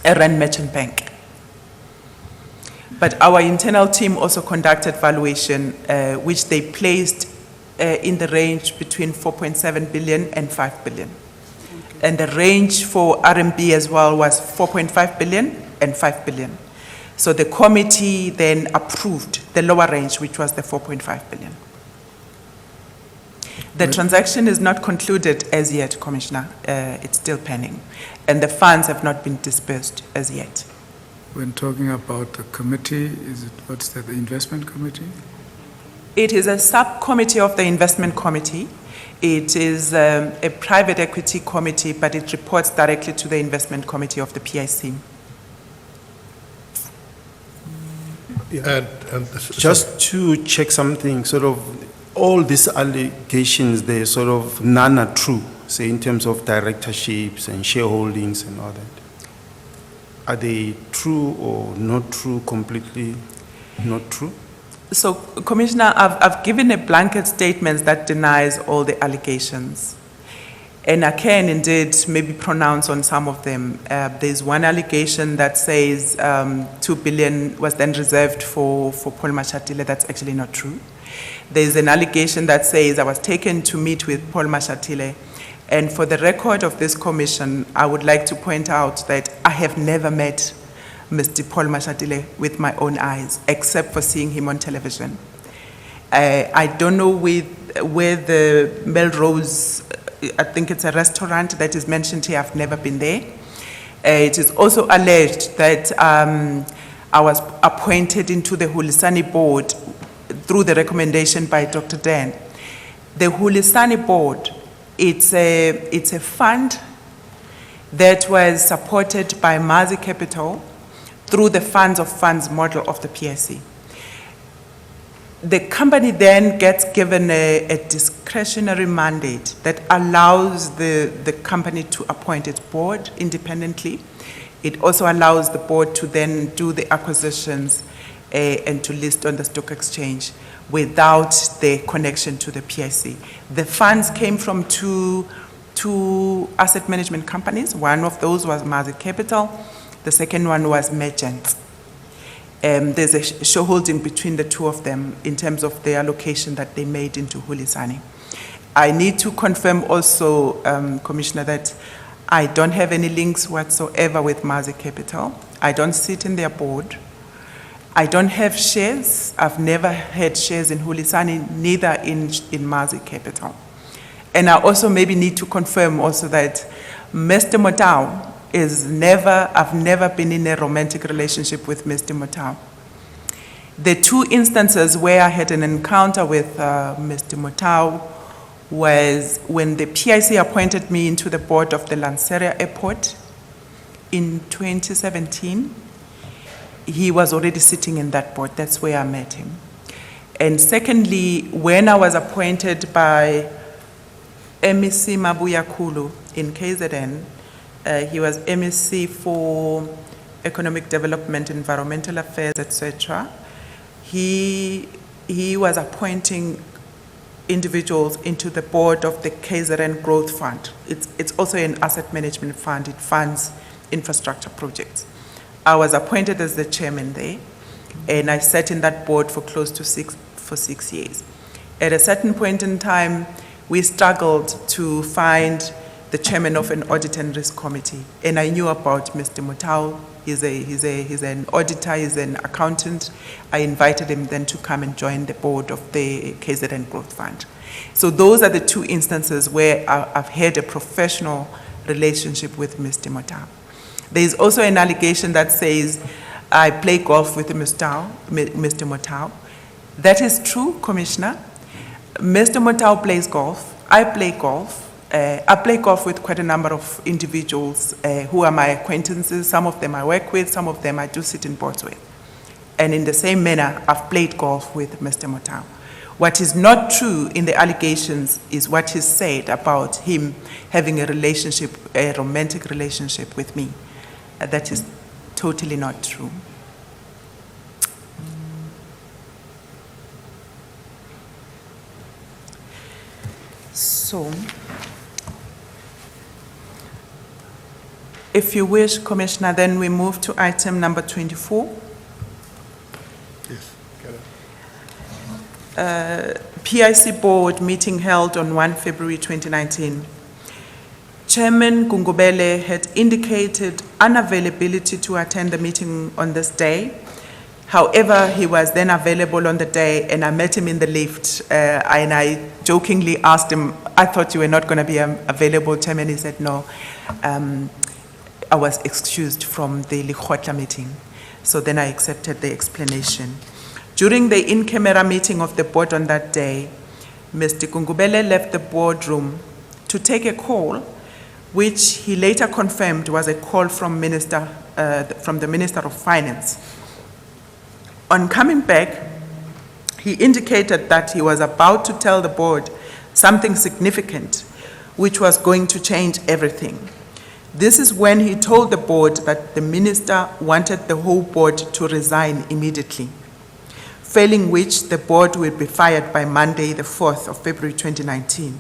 Speaker 4: A Rand Merchant Bank. But our internal team also conducted valuation, which they placed in the range between 4.7 billion and 5 billion. And the range for RMB as well was 4.5 billion and 5 billion. So the committee then approved the lower range, which was the 4.5 billion. The transaction is not concluded as yet, Commissioner. It's still pending. And the funds have not been disbursed as yet.
Speaker 2: When talking about the committee, what's that, the investment committee?
Speaker 4: It is a subcommittee of the investment committee. It is a private equity committee, but it reports directly to the investment committee of the PIC.
Speaker 3: And
Speaker 6: Just to check something, sort of, all these allegations, they sort of, none are true, say in terms of directorships and shareholdings and all that. Are they true or not true, completely not true?
Speaker 4: So, Commissioner, I've given a blanket statement that denies all the allegations. And I can indeed maybe pronounce on some of them. There's one allegation that says 2 billion was then reserved for Paul Mashatile. That's actually not true. There's an allegation that says I was taken to meet with Paul Mashatile. And for the record of this commission, I would like to point out that I have never met Mr. Paul Mashatile with my own eyes, except for seeing him on television. I don't know where the Melrose, I think it's a restaurant that is mentioned here, I've never been there. It is also alleged that I was appointed into the Hulisani board through the recommendation by Dr. Dan. The Hulisani board, it's a fund that was supported by Mazi Capital through the funds of funds model of the PIC. The company then gets given a discretionary mandate that allows the company to appoint its board independently. It also allows the board to then do the acquisitions and to list on the stock exchange without the connection to the PIC. The funds came from two asset management companies. One of those was Mazi Capital. The second one was Merchants. There's a shareholding between the two of them in terms of the allocation that they made into Hulisani. I need to confirm also, Commissioner, that I don't have any links whatsoever with Mazi Capital. I don't sit in their board. I don't have shares. I've never had shares in Hulisani, neither in Mazi Capital. And I also maybe need to confirm also that Mr. Motau I've never been in a romantic relationship with Mr. Motau. The two instances where I had an encounter with Mr. Motau was when the PIC appointed me into the board of the Lanseria Airport in 2017. He was already sitting in that board. That's where I met him. And secondly, when I was appointed by MEC Mabuya Kulu in KZN, he was MEC for economic development, environmental affairs, etc., he was appointing individuals into the board of the KZN Growth Fund. It's also an asset management fund. It funds infrastructure projects. I was appointed as the chairman there, and I sat in that board for close to 6 years. At a certain point in time, we struggled to find the chairman of an audit and risk committee, and I knew about Mr. Mutau. He's an auditor, he's an accountant. I invited him then to come and join the board of the KZN Growth Fund. So those are the two instances where I've had a professional relationship with Mr. Mutau. There is also an allegation that says I play golf with Mr. Mutau. That is true, Commissioner. Mr. Mutau plays golf. I play golf. I play golf with quite a number of individuals who are my acquaintances. Some of them I work with, some of them I do sit in boards with. And in the same manner, I've played golf with Mr. Mutau. What is not true in the allegations is what is said about him having a relationship, a romantic relationship with me. That is totally not true. So, if you wish, Commissioner, then we move to item number 24.
Speaker 3: Yes.
Speaker 4: PIC board meeting held on 1 February 2019. Chairman Gungubele had indicated unavailability to attend the meeting on this day. However, he was then available on the day, and I met him in the lift, and I jokingly asked him, I thought you were not going to be available, Chairman. He said, no. I was excused from the Likhotla meeting. So then I accepted the explanation. During the in-camera meeting of the board on that day, Mr. Gungubele left the boardroom to take a call, which he later confirmed was a call from the Minister of Finance. On coming back, he indicated that he was about to tell the board something significant, which was going to change everything. This is when he told the board that the minister wanted the whole board to resign immediately, failing which the board will be fired by Monday, the 4th of February 2019.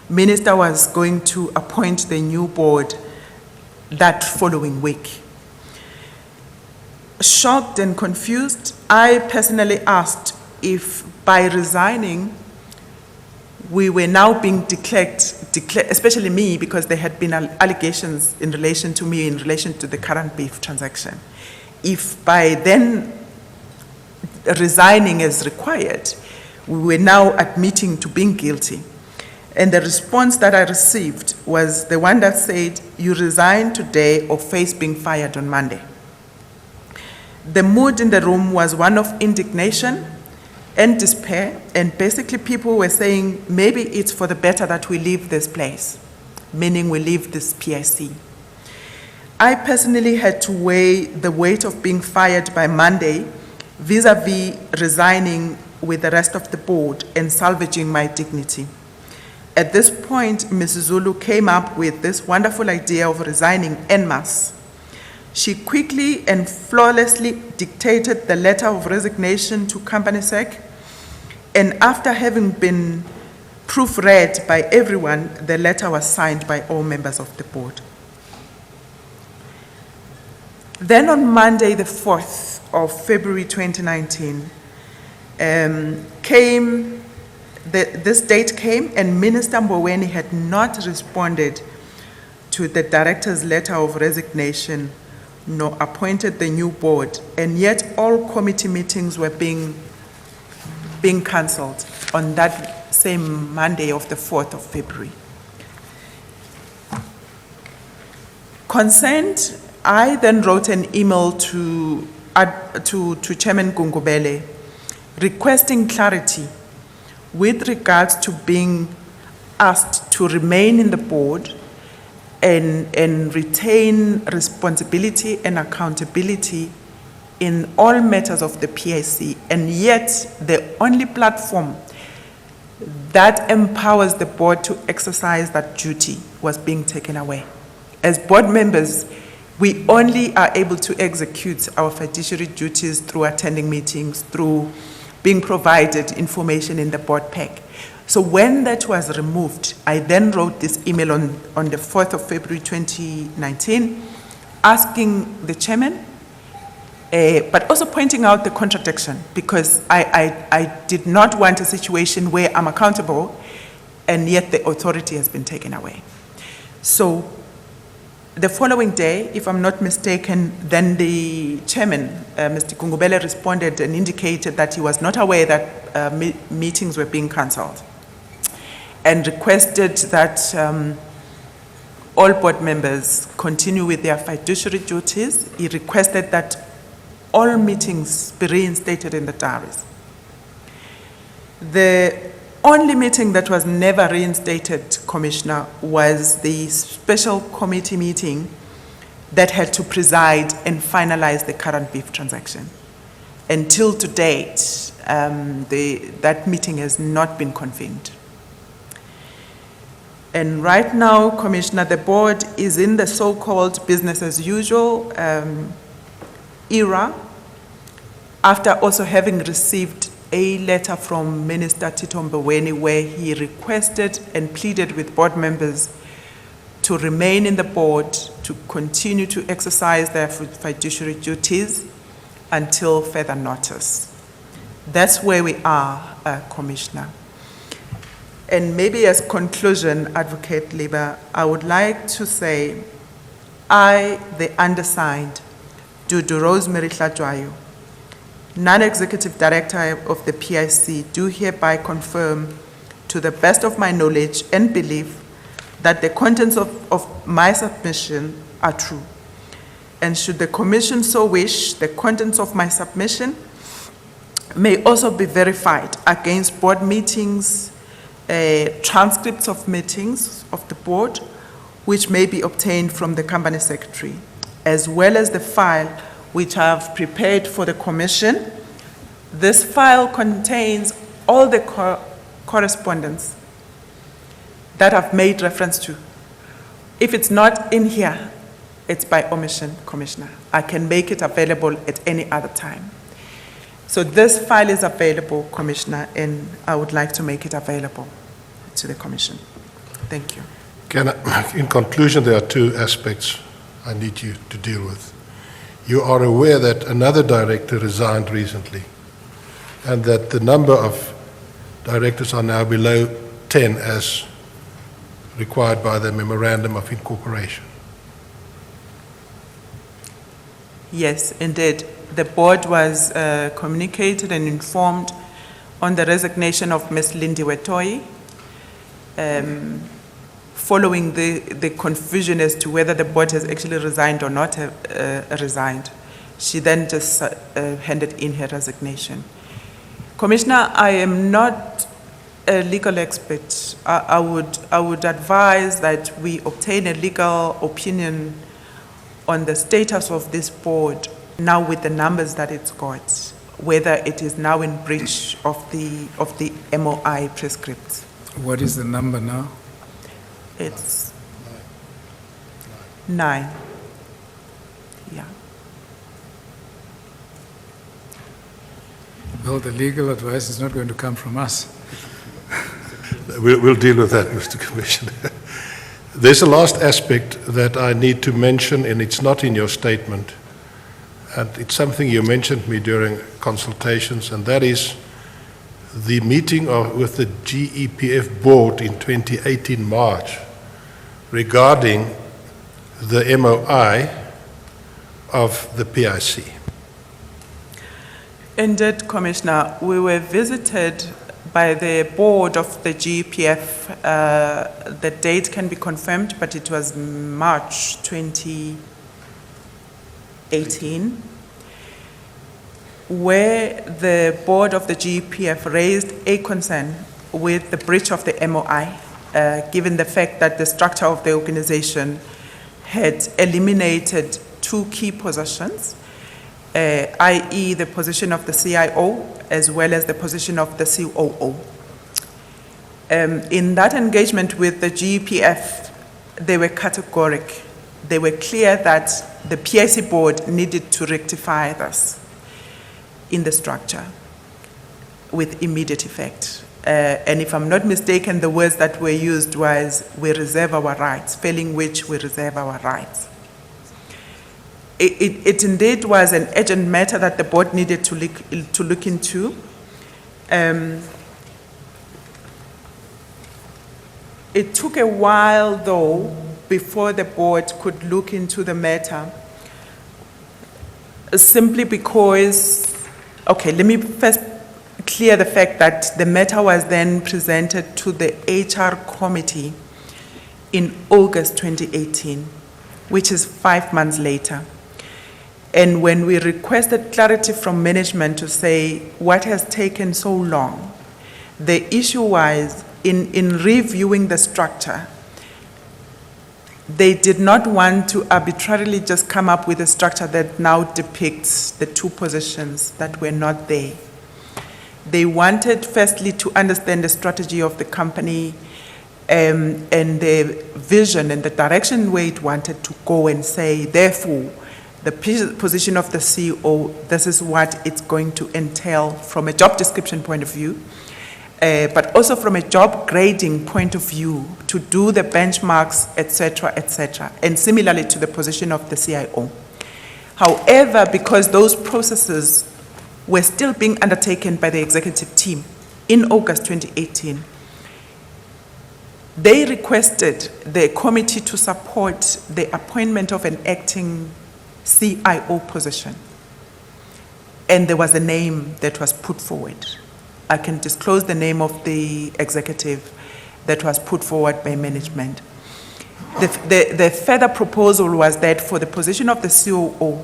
Speaker 4: Minister was going to appoint the new board that following week. Shocked and confused, I personally asked if by resigning, we were now being declared, especially me, because there had been allegations in relation to me in relation to the current beef transaction. If by then resigning as required, we were now admitting to being guilty. And the response that I received was the one that said, you resign today or face being fired on Monday. The mood in the room was one of indignation and despair, and basically people were saying, maybe it's for the better that we leave this place, meaning we leave this PIC. I personally had to weigh the weight of being fired by Monday vis-a-vis resigning with the rest of the board and salvaging my dignity. At this point, Mrs. Zulu came up with this wonderful idea of resigning en masse. She quickly and flawlessly dictated the letter of resignation to Company Sec, and after having been proofread by everyone, the letter was signed by all members of the board. Then on Monday, the 4th of February 2019, this date came, and Minister Mboweni had not responded to the director's letter of resignation nor appointed the new board, and yet all committee meetings were being cancelled on that same Monday of the 4th of February. Concerned, I then wrote an email to Chairman Gungubele requesting clarity with regards to being asked to remain in the board and retain responsibility and accountability in all matters of the PIC, and yet the only platform that empowers the board to exercise that duty was being taken away. As board members, We only are able to execute our fiduciary duties through attending meetings, through being provided information in the board pack. So when that was removed, I then wrote this email on the 4th of February 2019, asking the chairman, but also pointing out the contradiction, because I did not want a situation where I'm accountable and yet the authority has been taken away. So the following day, if I'm not mistaken, then the chairman, Mr. Gungubele, responded and indicated that he was not aware that meetings were being cancelled, and requested that all board members continue with their fiduciary duties. He requested that all meetings be reinstated in the diaries. The only meeting that was never reinstated, Commissioner, was the special committee meeting that had to preside and finalize the current beef transaction. Until to date, that meeting has not been convened. And right now, Commissioner, the board is in the so-called business as usual era, after also having received a letter from Minister Tito Mboweni where he requested and pleaded with board members to remain in the board, to continue to exercise their fiduciary duties until further notice. That's where we are, Commissioner. And maybe as conclusion, Advocate Lieber, I would like to say, I, the undersigned, Dudu Rosemary Hlatshwayo, Non-Executive Director of the PIC, do hereby confirm, to the best of my knowledge and belief, that the contents of my submission are true. And should the Commission so wish, the contents of my submission may also be verified against board meetings, transcripts of meetings of the board, which may be obtained from the Company Secretary, as well as the file which I have prepared for the Commission. This file contains all the correspondence that I've made reference to. If it's not in here, it's by omission, Commissioner. I can make it available at any other time. So this file is available, Commissioner, and I would like to make it available to the Commission. Thank you.
Speaker 3: In conclusion, there are two aspects I need you to deal with. You are aware that another director resigned recently, and that the number of directors are now below 10 as required by the Memorandum of Incorporation.
Speaker 4: Yes, indeed. The board was communicated and informed on the resignation of Ms. Lindy Wetoi, following the confusion as to whether the board has actually resigned or not resigned. She then just handed in her resignation. Commissioner, I am not a legal expert. I would advise that we obtain a legal opinion on the status of this board now with the numbers that it's got, whether it is now in breach of the MOI prescripts.
Speaker 2: What is the number now?
Speaker 4: It's 9. Yeah.
Speaker 2: Well, the legal advice is not going to come from us.
Speaker 3: We'll deal with that, Mr. Commissioner. There's a last aspect that I need to mention, and it's not in your statement. And it's something you mentioned me during consultations, and that is the meeting with the GEPF board in 2018 March regarding the MOI of the PIC.
Speaker 4: Indeed, Commissioner, we were visited by the board of the GEPF. The date can be confirmed, but it was March 2018, where the board of the GEPF raised a concern with the breach of the MOI, given the fact that the structure of the organization had eliminated 2 key positions, i.e. the position of the CIO as well as the position of the COO. In that engagement with the GEPF, they were categoric. They were clear that the PIC board needed to rectify this in the structure with immediate effect. And if I'm not mistaken, the words that were used was, we reserve our rights, failing which we reserve our rights. It indeed was an urgent matter that the board needed to look into. It took a while, though, before the board could look into the matter, simply because, okay, let me first clear the fact that the matter was then presented to the HR committee in August 2018, which is 5 months later. And when we requested clarity from management to say what has taken so long, the issue was in reviewing the structure, they did not want to arbitrarily just come up with a structure that now depicts the two positions that were not there. They wanted firstly to understand the strategy of the company and the vision and the direction where it wanted to go, and say, therefore, the position of the CEO, this is what it's going to entail from a job description point of view, but also from a job grading point of view, to do the benchmarks, etc., and similarly to the position of the CIO. However, because those processes were still being undertaken by the executive team in August 2018, they requested the committee to support the appointment of an acting CIO position. And there was a name that was put forward. I can disclose the name of the executive that was put forward by management. The further proposal was that for the position of the COO,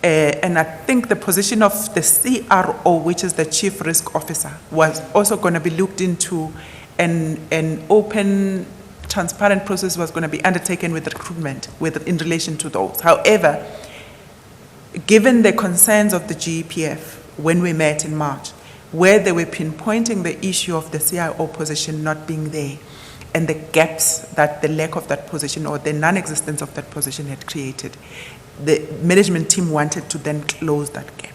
Speaker 4: and I think the position of the CRO, which is the Chief Risk Officer, was also going to be looked into, and an open, transparent process was going to be undertaken with recruitment in relation to those. However, given the concerns of the GEPF when we met in March, where they were pinpointing the issue of the CIO position not being there, and the gaps that the lack of that position or the non-existence of that position had created, the management team wanted to then close that gap.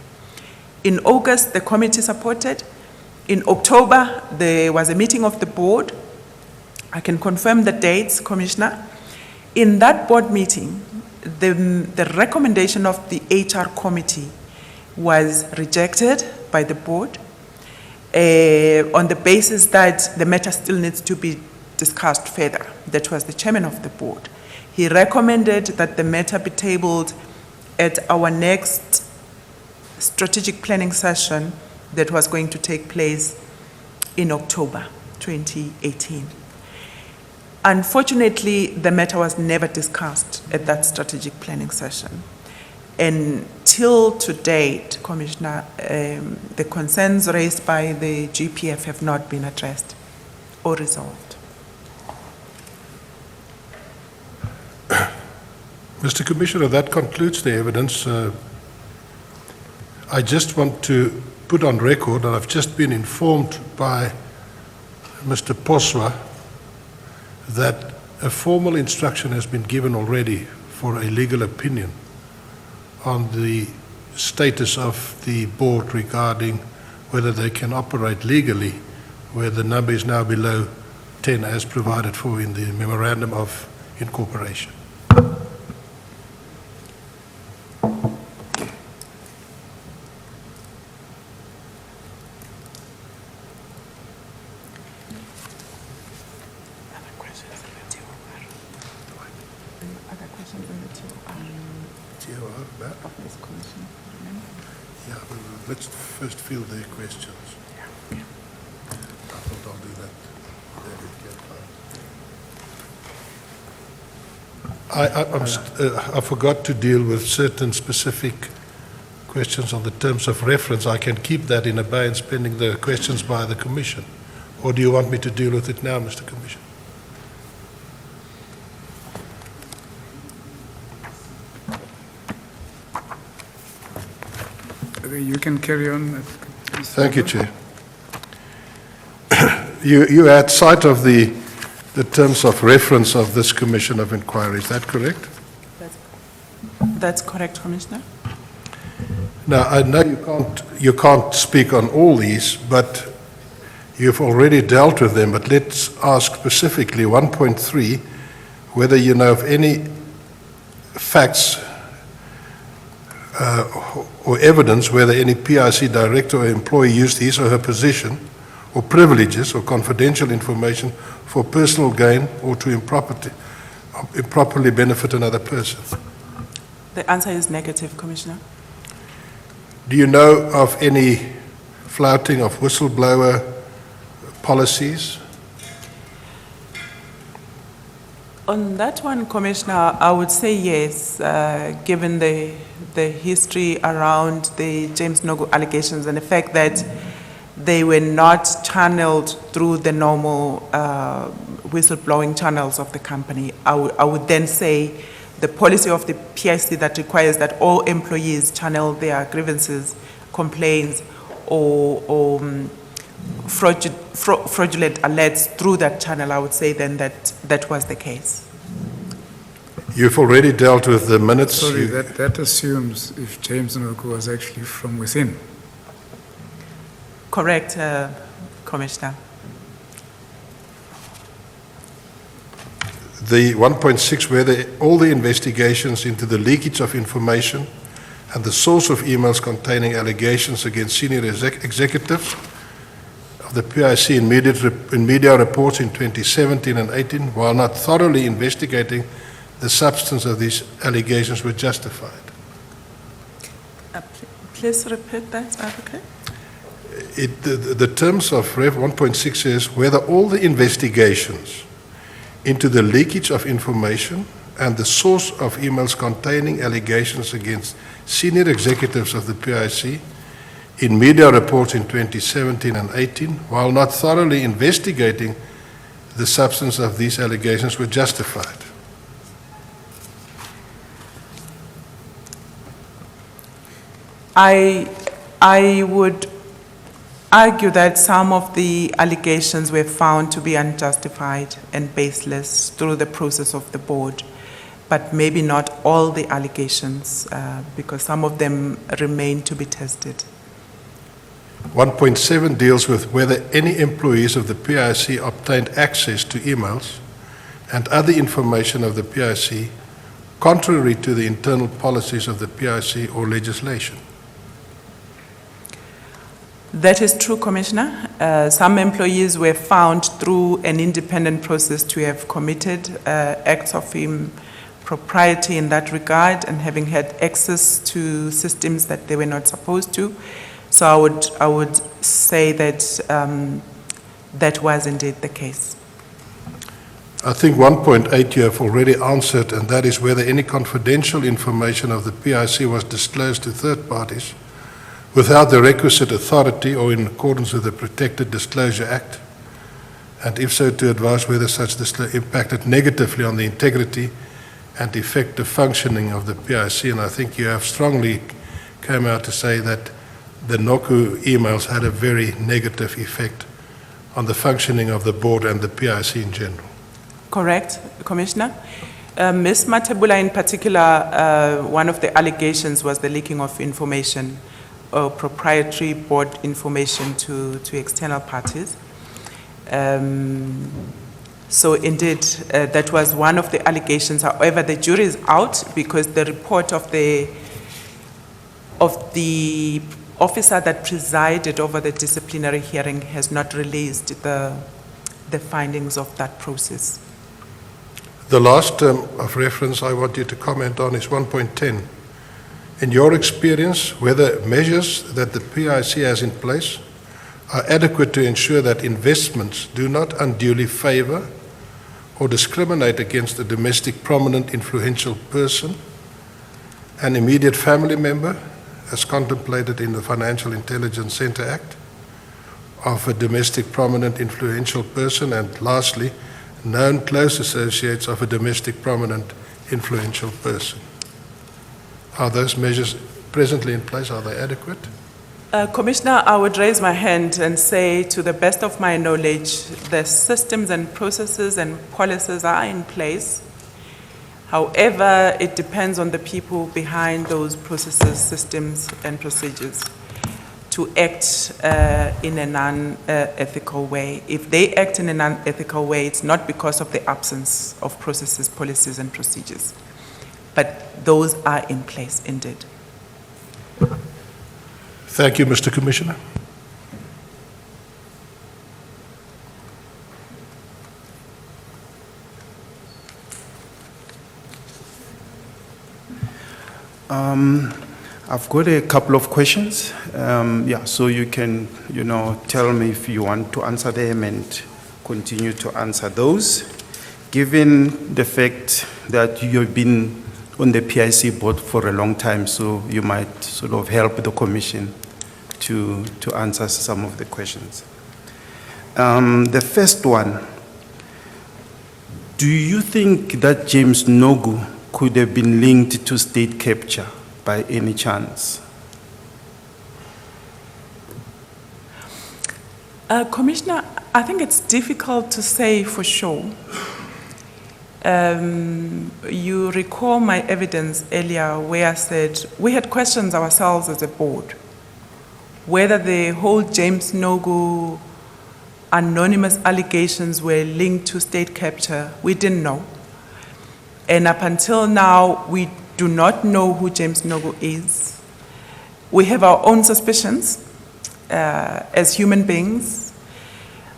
Speaker 4: In August, the committee supported. In October, there was a meeting of the board. I can confirm the dates, Commissioner. In that board meeting, the recommendation of the HR committee was rejected by the board on the basis that the matter still needs to be discussed further. That was the chairman of the board. He recommended that the matter be tabled at our next strategic planning session that was going to take place in October 2018. Unfortunately, the matter was never discussed at that strategic planning session. And till to date, Commissioner, the concerns raised by the GPF have not been addressed or resolved.
Speaker 3: Mr. Commissioner, that concludes the evidence. I just want to put on record that I've just been informed by Mr. Poswa that a formal instruction has been given already for a legal opinion on the status of the board regarding whether they can operate legally, where the number is now below 10 as provided for in the Memorandum of Incorporation. Yeah, well, let's first field their questions. I thought I'll do that. I forgot to deal with certain specific questions on the terms of reference. I can keep that in abeyance pending the questions by the Commission. Or do you want me to deal with it now, Mr. Commissioner?
Speaker 2: You can carry on.
Speaker 3: Thank you, Chair. You had sight of the terms of reference of this Commission of Inquiry, is that correct?
Speaker 4: That's correct, Commissioner.
Speaker 3: Now, I know you can't speak on all these, but you've already dealt with them. But let's ask specifically 1.3, whether you know of any facts or evidence whether any PIC director or employee used his or her position or privileges or confidential information for personal gain or to improperly benefit another person.
Speaker 4: The answer is negative, Commissioner.
Speaker 3: Do you know of any flouting of whistleblower policies?
Speaker 4: On that one, Commissioner, I would say yes, given the history around the James Nogu allegations and the fact that they were not channeled through the normal whistleblowing channels of the company. I would then say the policy of the PIC that requires that all employees channel their grievances, complaints, or fraudulent alerts through that channel, I would say then that was the case.
Speaker 3: You've already dealt with the minutes.
Speaker 2: Sorry, that assumes if James Nogu was actually from within.
Speaker 4: Correct, Commissioner.
Speaker 3: The 1.6, whether all the investigations into the leakage of information and the source of emails containing allegations against senior executives of the PIC in media reports in 2017 and 18, while not thoroughly investigating the substance of these allegations, were justified.
Speaker 4: Please repeat that, Advocate.
Speaker 3: The terms of Rev 1.6 says whether all the investigations into the leakage of information and the source of emails containing allegations against senior executives of the PIC in media reports in 2017 and 18, while not thoroughly investigating the substance of these allegations, were justified.
Speaker 4: I would argue that some of the allegations were found to be unjustified and baseless through the process of the board, but maybe not all the allegations, because some of them remain to be tested.
Speaker 3: 1.7 deals with whether any employees of the PIC obtained access to emails and other information of the PIC contrary to the internal policies of the PIC or legislation.
Speaker 4: That is true, Commissioner. Some employees were found through an independent process to have committed acts of impropriety in that regard and having had access to systems that they were not supposed to. So I would say that that was indeed the case.
Speaker 3: I think 1.8 you have already answered, and that is whether any confidential information of the PIC was disclosed to third parties without the requisite authority or in accordance with the Protected Disclosure Act, and if so, to advise whether such disclosure impacted negatively on the integrity and effective functioning of the PIC. And I think you have strongly come out to say that the Noku emails had a very negative effect on the functioning of the board and the PIC in general.
Speaker 4: Correct, Commissioner. Ms. Matebula in particular, one of the allegations was the leaking of information, proprietary board information to external parties. So indeed, that was one of the allegations. However, the jury is out because the report of the officer that presided over the disciplinary hearing has not released the findings of that process.
Speaker 3: The last term of reference I want you to comment on is 1.10. In your experience, whether measures that the PIC has in place are adequate to ensure that investments do not unduly favor or discriminate against a domestic prominent influential person, an immediate family member, as contemplated in the Financial Intelligence Center Act, of a domestic prominent influential person, and lastly, known close associates of a domestic prominent influential person. Are those measures presently in place? Are they adequate?
Speaker 4: Commissioner, I would raise my hand and say, to the best of my knowledge, the systems and processes and policies are in place. However, it depends on the people behind those processes, systems, and procedures to act in a non-ethical way. If they act in a non-ethical way, it's not because of the absence of processes, policies, and procedures, but those are in place indeed.
Speaker 3: Thank you, Mr. Commissioner.
Speaker 6: I've got a couple of questions. So you can, tell me if you want to answer them and continue to answer those. Given the fact that you've been on the PIC board for a long time, so you might sort of help the Commission to answer some of the questions. The first one, do you think that James Nogu could have been linked to state capture by any chance?
Speaker 4: Commissioner, I think it's difficult to say for sure. You recall my evidence earlier where I said we had questions ourselves as a board whether the whole James Nogu anonymous allegations were linked to state capture. We didn't know. And up until now, we do not know who James Nogu is. We have our own suspicions as human beings.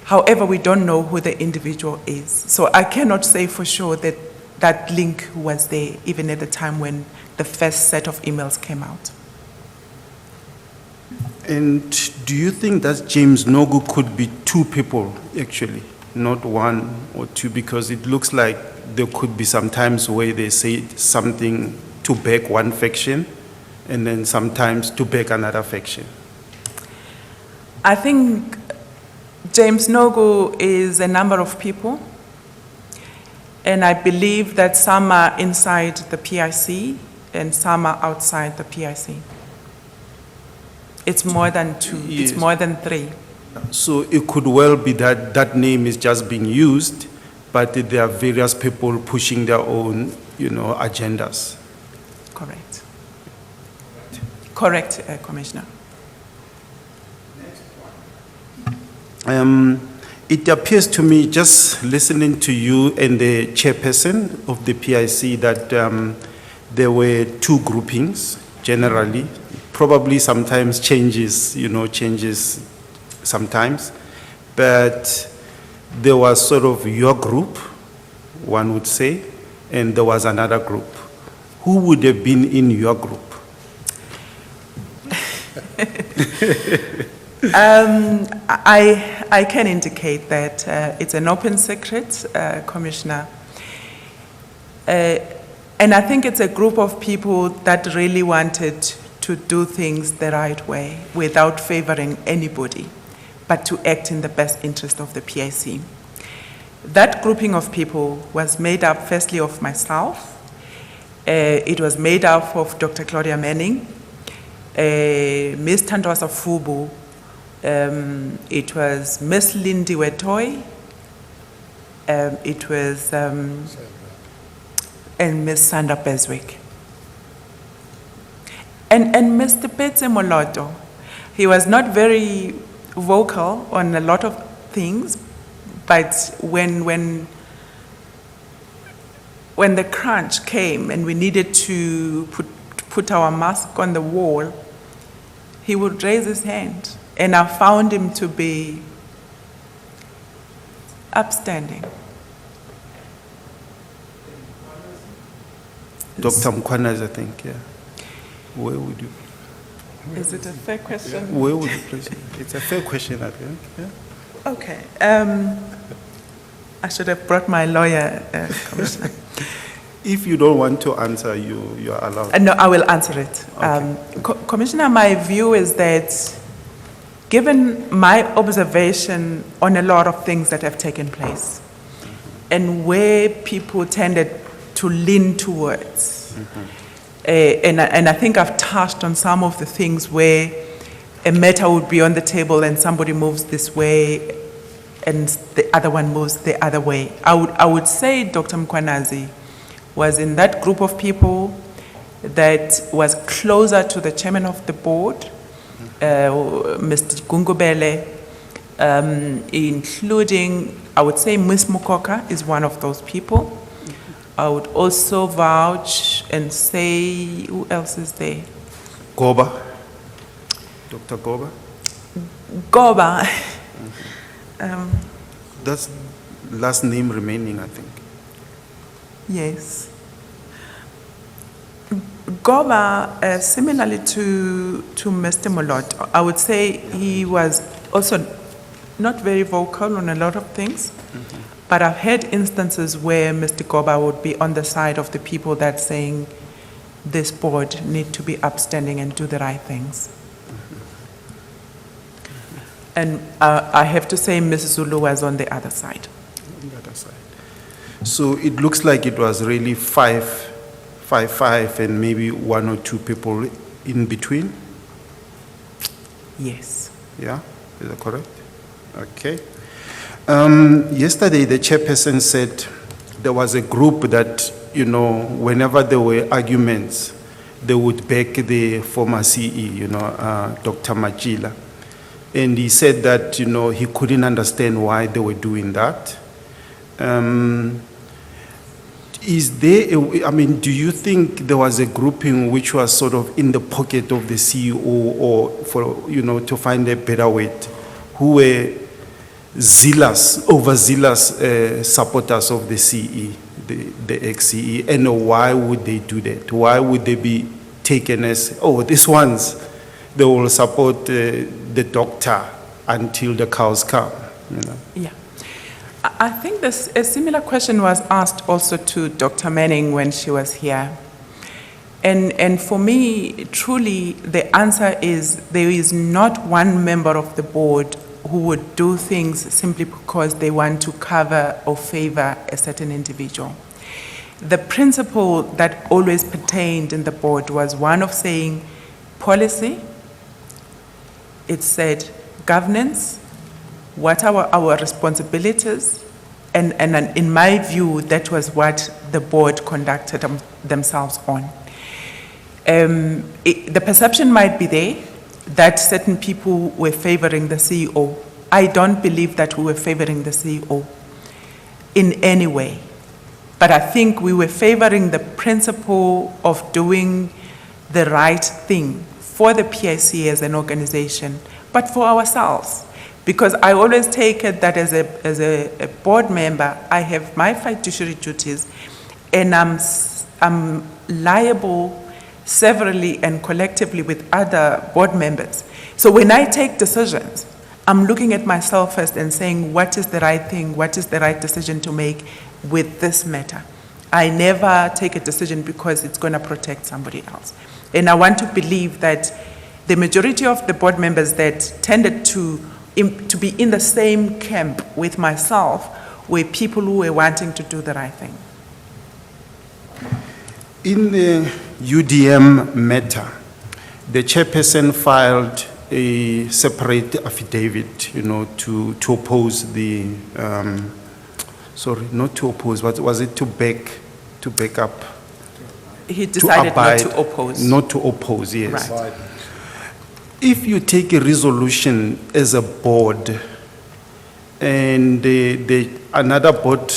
Speaker 4: However, we don't know who the individual is. So I cannot say for sure that that link was there, even at the time when the first set of emails came out.
Speaker 6: And do you think that James Nogu could be two people, actually, not one or two? Because it looks like there could be some times where they say something to back one faction and then sometimes to back another faction.
Speaker 4: I think James Nogu is a number of people, and I believe that some are inside the PIC and some are outside the PIC. It's more than two,
Speaker 6: Yes.
Speaker 4: It's more than three.
Speaker 6: So it could well be that that name is just being used, but there are various people pushing their own, agendas.
Speaker 4: Correct. Correct, Commissioner.
Speaker 6: It appears to me, just listening to you and the chairperson of the PIC, that there were two groupings generally. Probably sometimes changes sometimes, but there was sort of your group, one would say, and there was another group. Who would have been in your group?
Speaker 4: I can indicate that it's an open secret, Commissioner. And I think it's a group of people that really wanted to do things the right way without favoring anybody, but to act in the best interest of the PIC. That grouping of people was made up firstly of myself. It was made up of Dr. Claudia Manning, Ms. Tandwasa Fubu, it was Ms. Lindy Wetoy, it was, and Ms. Sandra Beswick. And Mr. Petse Moloto, he was not very vocal on a lot of things, but when the crunch came and we needed to put our mask on the wall, he would raise his hand. And I found him to be upstanding.
Speaker 6: Dr. Mkwanas, I think, yeah. Where would you?
Speaker 4: Is it a fair question?
Speaker 6: Where would you place it? It's a fair question, I think. Yeah.
Speaker 4: Okay. I should have brought my lawyer, Commissioner.
Speaker 6: If you don't want to answer, you are allowed.
Speaker 4: No, I will answer it.
Speaker 6: Okay.
Speaker 4: Commissioner, my view is that given my observation on a lot of things that have taken place and where people tended to lean towards, and I think I've touched on some of the things where a matter would be on the table and somebody moves this way and the other one moves the other way. I would say, Dr. Mkwanazi, was in that group of people that was closer to the chairman of the board, Mr. Gungubele, including, I would say Ms. Mukoka is one of those people. I would also vouch and say, who else is there?
Speaker 6: Goba, Dr. Goba?
Speaker 4: Goba.
Speaker 6: That's last name remaining, I think.
Speaker 4: Yes. Goba, similarly to Mr. Molot, I would say he was also not very vocal on a lot of things, but I've had instances where Mr. Goba would be on the side of the people that saying this board need to be upstanding and do the right things. And I have to say Mrs. Zulu was on the other side.
Speaker 6: On the other side. So it looks like it was really five, and maybe one or two people in between?
Speaker 4: Yes.
Speaker 6: Yeah, is that correct? Okay. Yesterday, the chairperson said there was a group that, you know, whenever there were arguments, they would back the former CE, Dr. Machila. And he said that, he couldn't understand why they were doing that. Is there, do you think there was a grouping which was sort of in the pocket of the CEO or for, to find a better word, who were overzealous supporters of the CE, the ex-CE, and why would they do that? Why would they be taken as, these ones, they will support the doctor until the cows come,
Speaker 4: Yeah. I think a similar question was asked also to Dr. Manning when she was here. And for me, truly, the answer is there is not one member of the board who would do things simply because they want to cover or favor a certain individual. The principle that always pertained in the board was one of saying policy, it said governance, what are our responsibilities, and in my view, that was what the board conducted themselves on. The perception might be there that certain people were favoring the CEO. I don't believe that we were favoring the CEO in any way. But I think we were favoring the principle of doing the right thing for the PIC as an organization, but for ourselves. Because I always take it that as a board member, I have my fiduciary duties, and I'm liable severally and collectively with other board members. So when I take decisions, I'm looking at myself first and saying, what is the right thing? What is the right decision to make with this matter? I never take a decision because it's going to protect somebody else. And I want to believe that the majority of the board members that tended to be in the same camp with myself were people who were wanting to do the right thing.
Speaker 6: In the UDM matter, the chairperson filed a separate affidavit, to oppose the, not to oppose, but was it to back up?
Speaker 4: He decided
Speaker 6: abide,
Speaker 4: not to oppose.
Speaker 6: Not to oppose, yes.
Speaker 4: Right.
Speaker 6: If you take a resolution as a board and another board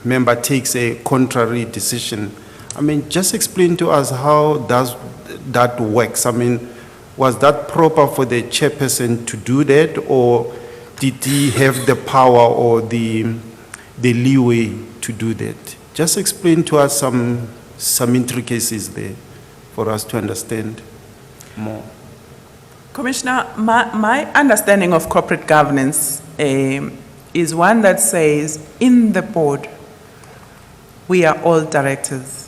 Speaker 6: member takes a contrary decision, just explain to us how does that works? Was that proper for the chairperson to do that, or did he have the power or the leeway to do that? Just explain to us some intricacies there for us to understand more.
Speaker 4: Commissioner, my understanding of corporate governance is one that says in the board, we are all directors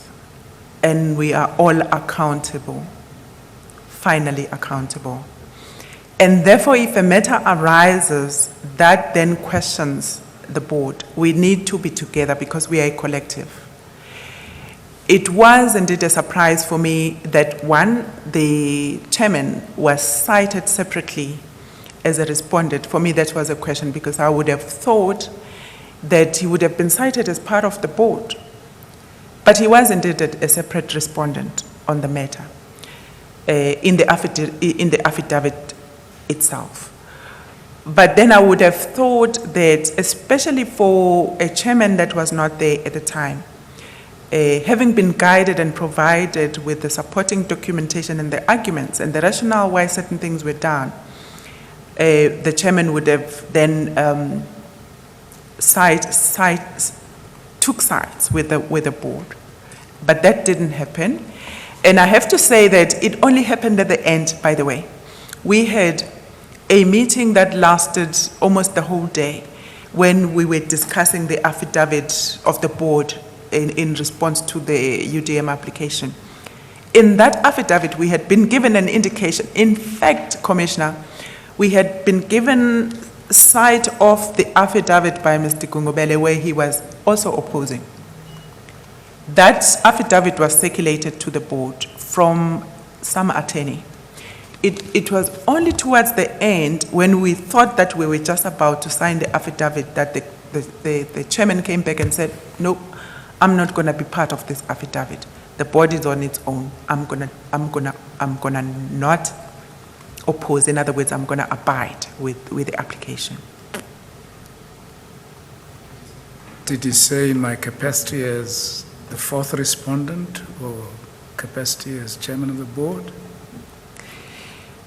Speaker 4: and we are all accountable, finally accountable. And therefore, if a matter arises that then questions the board, we need to be together because we are a collective. It was indeed a surprise for me that the chairman was cited separately as a respondent. For me, that was a question because I would have thought that he would have been cited as part of the board. But he was indeed a separate respondent on the matter in the affidavit itself. But then I would have thought that, especially for a chairman that was not there at the time, having been guided and provided with the supporting documentation and the arguments and the rationale why certain things were done, the chairman would have then took sides with the board. But that didn't happen. And I have to say that it only happened at the end, by the way. We had a meeting that lasted almost the whole day when we were discussing the affidavit of the board in response to the UDM application. In that affidavit, we had been given an indication. In fact, Commissioner, we had been given sight of the affidavit by Mr. Gungubele where he was also opposing. That affidavit was circulated to the board from some attorney. It was only towards the end when we thought that we were just about to sign the affidavit that the chairman came back and said, nope, I'm not going to be part of this affidavit. The board is on its own. I'm gonna not oppose. In other words, I'm going to abide with the application.
Speaker 2: Did he say in my capacity as the fourth respondent or capacity as chairman of the board?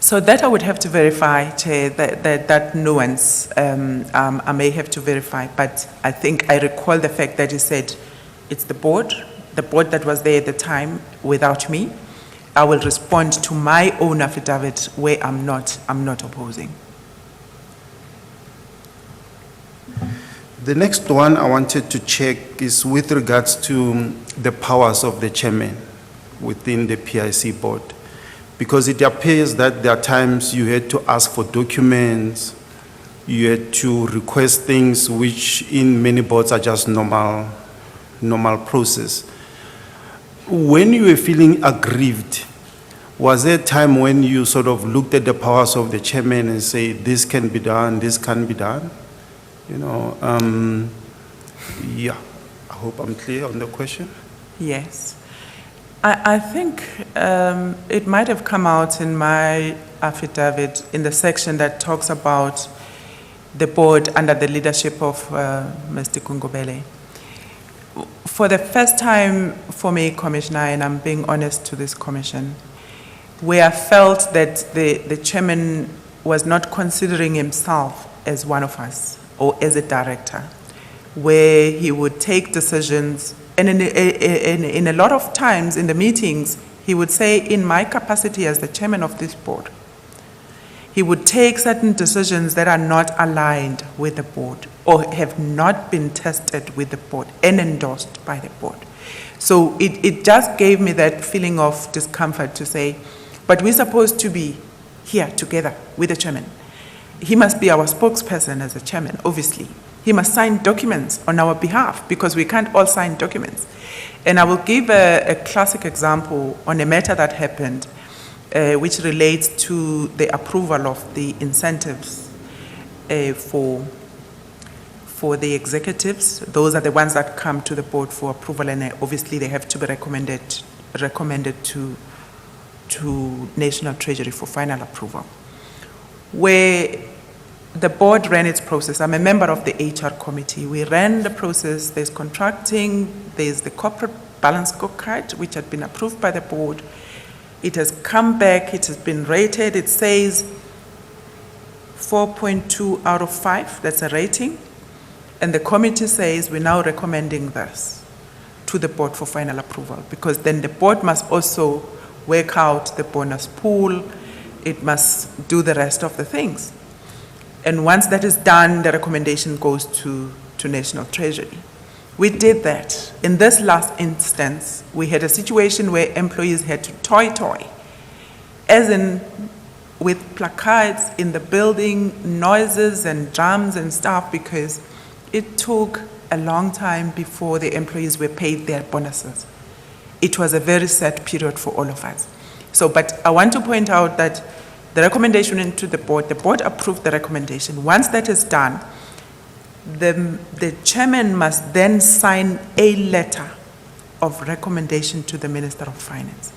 Speaker 4: So that I would have to verify, Chair, that nuance. I may have to verify, but I think I recall the fact that he said it's the board that was there at the time without me. I will respond to my own affidavit where I'm not opposing.
Speaker 6: The next one I wanted to check is with regards to the powers of the chairman within the PIC board. Because it appears that there are times you had to ask for documents, you had to request things which in many boards are just normal process. When you were feeling aggrieved, was there a time when you sort of looked at the powers of the chairman and say, this can be done, this can be done? You know, yeah, I hope I'm clear on the question.
Speaker 4: Yes. I think it might have come out in my affidavit in the section that talks about the board under the leadership of Mr. Gungubele. For the first time for me, Commissioner, and I'm being honest to this commission, where I felt that the chairman was not considering himself as one of us or as a director, where he would take decisions. And in a lot of times in the meetings, he would say, in my capacity as the chairman of this board, he would take certain decisions that are not aligned with the board or have not been tested with the board and endorsed by the board. So it just gave me that feeling of discomfort to say, but we're supposed to be here together with the chairman. He must be our spokesperson as a chairman, obviously. He must sign documents on our behalf because we can't all sign documents. And I will give a classic example on a matter that happened which relates to the approval of the incentives for the executives. Those are the ones that come to the board for approval, and obviously they have to be recommended to National Treasury for final approval. Where the board ran its process. I'm a member of the HR committee. We ran the process. There's contracting. There's the corporate balance scorecard, which had been approved by the board. It has come back. It has been rated. It says 4.2 out of 5. That's a rating. And the committee says we're now recommending this to the board for final approval, because then the board must also work out the bonus pool. It must do the rest of the things. And once that is done, the recommendation goes to National Treasury. We did that. In this last instance, we had a situation where employees had to toy, as in with placards in the building, noises and drums and stuff, because it took a long time before the employees were paid their bonuses. It was a very sad period for all of us. So, but I want to point out that the recommendation went to the board approved the recommendation. Once that is done, the chairman must then sign a letter of recommendation to the Minister of Finance.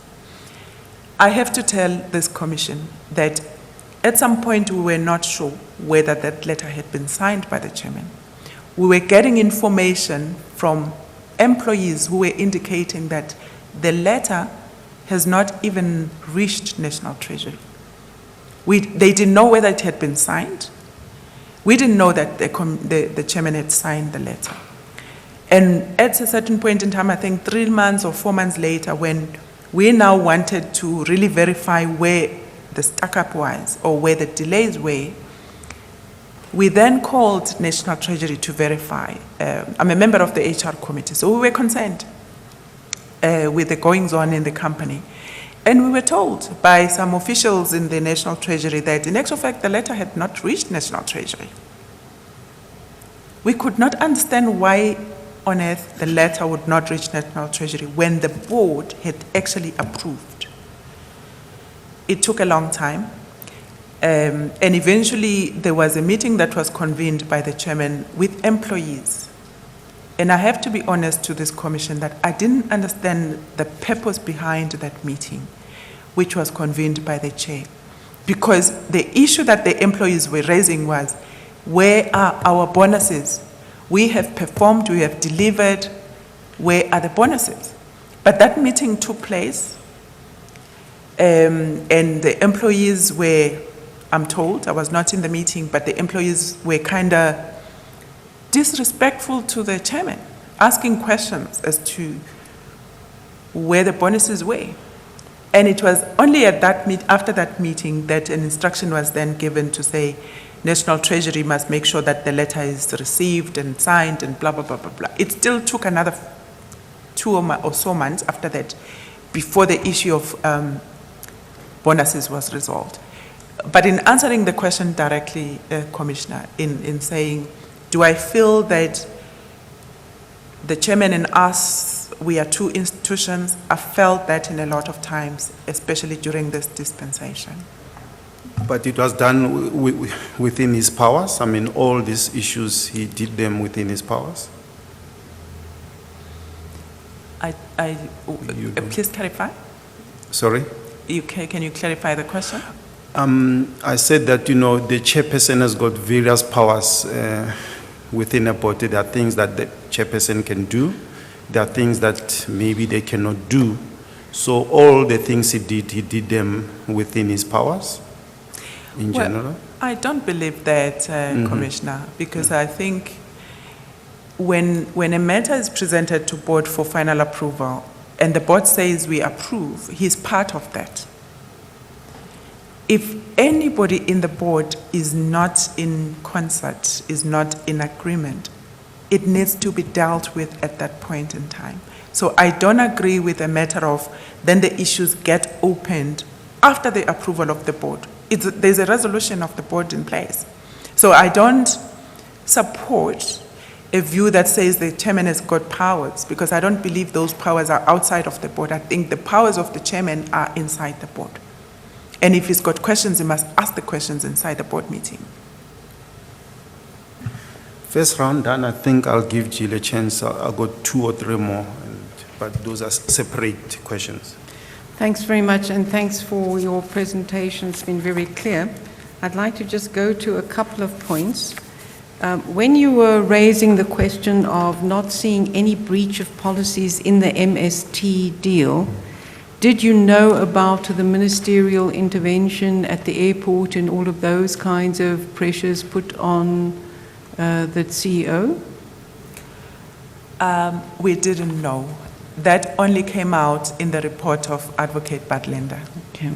Speaker 4: I have to tell this commission that at some point we were not sure whether that letter had been signed by the chairman. We were getting information from employees who were indicating that the letter has not even reached National Treasury. They didn't know whether it had been signed. We didn't know that the chairman had signed the letter. And at a certain point in time, I think 3 months or 4 months later, when we now wanted to really verify where the stuck-up was or where the delays were, we then called National Treasury to verify. I'm a member of the HR committee, so we were concerned with the goings-on in the company. And we were told by some officials in the National Treasury that, in actual fact, the letter had not reached National Treasury. We could not understand why on earth the letter would not reach National Treasury when the board had actually approved. It took a long time. And eventually there was a meeting that was convened by the chairman with employees. And I have to be honest to this commission that I didn't understand the purpose behind that meeting, which was convened by the chair. Because the issue that the employees were raising was, where are our bonuses? We have performed, we have delivered, where are the bonuses? But that meeting took place, and the employees were, I'm told, I was not in the meeting, but the employees were kind of disrespectful to the chairman, asking questions as to where the bonuses were. And it was only at after that meeting that an instruction was then given to say, National Treasury must make sure that the letter is received and signed and blah, blah, blah, blah, blah. It still took another 2 or so months after that before the issue of bonuses was resolved. But in answering the question directly, Commissioner, in saying, do I feel that the chairman and us, we are two institutions? I felt that in a lot of times, especially during this dispensation.
Speaker 6: But it was done within his powers? I mean, all these issues, he did them within his powers?
Speaker 4: Please clarify.
Speaker 6: Sorry?
Speaker 4: Can you clarify the question?
Speaker 6: I said that, the chairperson has got various powers within a board. There are things that the chairperson can do. There are things that maybe they cannot do. So all the things he did them within his powers in general?
Speaker 4: I don't believe that, Commissioner, because I think when a matter is presented to board for final approval and the board says we approve, he's part of that. If anybody in the board is not in concert, is not in agreement, it needs to be dealt with at that point in time. So I don't agree with the matter of then the issues get opened after the approval of the board. There's a resolution of the board in place. So I don't support a view that says the chairman has got powers, because I don't believe those powers are outside of the board. I think the powers of the chairman are inside the board. And if he's got questions, he must ask the questions inside the board meeting.
Speaker 6: First round done, I think I'll give Jill a chance. I'll go 2 or 3 more, but those are separate questions.
Speaker 1: Thanks very much, and thanks for your presentation. It's been very clear. I'd like to just go to a couple of points. When you were raising the question of not seeing any breach of policies in the MST deal, did you know about the ministerial intervention at the airport and all of those kinds of pressures put on the CEO?
Speaker 4: We didn't know. That only came out in the report of Advocate Badlender.
Speaker 1: Okay.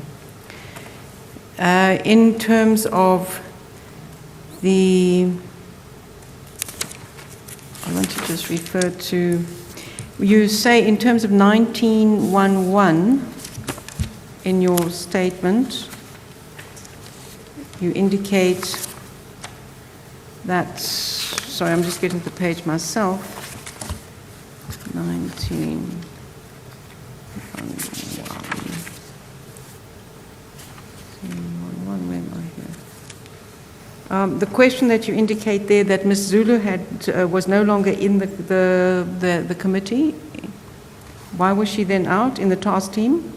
Speaker 1: In terms of I want to just refer to, you say in terms of 1911 in your statement, you indicate that, sorry, I'm just getting to the page myself. 1911. Where am I here? The question that you indicate there that Ms. Zulu was no longer in the committee. Why was she then out in the task team?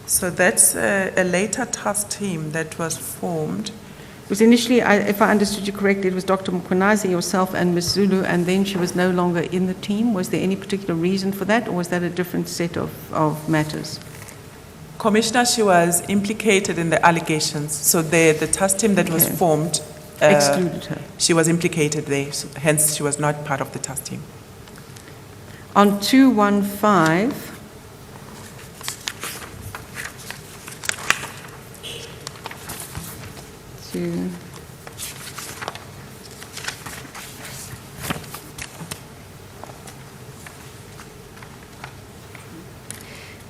Speaker 4: So that's a later task team that was formed.
Speaker 1: It was initially, if I understood you correctly, it was Dr. Mkhwanazi, yourself, and Ms. Zulu, and then she was no longer in the team. Was there any particular reason for that, or was that a different set of matters?
Speaker 4: Commissioner, she was implicated in the allegations. So the task team that was
Speaker 1: Okay.
Speaker 4: formed
Speaker 1: Excluded her.
Speaker 4: she was implicated there, so hence she was not part of the task team.
Speaker 1: On 215,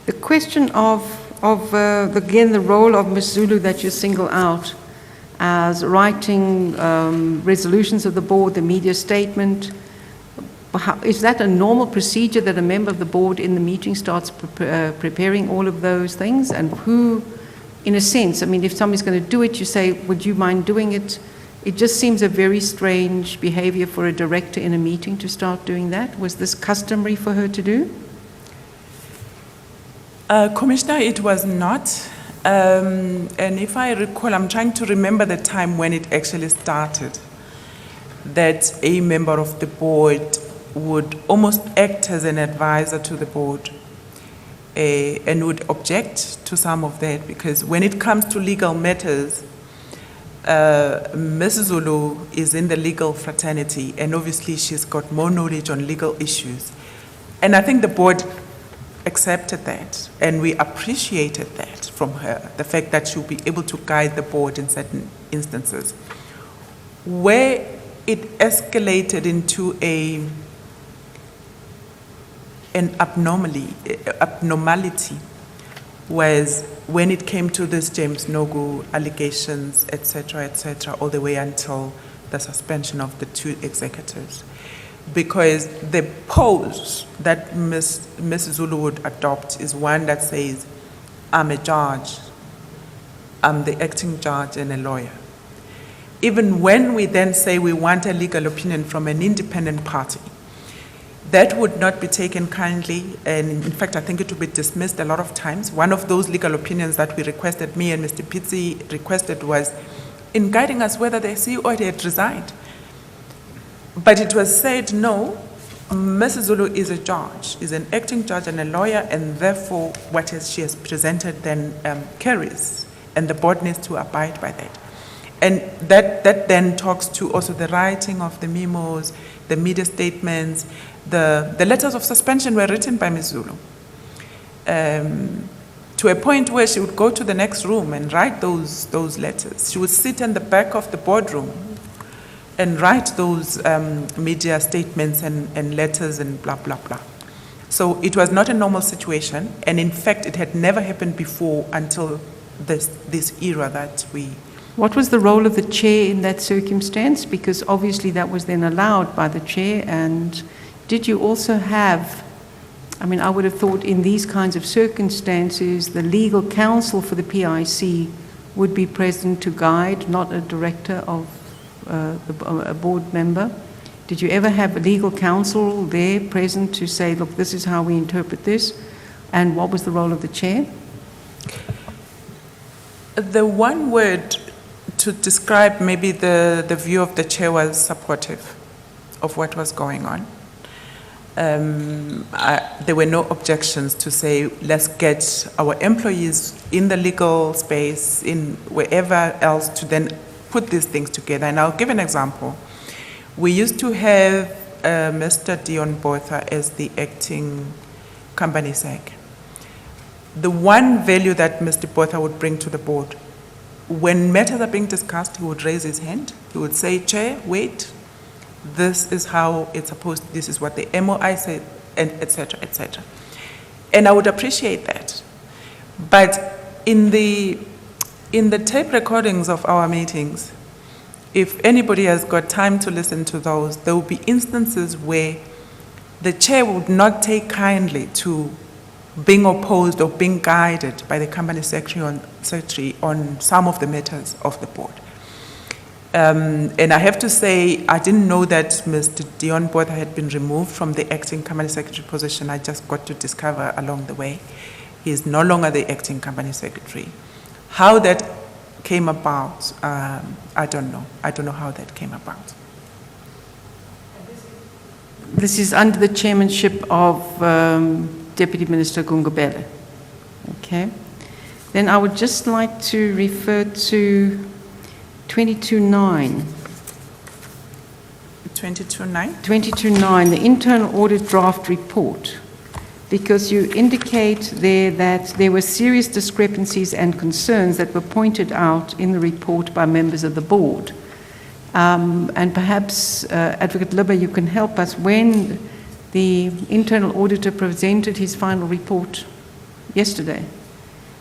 Speaker 1: the question of again, the role of Ms. Zulu that you single out as writing resolutions of the board, the media statement. Is that a normal procedure that a member of the board in the meeting starts preparing all of those things? And who, in a sense, I mean, if somebody's going to do it, you say, would you mind doing it? It just seems a very strange behavior for a director in a meeting to start doing that. Was this customary for her to do?
Speaker 4: Commissioner, it was not. And if I recall, I'm trying to remember the time when it actually started, that a member of the board would almost act as an advisor to the board and would object to some of that, because when it comes to legal matters, Mrs. Zulu is in the legal fraternity, and obviously she's got more knowledge on legal issues. And I think the board accepted that, and we appreciated that from her, the fact that she'll be able to guide the board in certain instances. Where it escalated into an abnormality was when it came to this James Nogu allegations, etc., all the way until the suspension of the two executives. Because the pose that Mrs. Zulu would adopt is one that says, I'm a judge, I'm the acting judge and a lawyer. Even when we then say we want a legal opinion from an independent party, that would not be taken kindly, and in fact, I think it would be dismissed a lot of times. One of those legal opinions that we requested, me and Mr. Pitzi requested, was in guiding us whether the CEO had resigned. But it was said, no, Mrs. Zulu is a judge, is an acting judge and a lawyer, and therefore what she has presented then carries, and the board needs to abide by that. And that then talks to also the writing of the memos, the media statements. The letters of suspension were written by Ms. Zulu to a point where she would go to the next room and write those letters. She would sit in the back of the boardroom and write those media statements and letters and blah, blah, blah. So it was not a normal situation, and in fact, it had never happened before until this era that we...
Speaker 1: What was the role of the chair in that circumstance? Because obviously that was then allowed by the chair. And did you also have, I mean, I would have thought in these kinds of circumstances, the legal counsel for the PIC would be present to guide, not a director of a board member. Did you ever have a legal counsel there present to say, look, this is how we interpret this? And what was the role of the chair?
Speaker 4: The one word to describe maybe the view of the chair was supportive of what was going on. There were no objections to say, let's get our employees in the legal space, in wherever else, to then put these things together. And I'll give an example. We used to have Mr. Dion Botha as the acting company sec. The one value that Mr. Botha would bring to the board, when matters are being discussed, he would raise his hand. He would say, Chair, wait, this is how it's supposed, this is what the MOI said, and et cetera, et cetera. And I would appreciate that. But in the tape recordings of our meetings, if anybody has got time to listen to those, there will be instances where the chair would not take kindly to being opposed or being guided by the company secretary on some of the matters of the board. And I have to say, I didn't know that Mr. Dion Botha had been removed from the acting company secretary position. I just got to discover along the way. He is no longer the acting company secretary. How that came about, I don't know. I don't know how that came about.
Speaker 1: This is under the chairmanship of Deputy Minister Gungubele. Okay. Then I would just like to refer to 22.9.
Speaker 4: 22.9?
Speaker 1: 22.9, the internal audit draft report, because you indicate there that there were serious discrepancies and concerns that were pointed out in the report by members of the board. And perhaps, Advocate Libba, you can help us. When the internal auditor presented his final report yesterday,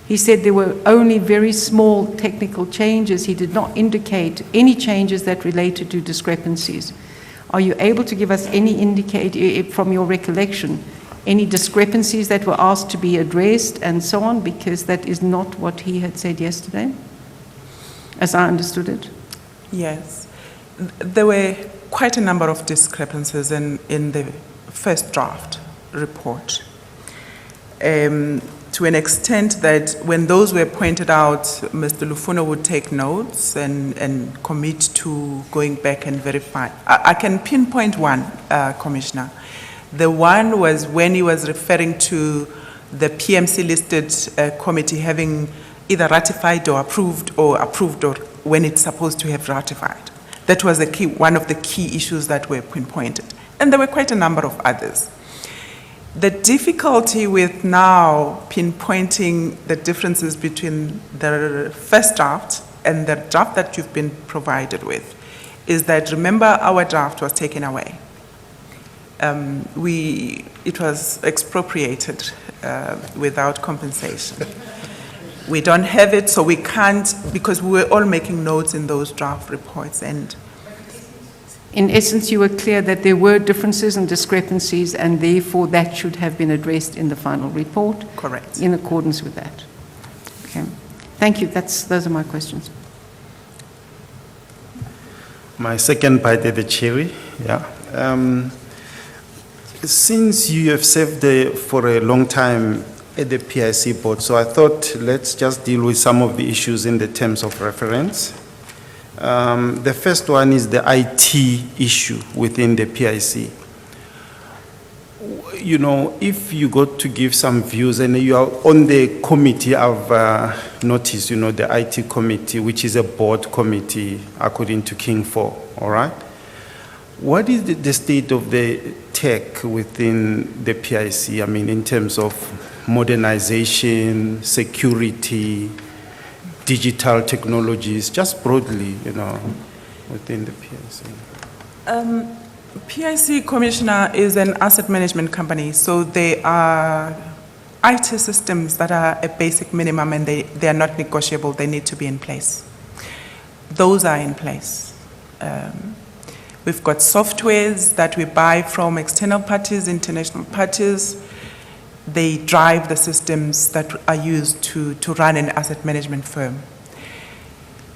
Speaker 1: he said there were only very small technical changes. He did not indicate any changes that related to discrepancies. Are you able to give us any indicate, from your recollection, any discrepancies that were asked to be addressed and so on? Because that is not what he had said yesterday, as I understood it.
Speaker 4: Yes. There were quite a number of discrepancies in the first draft report. To an extent that when those were pointed out, Mr. Lufuno would take notes and commit to going back and verify. I can pinpoint one, Commissioner. The one was when he was referring to the PMC-listed committee having either ratified or approved or when it's supposed to have ratified. That was one of the key issues that were pinpointed. And there were quite a number of others. The difficulty with now pinpointing the differences between the first draft and the draft that you've been provided with is that, remember, our draft was taken away. It was expropriated without compensation. We don't have it, so we can't, because we were all making notes in those draft reports. And
Speaker 1: in essence, you were clear that there were differences and discrepancies, and therefore that should have been addressed in the final report.
Speaker 4: Correct.
Speaker 1: In accordance with that. Okay. Thank you. Those are my questions.
Speaker 6: My second bite at the cherry, yeah. Since you have served for a long time at the PIC board, so I thought let's just deal with some of the issues in the terms of reference. The first one is the IT issue within the PIC. You know, if you got to give some views, and you are on the committee, I've noticed, you know, the IT committee, which is a board committee according to King 4, all right? What is the state of the tech within the PIC? I mean, in terms of modernization, security, digital technologies, just broadly, you know, within the PIC?
Speaker 4: PIC, Commissioner, is an asset management company, so they are IT systems that are a basic minimum, and they are not negotiable. They need to be in place. Those are in place. We've got softwares that we buy from external parties, international parties. They drive the systems that are used to run an asset management firm.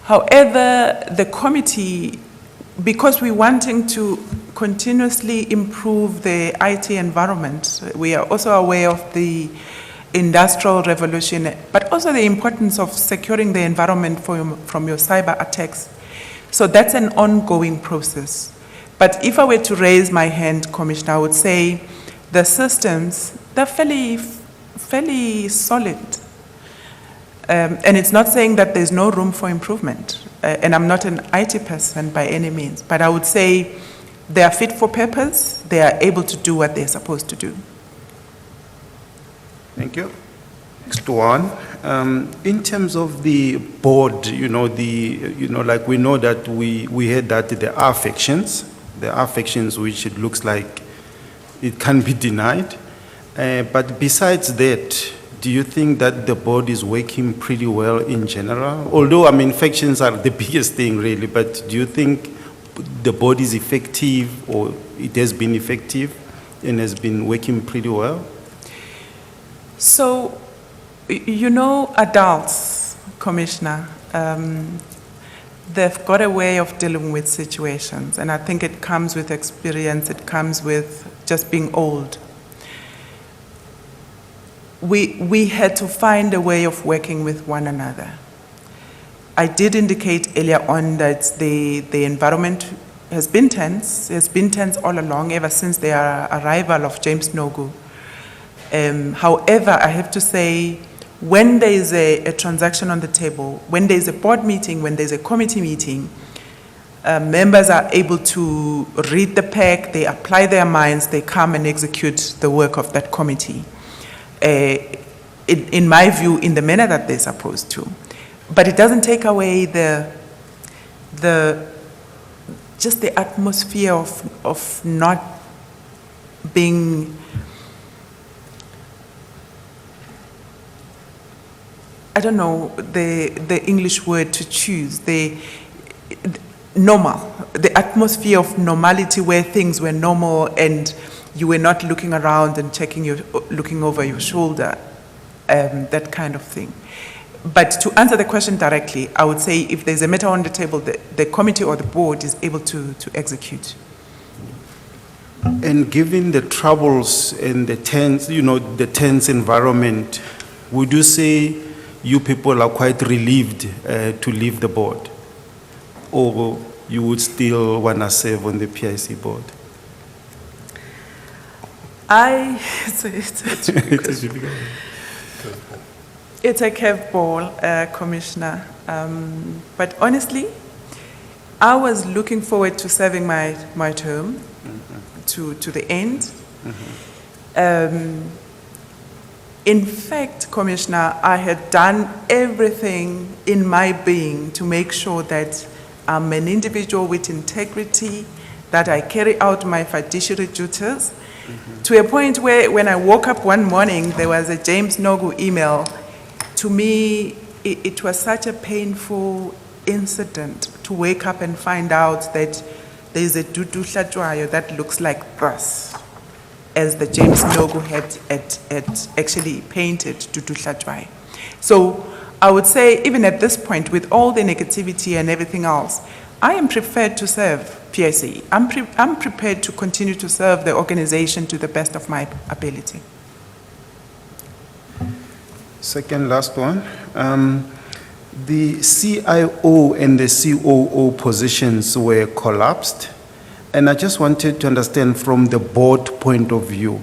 Speaker 4: However, the committee, because we're wanting to continuously improve the IT environment, we are also aware of the industrial revolution, but also the importance of securing the environment from your cyber attacks. So that's an ongoing process. But if I were to raise my hand, Commissioner, I would say the systems, they're fairly solid. And it's not saying that there's no room for improvement. And I'm not an IT person by any means, but I would say they are fit for purpose. They are able to do what they're supposed to do.
Speaker 6: Thank you. Next one. In terms of the board, like we know that we heard that there are factions. There are factions which it looks like it can be denied. But besides that, do you think that the board is working pretty well in general? Although, I mean, factions are the biggest thing, really, but do you think the board is effective, or it has been effective and has been working pretty well?
Speaker 4: So, you know, adults, Commissioner, they've got a way of dealing with situations, and I think it comes with experience, it comes with just being old. We had to find a way of working with one another. I did indicate earlier on that the environment has been tense all along, ever since the arrival of James Nogu. However, I have to say, when there is a transaction on the table, when there is a board meeting, when there is a committee meeting, members are able to read the PIC, they apply their minds, they come and execute the work of that committee. In my view, in the manner that they're supposed to. But it doesn't take away just the atmosphere of not being, I don't know the English word to choose, normal, the atmosphere of normality where things were normal and you were not looking around and looking over your shoulder, that kind of thing. But to answer the question directly, I would say if there's a matter on the table, the committee or the board is able to execute.
Speaker 6: And given the troubles and the tense environment, would you say you people are quite relieved to leave the board? Or you would still want to serve on the PIC board?
Speaker 4: It's a curveball, Commissioner. But honestly, I was looking forward to serving my term to the end. In fact, Commissioner, I had done everything in my being to make sure that I'm an individual with integrity, that I carry out my fiduciary duties, to a point where when I woke up one morning, there was a James Nogu email. To me, it was such a painful incident to wake up and find out that there is a Dudu Hlatshwayo that looks like brass, as the James Nogu had actually painted Dudu Hlatshwayo. So I would say, even at this point, with all the negativity and everything else, I am prepared to serve PIC. I'm prepared to continue to serve the organization to the best of my ability.
Speaker 6: Second, last one. The CIO and the COO positions were collapsed, and I just wanted to understand from the board point of view,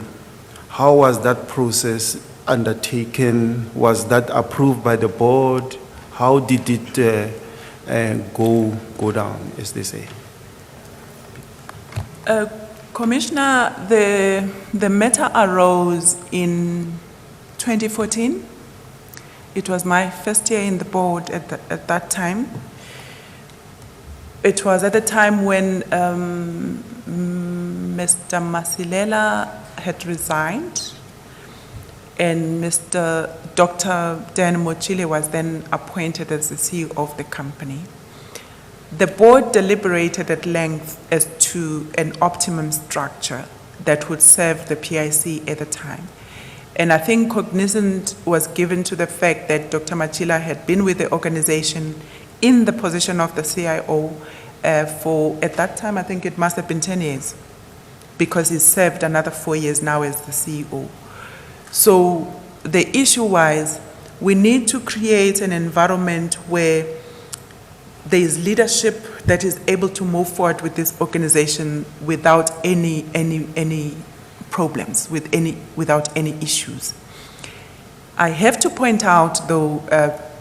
Speaker 6: how was that process undertaken? Was that approved by the board? How did it go down, as they say?
Speaker 4: Commissioner, the matter arose in 2014. It was my first year in the board at that time. It was at the time when Mr. Masilela had resigned and Dr. Dan Mochile was then appointed as the CEO of the company. The board deliberated at length as to an optimum structure that would serve the PIC at the time. And I think cognizance was given to the fact that Dr. Machila had been with the organization in the position of the CIO for, at that time, I think it must have been 10 years, because he served another 4 years now as the CEO. So the issue was, we need to create an environment where there is leadership that is able to move forward with this organization without any problems, without any issues. I have to point out, though,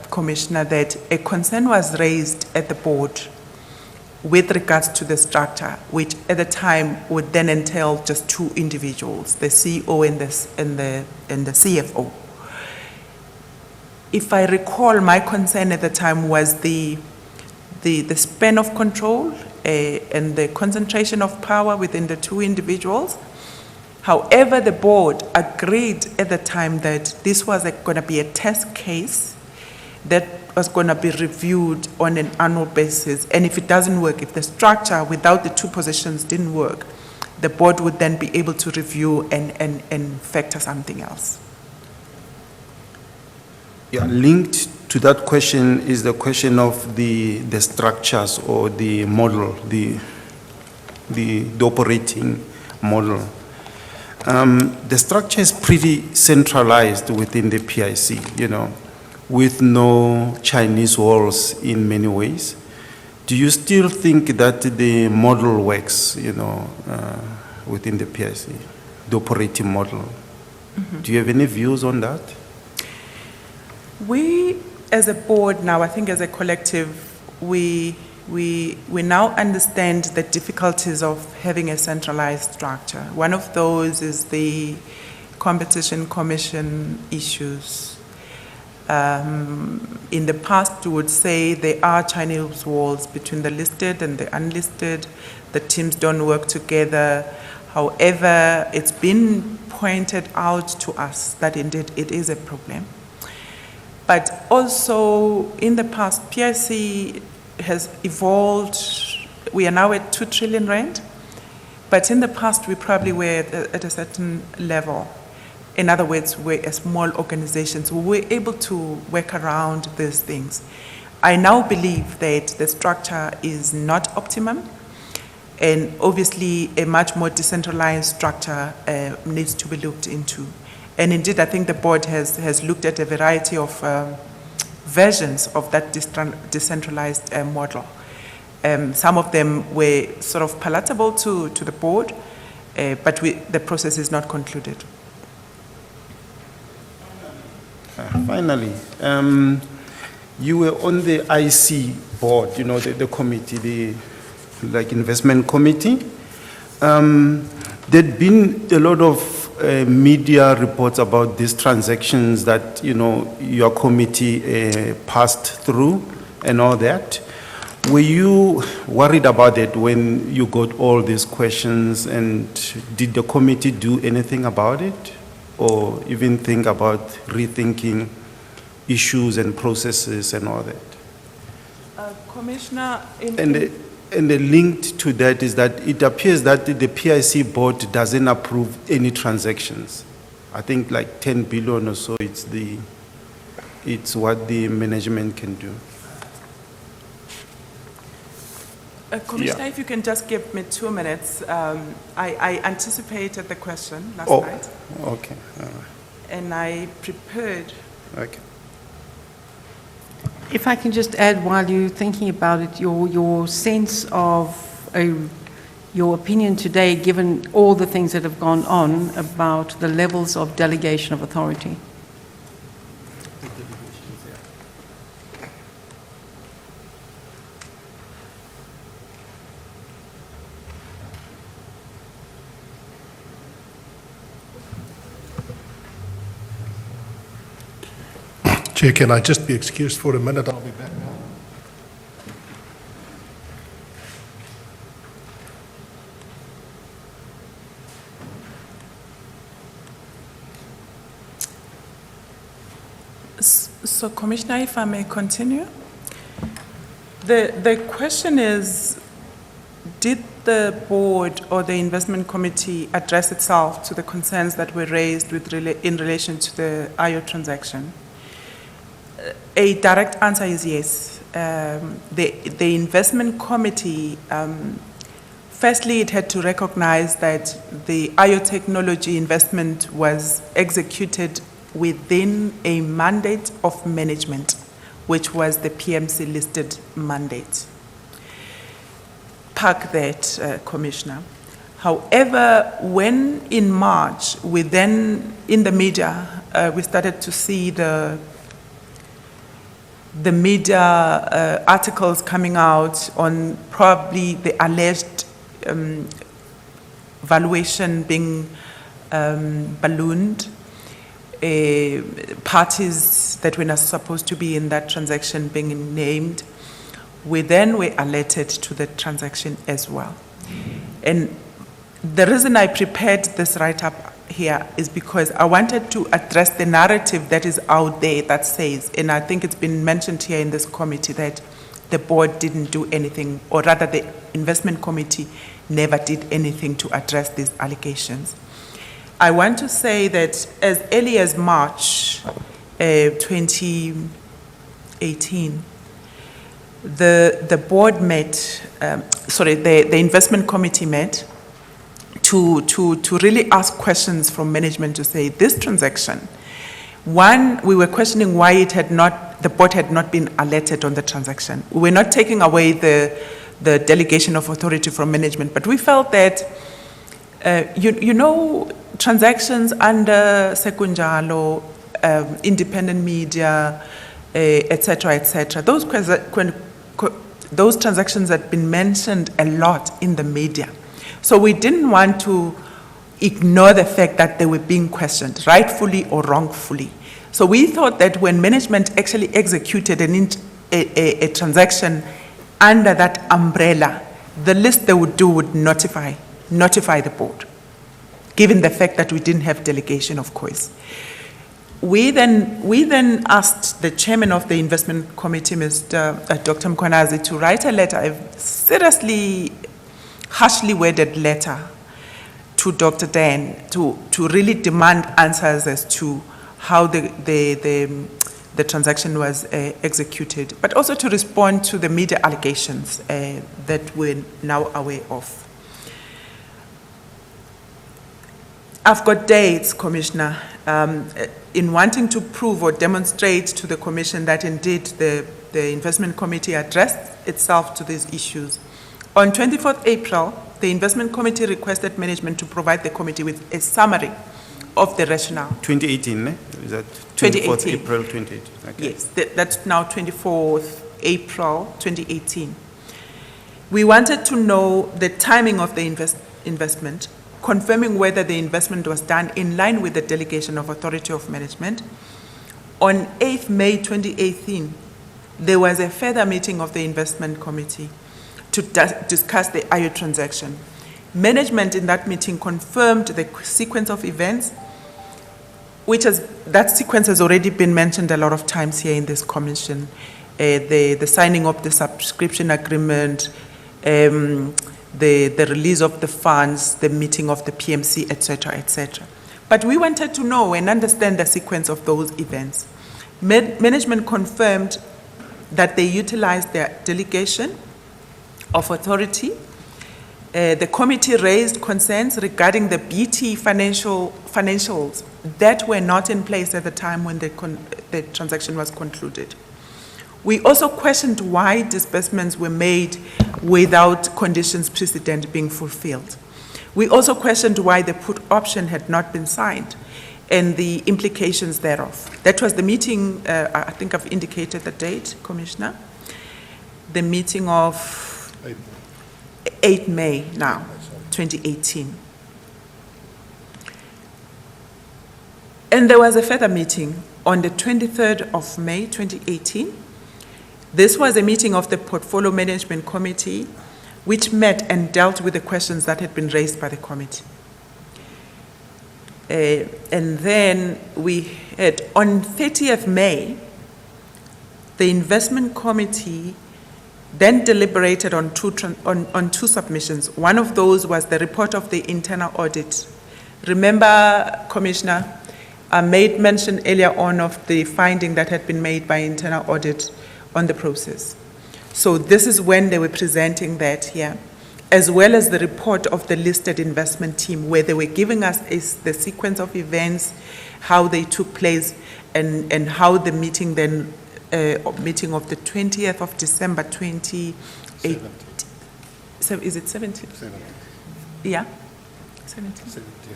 Speaker 4: Commissioner, that a concern was raised at the board with regards to the structure, which at the time would then entail just two individuals, the CEO and the CFO. If I recall, my concern at the time was the span of control and the concentration of power within the two individuals. However, the board agreed at the time that this was going to be a test case that was going to be reviewed on an annual basis. And if it doesn't work, if the structure without the two positions didn't work, the board would then be able to review and factor something else.
Speaker 6: Yeah, linked to that question is the question of the structures or the model, the operating model. The structure is pretty centralized within the PIC, you know, with no Chinese walls in many ways. Do you still think that the model works, you know, within the PIC, the operating model? Mm-hmm. Do you have any views on that?
Speaker 4: We, as a board now, I think as a collective, we now understand the difficulties of having a centralized structure. One of those is the Competition Commission issues. In the past, we would say there are Chinese walls between the listed and the unlisted. The teams don't work together. However, it's been pointed out to us that indeed it is a problem. But also, in the past, PIC has evolved. We are now at 2 trillion rand, but in the past, we probably were at a certain level. In other words, we're a small organization, so we're able to work around these things. I now believe that the structure is not optimum, and obviously a much more decentralized structure needs to be looked into. And indeed, I think the board has looked at a variety of versions of that decentralized model. Some of them were sort of palatable to the board, but the process is not concluded.
Speaker 6: Finally, you were on the IC board, you know, the committee, the investment committee. There'd been a lot of media reports about these transactions that, you know, your committee passed through and all that. Were you worried about it when you got all these questions, and did the committee do anything about it, or even think about rethinking issues and processes and all that?
Speaker 4: Commissioner,
Speaker 6: And the linked to that is that it appears that the PIC board doesn't approve any transactions. I think like 10 billion or so, it's what the management can do.
Speaker 4: Commissioner,
Speaker 6: Yeah.
Speaker 4: if you can just give me 2 minutes. I anticipated the question last night.
Speaker 6: Okay.
Speaker 4: And I prepared.
Speaker 6: Okay.
Speaker 1: If I can just add, while you're thinking about it, your sense of your opinion today, given all the things that have gone on about the levels of delegation of authority.
Speaker 3: Chair, can I just be excused for a minute? I'll be back now.
Speaker 4: So, Commissioner, if I may continue. The question is, did the board or the investment committee address itself to the concerns that were raised in relation to the IO transaction? A direct answer is yes. The investment committee, firstly, it had to recognize that the IO technology investment was executed within a mandate of management, which was the PMC listed mandate. Park that, Commissioner. However, when in March, we then, in the media, we started to see the media articles coming out on probably the alleged valuation being ballooned, parties that were not supposed to be in that transaction being named. We then were alerted to the transaction as well. And the reason I prepared this write-up here is because I wanted to address the narrative that is out there that says, and I think it's been mentioned here in this committee, that the board didn't do anything, or rather the investment committee never did anything to address these allegations. I want to say that as early as March, 2018, the board met, the investment committee met to really ask questions from management to say this transaction. One, we were questioning why the board had not been alerted on the transaction. We were not taking away the delegation of authority from management, but we felt that, transactions under Sekunjalo, independent media, etc., those transactions had been mentioned a lot in the media. So we didn't want to ignore the fact that they were being questioned, rightfully or wrongfully. So we thought that when management actually executed a transaction under that umbrella, the least they would do would notify the board, given the fact that we didn't have delegation, of course. We then asked the chairman of the investment committee, Dr. Mkhwanazi, to write a letter, a seriously, harshly worded letter to Dr. Dan to really demand answers as to how the transaction was executed, but also to respond to the media allegations that we're now aware of. I've got dates, Commissioner, in wanting to prove or demonstrate to the Commission that indeed the Investment Committee addressed itself to these issues. On 24th April, the Investment Committee requested management to provide the committee with a summary of the rationale.
Speaker 6: 2018, eh? Is that 24th April 2018? Okay.
Speaker 4: Yes, that's now 24th April 2018. We wanted to know the timing of the investment, confirming whether the investment was done in line with the delegation of authority of management. On 8th May 2018, there was a further meeting of the investment committee to discuss the IO transaction. Management in that meeting confirmed the sequence of events, that sequence has already been mentioned a lot of times here in this commission. The signing of the subscription agreement, the release of the funds, the meeting of the PMC, etc., etc. But we wanted to know and understand the sequence of those events. Management confirmed that they utilized their delegation of authority. The committee raised concerns regarding the BT financials that were not in place at the time when the transaction was concluded. We also questioned why disbursements were made without conditions precedent being fulfilled. We also questioned why the put option had not been signed and the implications thereof. That was the meeting, I think I've indicated the date, Commissioner. The meeting of 8 May now, 2018. And there was a further meeting on the 23rd of May, 2018. This was a meeting of the Portfolio Management Committee, which met and dealt with the questions that had been raised by the committee. And then we had, on 30th May, the Investment Committee then deliberated on two submissions. One of those was the report of the internal audit. Remember, Commissioner, I made mention earlier on of the finding that had been made by internal audit on the process. So this is when they were presenting that here, as well as the report of the listed investment team, where they were giving us the sequence of events, how they took place, and how the meeting then, meeting of the 20th of December 2018. So is it 17?
Speaker 3: 17.
Speaker 4: Yeah? 17? 17.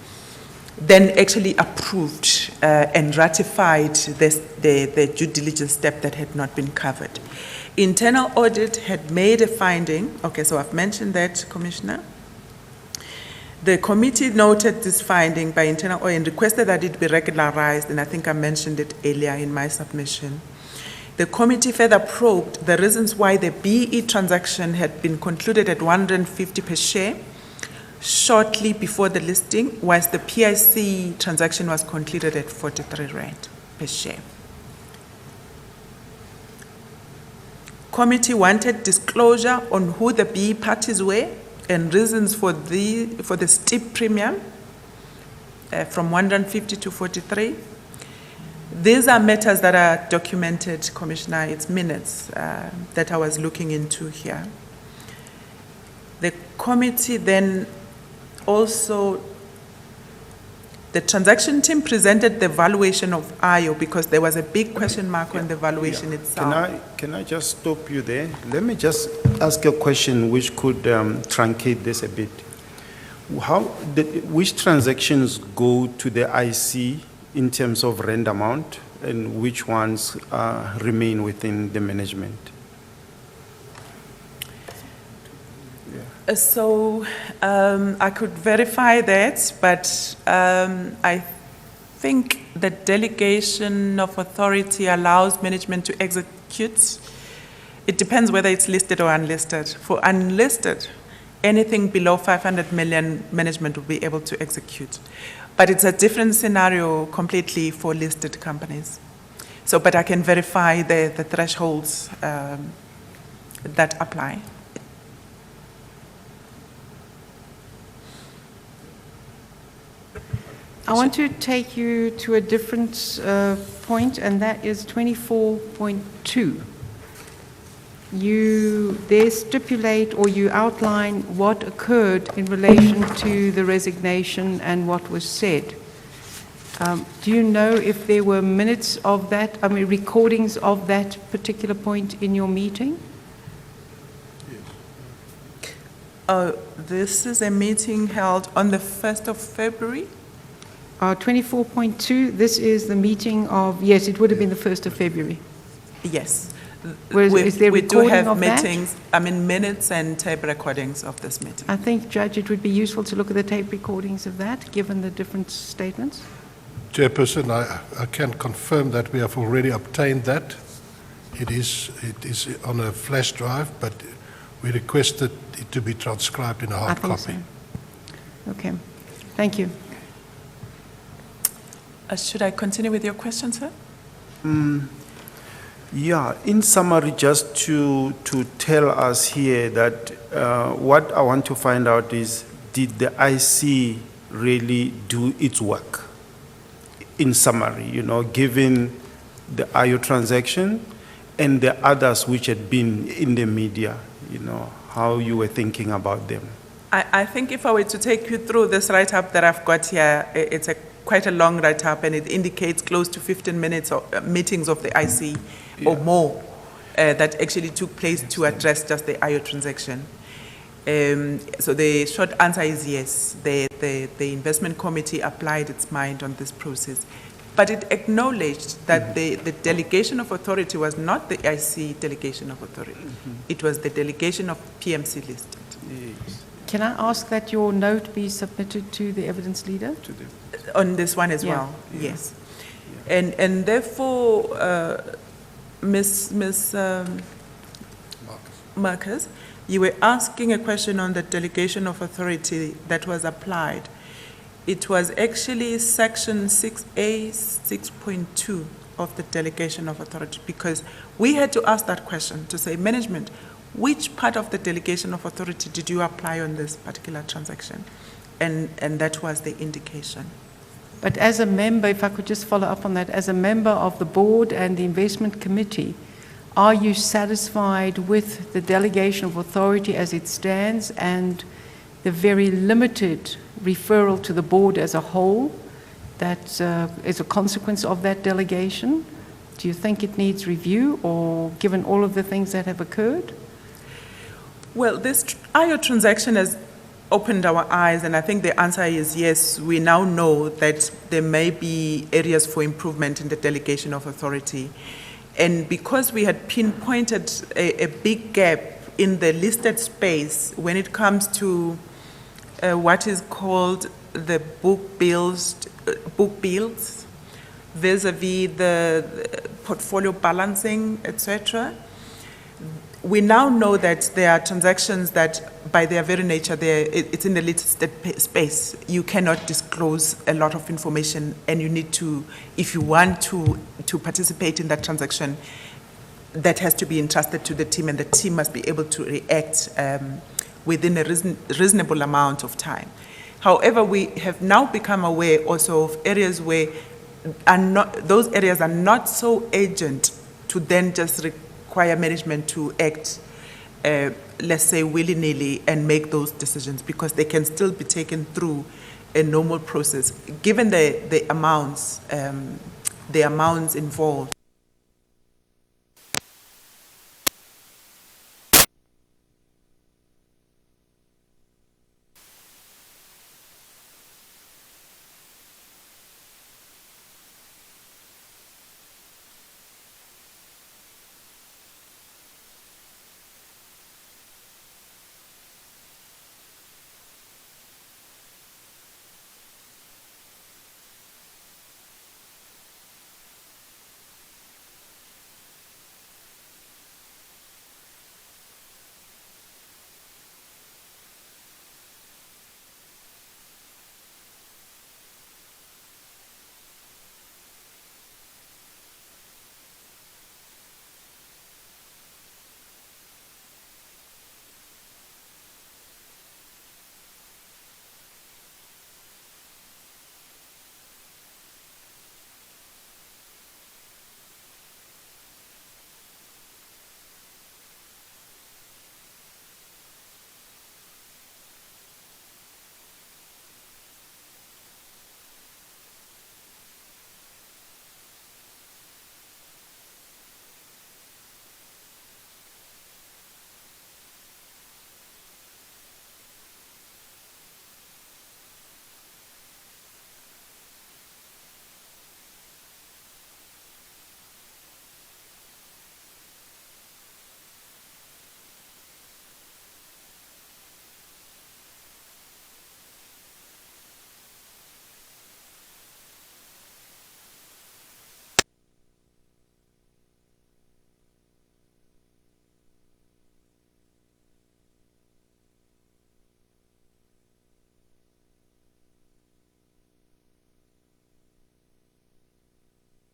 Speaker 4: Then actually approved and ratified the due diligence step that had not been covered. Internal audit had made a finding. Okay, so I've mentioned that, Commissioner. The committee noted this finding by internal audit and requested that it be regularized, and I think I mentioned it earlier in my submission. The committee further probed the reasons why the BE transaction had been concluded at 150 per share shortly before the listing, whilst the PIC transaction was concluded at 43 Rand per share. Committee wanted disclosure on who the BE parties were and reasons for the steep premium from 150 to 43. These are matters that are documented, Commissioner. It's minutes that I was looking into here. The committee then also, the transaction team presented the valuation of IO because there was a big question mark on the valuation itself.
Speaker 6: Can I just stop you there? Let me just ask a question which could truncate this a bit. Which transactions go to the IC in terms of rent amount, and which ones remain within the management?
Speaker 4: So I could verify that, but I think the delegation of authority allows management to execute. It depends whether it's listed or unlisted. For unlisted, anything below 500 million, management will be able to execute. But it's a different scenario completely for listed companies. So, but I can verify the thresholds that apply.
Speaker 1: I want to take you to a different point, and that is 24.2. You there stipulate or you outline what occurred in relation to the resignation and what was said. Do you know if there were minutes of that, recordings of that particular point in your meeting?
Speaker 4: This is a meeting held on the 1st of February.
Speaker 1: 24.2, this is the meeting of, yes, it would have been the 1st of February.
Speaker 4: Yes.
Speaker 1: Is there
Speaker 4: we do
Speaker 1: recording
Speaker 4: have
Speaker 1: of that?
Speaker 4: meetings, minutes and tape recordings of this meeting.
Speaker 1: I think, Judge, it would be useful to look at the tape recordings of that, given the different statements.
Speaker 3: Chairperson, I can confirm that we have already obtained that. It is on a flash drive, but we requested it to be transcribed in a hard copy.
Speaker 1: So. Okay, thank you.
Speaker 4: Should I continue with your question, sir?
Speaker 6: Yeah, in summary, just to tell us here that what I want to find out is, did the IC really do its work? In summary, given the IO transaction and the others which had been in the media, how you were thinking about them.
Speaker 4: I think if I were to take you through this write-up that I've got here, it's quite a long write-up, and it indicates close to 15 minutes of meetings of the IC or more that actually took place to address just the IO transaction. So the short answer is yes. The investment committee applied its mind on this process, but it acknowledged that the delegation of authority was not the IC delegation of authority. It was the delegation of PMC listed.
Speaker 6: Yes.
Speaker 1: Can I ask that your note be submitted to the evidence leader?
Speaker 4: On this one as well, yes. And therefore, Ms. Marcus, you were asking a question on the delegation of authority that was applied. It was actually section 6A, 6.2 of the delegation of authority, because we had to ask that question to say, management, which part of the delegation of authority did you apply on this particular transaction? And that was the indication.
Speaker 1: But as a member, if I could just follow up on that, as a member of the board and the investment committee, are you satisfied with the delegation of authority as it stands and the very limited referral to the board as a whole that is a consequence of that delegation? Do you think it needs review, or given all of the things that have occurred?
Speaker 4: Well, this IO transaction has opened our eyes, and I think the answer is yes. We now know that there may be areas for improvement in the delegation of authority. And because we had pinpointed a big gap in the listed space when it comes to what is called the book builds vis-a-vis the portfolio balancing, etc., we now know that there are transactions that, by their very nature, it's in the listed space. You cannot disclose a lot of information, and you need to, if you want to participate in that transaction, that has to be entrusted to the team, and the team must be able to react within a reasonable amount of time. However, we have now become aware also of areas where those areas are not so urgent to then just require management to act, let's say, willy-nilly and make those decisions, because they can still be taken through a normal process, given the amounts involved.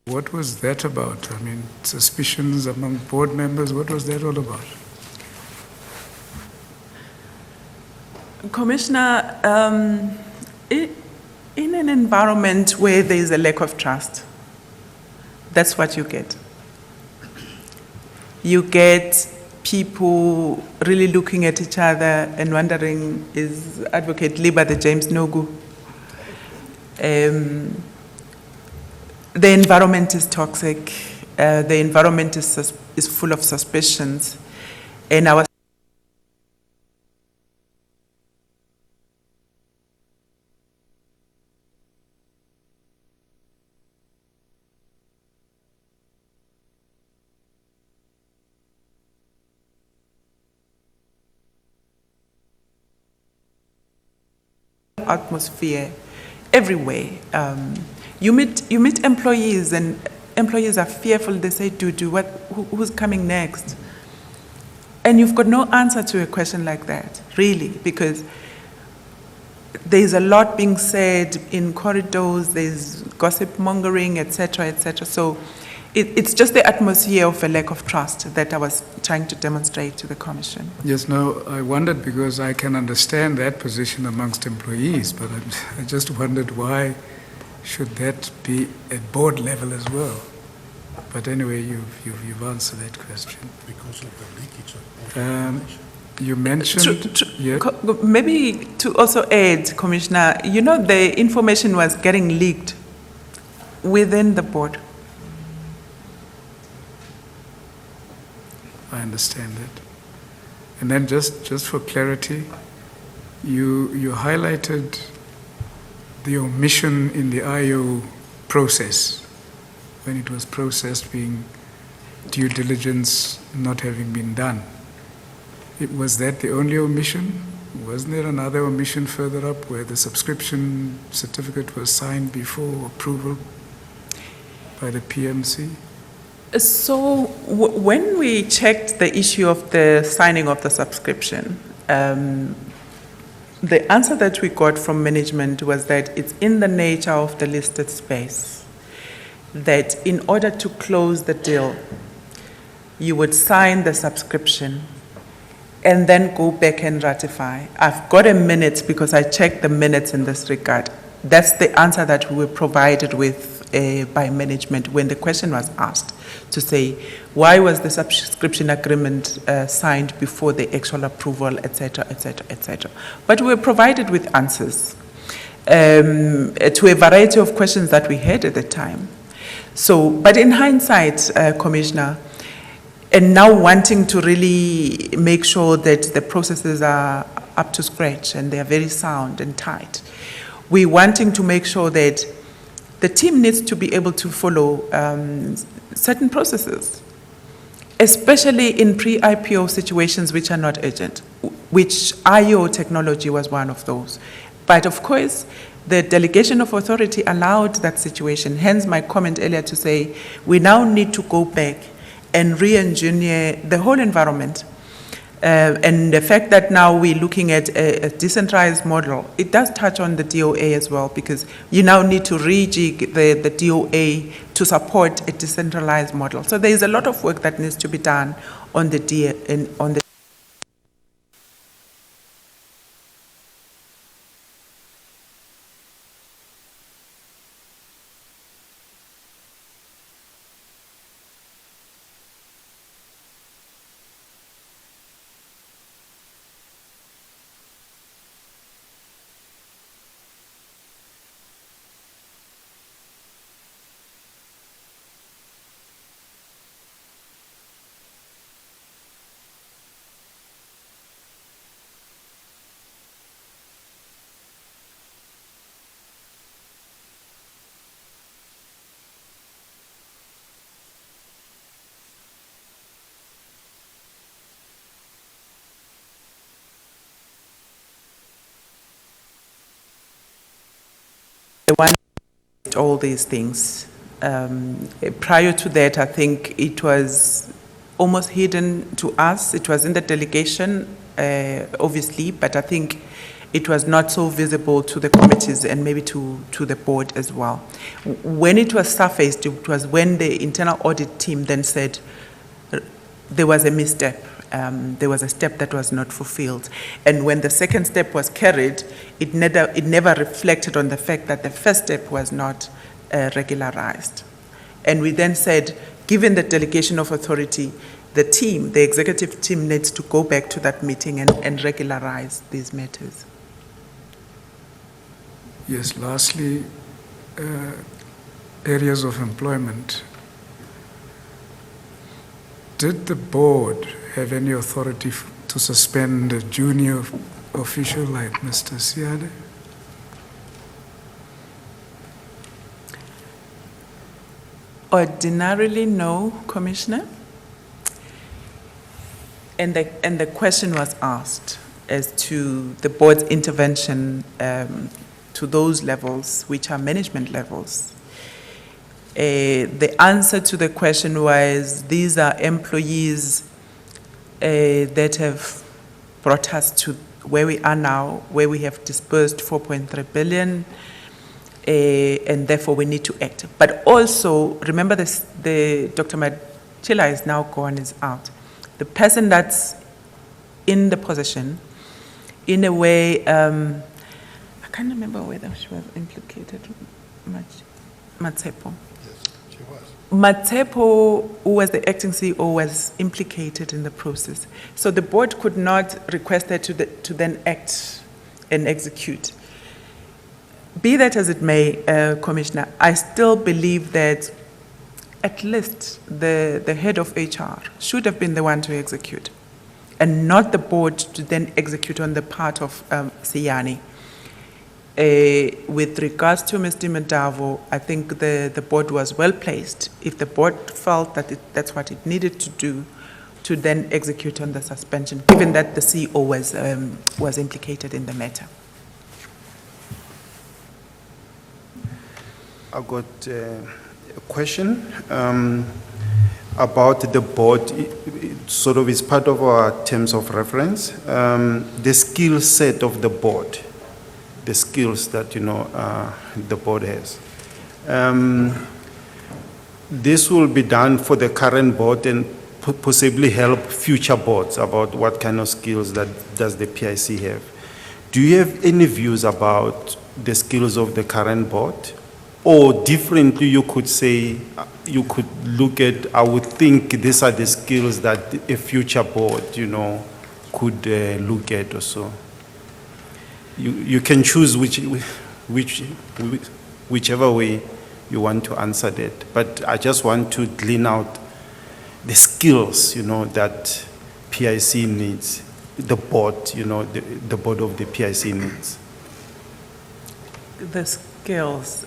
Speaker 2: What was that about? I mean, suspicions among board members, what was that all about?
Speaker 4: Commissioner, in an environment where there is a lack of trust, that's what you get. You get people really looking at each other and wondering, is Advocate Liba the James Nogu? The environment is toxic. The environment is full of suspicions. And our atmosphere everywhere. You meet employees, and employees are fearful. They say, who's coming next? And you've got no answer to a question like that, really, because there's a lot being said in corridors, there's gossip mongering, etc., etc. So it's just the atmosphere of a lack of trust that I was trying to demonstrate to the Commission.
Speaker 2: Yes, no, I wondered because I can understand that position amongst employees, but I just wondered why should that be at board level as well? But anyway, you've answered that question.
Speaker 3: Because of the leakage of information.
Speaker 2: You mentioned... Yeah.
Speaker 4: Maybe to also add, Commissioner, the information was getting leaked within the board.
Speaker 2: I understand that. And then just for clarity, you highlighted the omission in the IO process, when it was processed, being due diligence not having been done. Was that the only omission? Wasn't there another omission further up where the subscription certificate was signed before approval by the PMC?
Speaker 4: So when we checked the issue of the signing of the subscription, the answer that we got from management was that it's in the nature of the listed space that in order to close the deal, you would sign the subscription and then go back and ratify. I've got a minute because I checked the minutes in this regard. That's the answer that we were provided with by management when the question was asked to say, why was the subscription agreement signed before the actual approval, etc., etc., etc. But we were provided with answers to a variety of questions that we had at the time. So, but in hindsight, Commissioner, and now wanting to really make sure that the processes are up to scratch and they are very sound and tight, we're wanting to make sure that the team needs to be able to follow certain processes, especially in pre-IPO situations which are not urgent, which IO technology was one of those. But of course, the delegation of authority allowed that situation, hence my comment earlier to say we now need to go back and re-engineer the whole environment. And the fact that now we're looking at a decentralized model, it does touch on the DOA as well, because you now need to rejig the DOA to support a decentralized model. So there is a lot of work that needs to be done on the one, all these things. Prior to that, I think it was almost hidden to us. It was in the delegation, obviously, but I think it was not so visible to the committees and maybe to the board as well. When it was surfaced, it was when the internal audit team then said there was a misstep. There was a step that was not fulfilled. And when the second step was carried, it never reflected on the fact that the first step was not regularized. And we then said, given the delegation of authority, the team, the executive team needs to go back to that meeting and regularize these matters.
Speaker 2: Yes, lastly, areas of employment. Did the board have any authority to suspend a junior official like Mr. Siade?
Speaker 4: Ordinarily, no, Commissioner. And the question was asked as to the board's intervention to those levels, which are management levels. The answer to the question was, these are employees that have brought us to where we are now, where we have disbursed 4.3 billion, and therefore we need to act. But also, remember this, Dr. Machila is now gone, is out. The person that's in the position, in a way, I can't remember whether she was implicated, Matsepo. Matsepo, who was the acting CEO, was implicated in the process. So the board could not request her to then act and execute. Be that as it may, Commissioner, I still believe that at least the head of HR should have been the one to execute, and not the board to then execute on the part of Siyani. With regards to Mr. Medavo, I think the board was well placed. If the board felt that that's what it needed to do, to then execute on the suspension, given that the CEO was implicated in the matter.
Speaker 6: I got a question about the board. It sort of is part of our terms of reference. The skill set of the board, the skills that the board has. This will be done for the current board and possibly help future boards about what kind of skills that does the PIC have. Do you have any views about the skills of the current board Or differently, you could say, you could look at, I would think these are the skills that a future board, could look at or so. You can choose whichever way you want to answer that. But I just want to glean out the skills, that PIC needs, the board, the board of the PIC needs.
Speaker 4: The skills.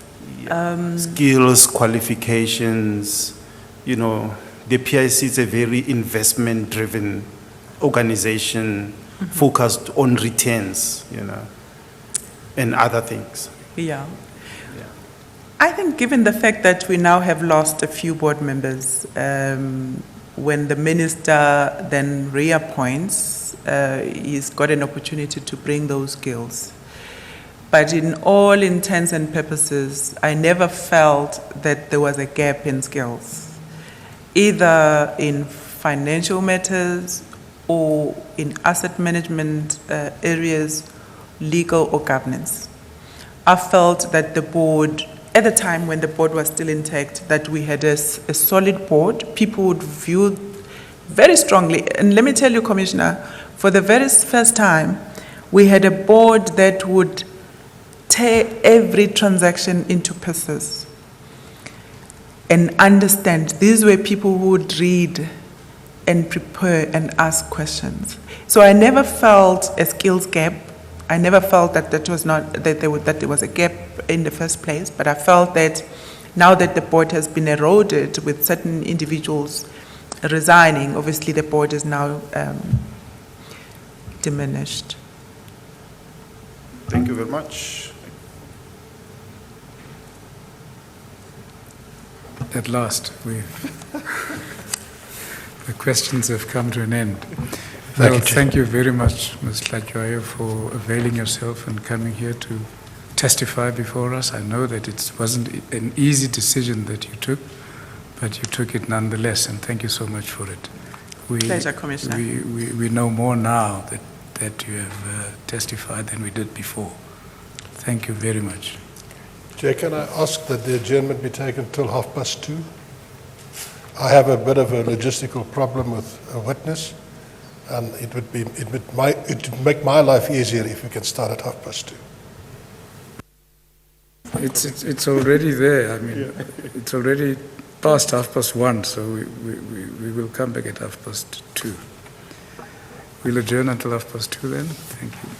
Speaker 6: Skills, qualifications, the PIC is a very investment-driven organization focused on returns, and other things.
Speaker 4: Yeah. I think given the fact that we now have lost a few board members, when the minister then reappoints, he's got an opportunity to bring those skills. But in all intents and purposes, I never felt that there was a gap in skills, either in financial matters or in asset management areas, legal or governance. I felt that the board, at the time when the board was still intact, that we had a solid board. People would view very strongly. And let me tell you, Commissioner, for the very first time, we had a board that would tear every transaction into pieces and understand. These were people who would read and prepare and ask questions. So I never felt a skills gap. I never felt that there was a gap in the first place, but I felt that now that the board has been eroded with certain individuals resigning, obviously the board is now diminished.
Speaker 6: Thank you very much.
Speaker 2: At last, the questions have come to an end. Thank you very much, Ms. Hlachwayo, for availing yourself and coming here to testify before us. I know that it wasn't an easy decision that you took, but you took it nonetheless, and thank you so much for it.
Speaker 4: Pleasure, Commissioner.
Speaker 2: We know more now that you have testified than we did before. Thank you very much.
Speaker 3: Chair, can I ask that the adjournment be taken till 2:30? I have a bit of a logistical problem with a witness, and it would make my life easier if we can start at 2:30.
Speaker 2: It's already there. I mean, it's already past 1:30, so we will come back at 2:30. We'll adjourn until 2:30 then. Thank you.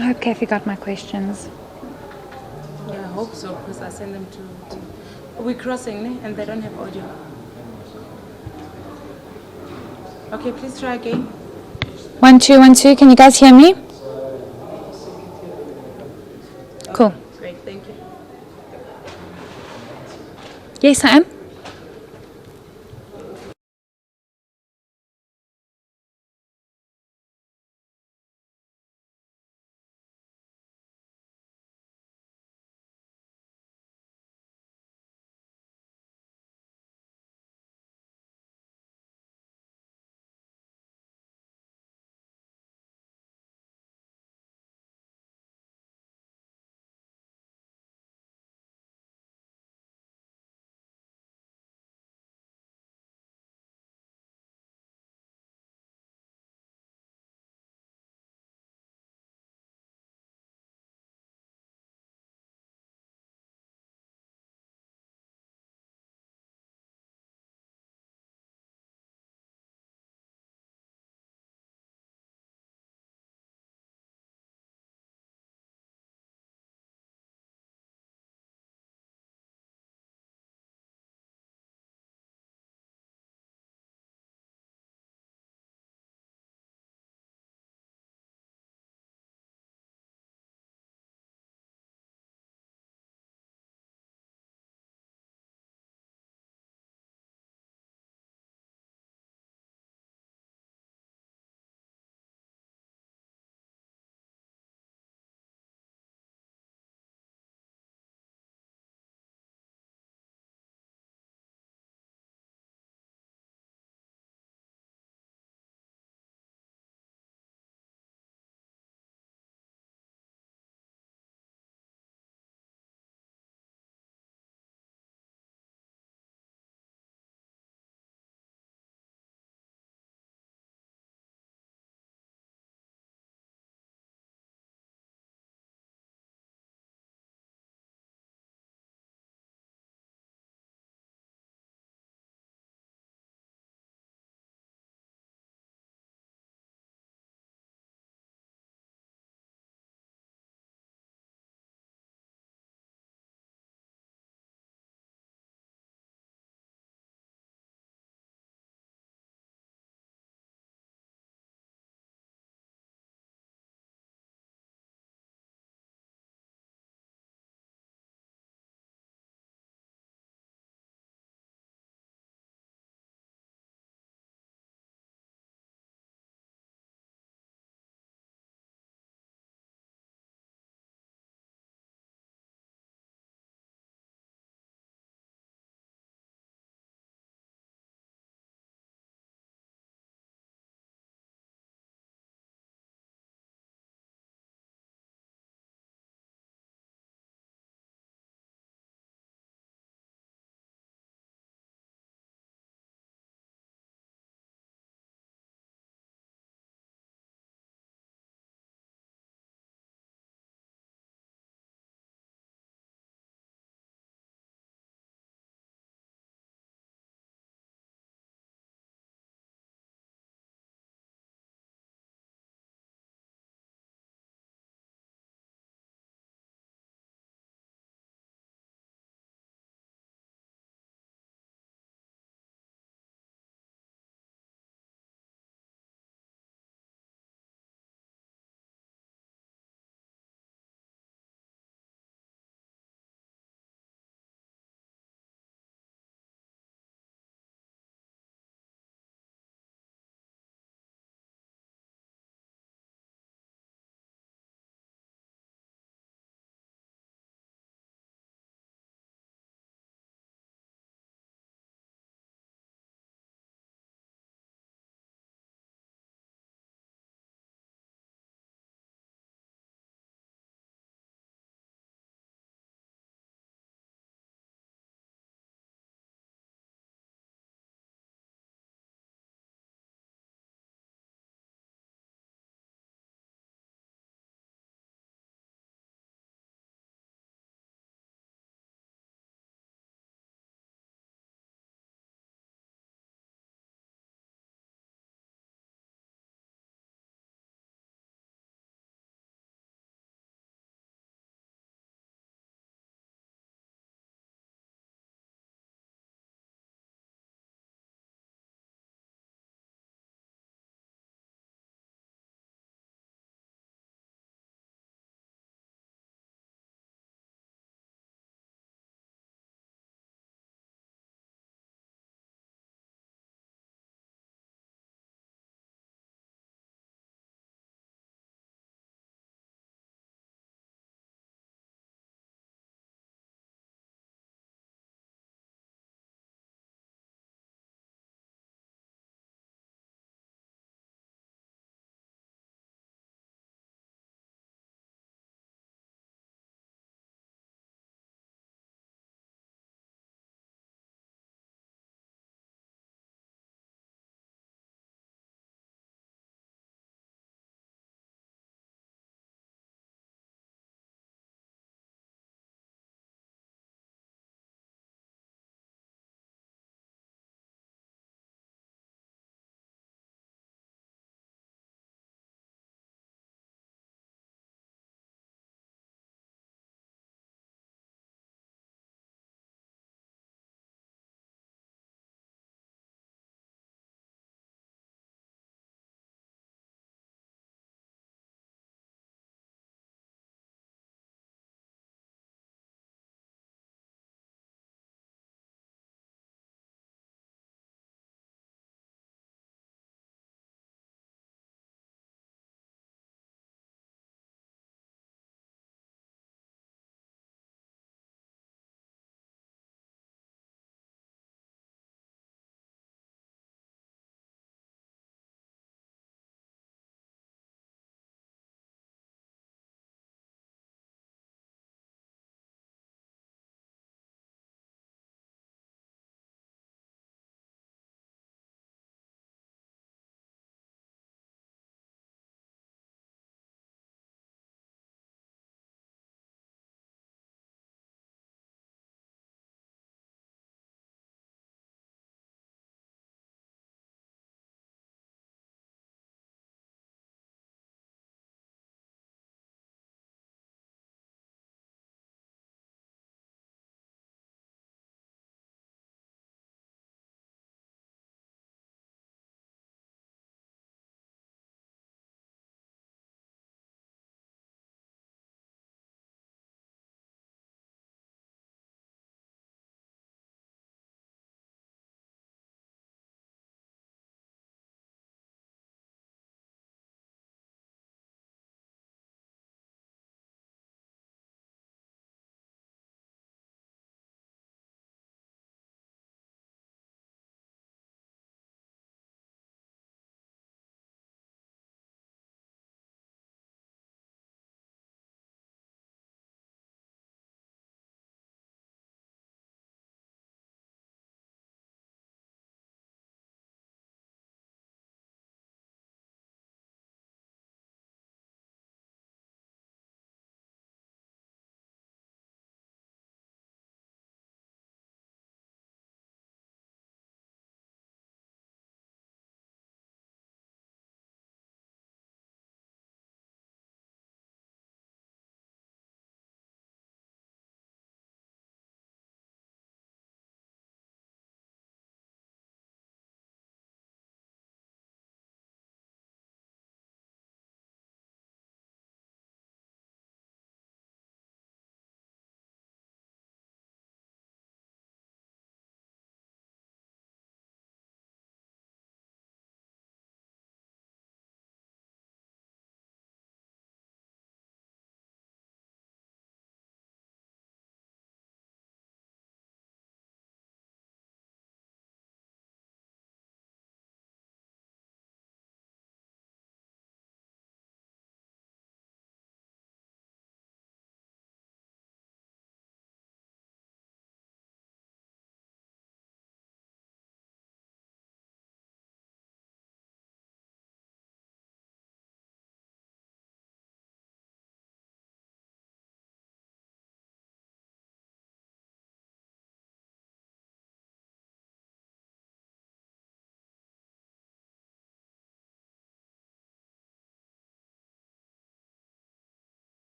Speaker 7: I hope Kathy got my questions.
Speaker 8: Yeah, I hope so, because I send them to we're crossing, ne? And they don't have audio. Okay, please try again.
Speaker 7: 1 2 1 2. Can you guys hear me? Cool.
Speaker 8: Great, thank you.
Speaker 7: Yes, I am.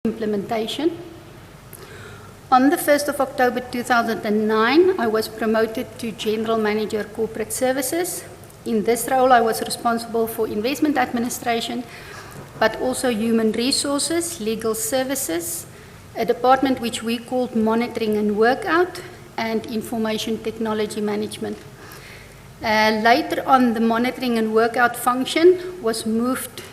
Speaker 9: implementation. On the 1st of October 2009, I was promoted to General Manager Corporate Services. In this role, I was responsible for investment administration, but also human resources, legal services, a department which we called monitoring and workout, and information technology management. Later on, the monitoring and workout function was moved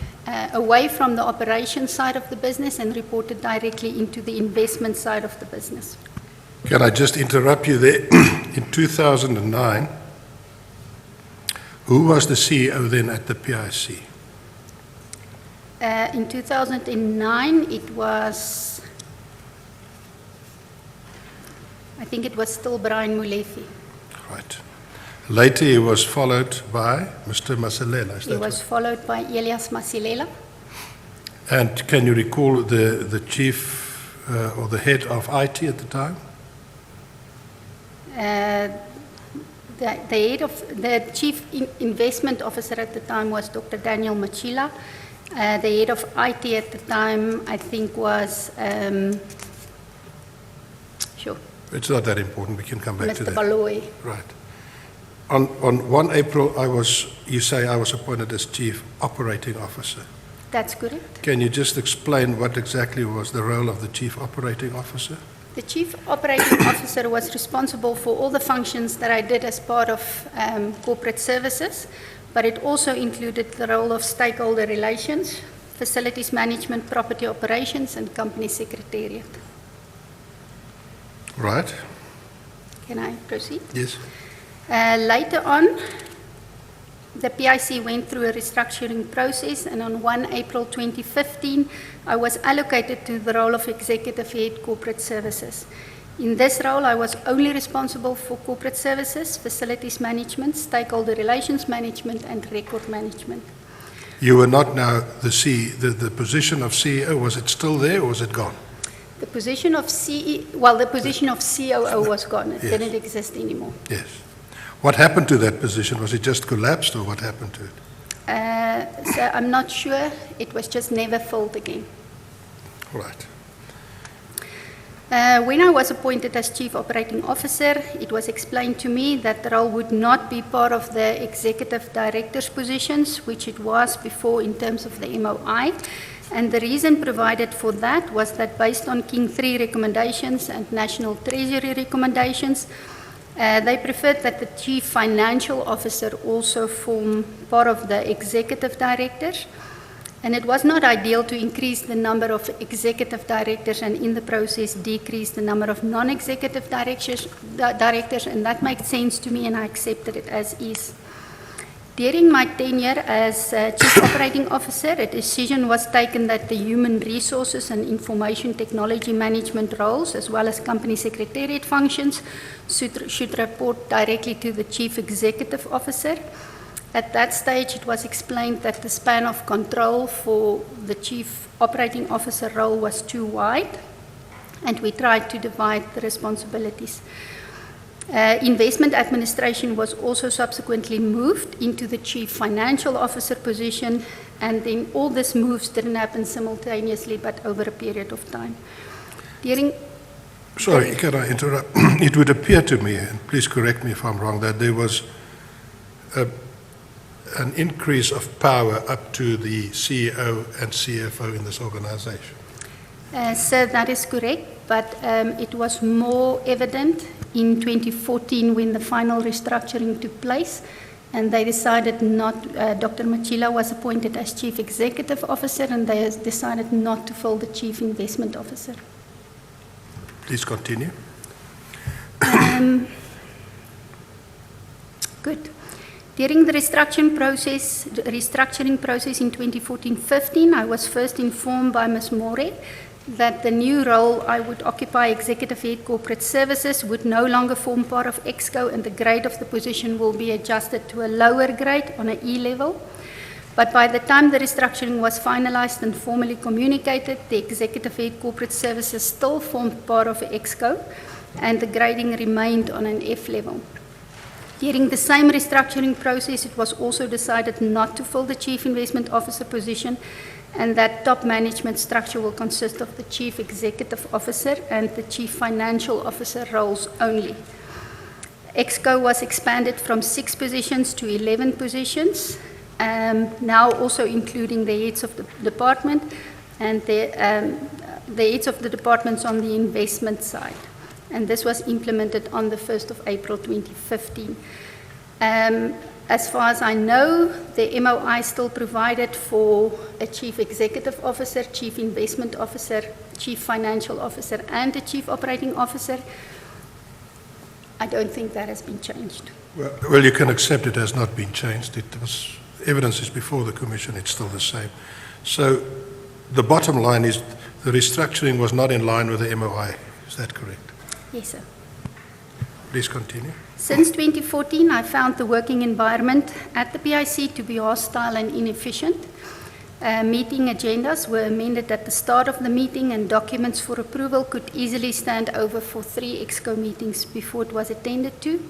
Speaker 9: away from the operations side of the business and reported directly into the investment side of the business.
Speaker 3: Can I just interrupt you there? In 2009, who was the CEO then at the PIC?
Speaker 9: In 2009, it was, I think it was still Brian Molefe.
Speaker 3: Right. Later he was followed by Mr. Masilela, is
Speaker 9: He
Speaker 3: that
Speaker 9: was
Speaker 3: right?
Speaker 9: followed by Elias Masilela.
Speaker 3: And can you recall the chief or the head of IT at the time?
Speaker 9: The chief investment officer at the time was Dr. Daniel Machila. The head of IT at the time, I think, was, sure,
Speaker 3: It's not that important, we can come back to
Speaker 9: Mr.
Speaker 3: that.
Speaker 9: Baloy.
Speaker 3: Right. On 1 April, you say I was appointed as Chief Operating Officer.
Speaker 9: That's correct.
Speaker 3: Can you just explain what exactly was the role of the Chief Operating Officer?
Speaker 9: The Chief Operating Officer was responsible for all the functions that I did as part of corporate services, but it also included the role of stakeholder relations, facilities management, property operations, and company secretariat.
Speaker 3: Right?
Speaker 9: Can I proceed?
Speaker 3: Yes.
Speaker 9: Later on, the PIC went through a restructuring process, and on 1 April 2015, I was allocated to the role of Executive Head Corporate Services. In this role, I was only responsible for corporate services, facilities management, stakeholder relations management, and record management.
Speaker 3: You were not now the position of CEO, was it still there or was it gone?
Speaker 9: The position of the position of COO was gone. It
Speaker 3: Yes.
Speaker 9: didn't exist anymore.
Speaker 3: Yes. What happened to that position? Was it just collapsed or what happened to it?
Speaker 9: So I'm not sure. It was just never filled again.
Speaker 3: Right.
Speaker 9: When I was appointed as Chief Operating Officer, it was explained to me that the role would not be part of the Executive Director's positions, which it was before in terms of the MOI. And the reason provided for that was that based on King 3 recommendations and National Treasury recommendations, they preferred that the Chief Financial Officer also form part of the Executive Directors. And it was not ideal to increase the number of executive directors and in the process decrease the number of non-executive directors, and that made sense to me and I accepted it as is. During my tenure as Chief Operating Officer, a decision was taken that the human resources and information technology management roles, as well as company secretariat functions, should report directly to the Chief Executive Officer. At that stage, it was explained that the span of control for the Chief Operating Officer role was too wide, and we tried to divide the responsibilities. Investment administration was also subsequently moved into the Chief Financial Officer position, and then all these moves didn't happen simultaneously, but over a period of time.
Speaker 3: Sorry, can I interrupt? It would appear to me, and please correct me if I'm wrong, that there was an increase of power up to the CEO and CFO in this organization.
Speaker 9: So that is correct, but it was more evident in 2014 when the final restructuring took place, and they decided not, Dr. Machila was appointed as Chief Executive Officer, and they decided not to fill the Chief Investment Officer.
Speaker 3: Please continue.
Speaker 9: Good. During the restructuring process in 2014-15, I was first informed by Ms. More that the new role I would occupy, Executive Head Corporate Services, would no longer form part of EXCO, and the grade of the position will be adjusted to a lower grade on an E level. But by the time the restructuring was finalized and formally communicated, the Executive Head Corporate Services still formed part of EXCO, and the grading remained on an F level. During the same restructuring process, it was also decided not to fill the Chief Investment Officer position, and that top management structure will consist of the Chief Executive Officer and the Chief Financial Officer roles only. ExCo was expanded from 6 positions to 11 positions, now also including the heads of the department and the heads of the departments on the investment side. And this was implemented on the 1st of April 2015. As far as I know, the MOI still provided for a Chief Executive Officer, Chief Investment Officer, Chief Financial Officer, and a Chief Operating Officer. I don't think that has been changed.
Speaker 3: Well, you can accept it has not been changed. Evidence is before the Commission, it's still the same. So the bottom line is the restructuring was not in line with the MOI. Is that correct?
Speaker 9: Yes, sir.
Speaker 3: Please continue.
Speaker 9: Since 2014, I found the working environment at the PIC to be hostile and inefficient. Meeting agendas were amended at the start of the meeting, and documents for approval could easily stand over for 3 ExCo meetings before it was attended to.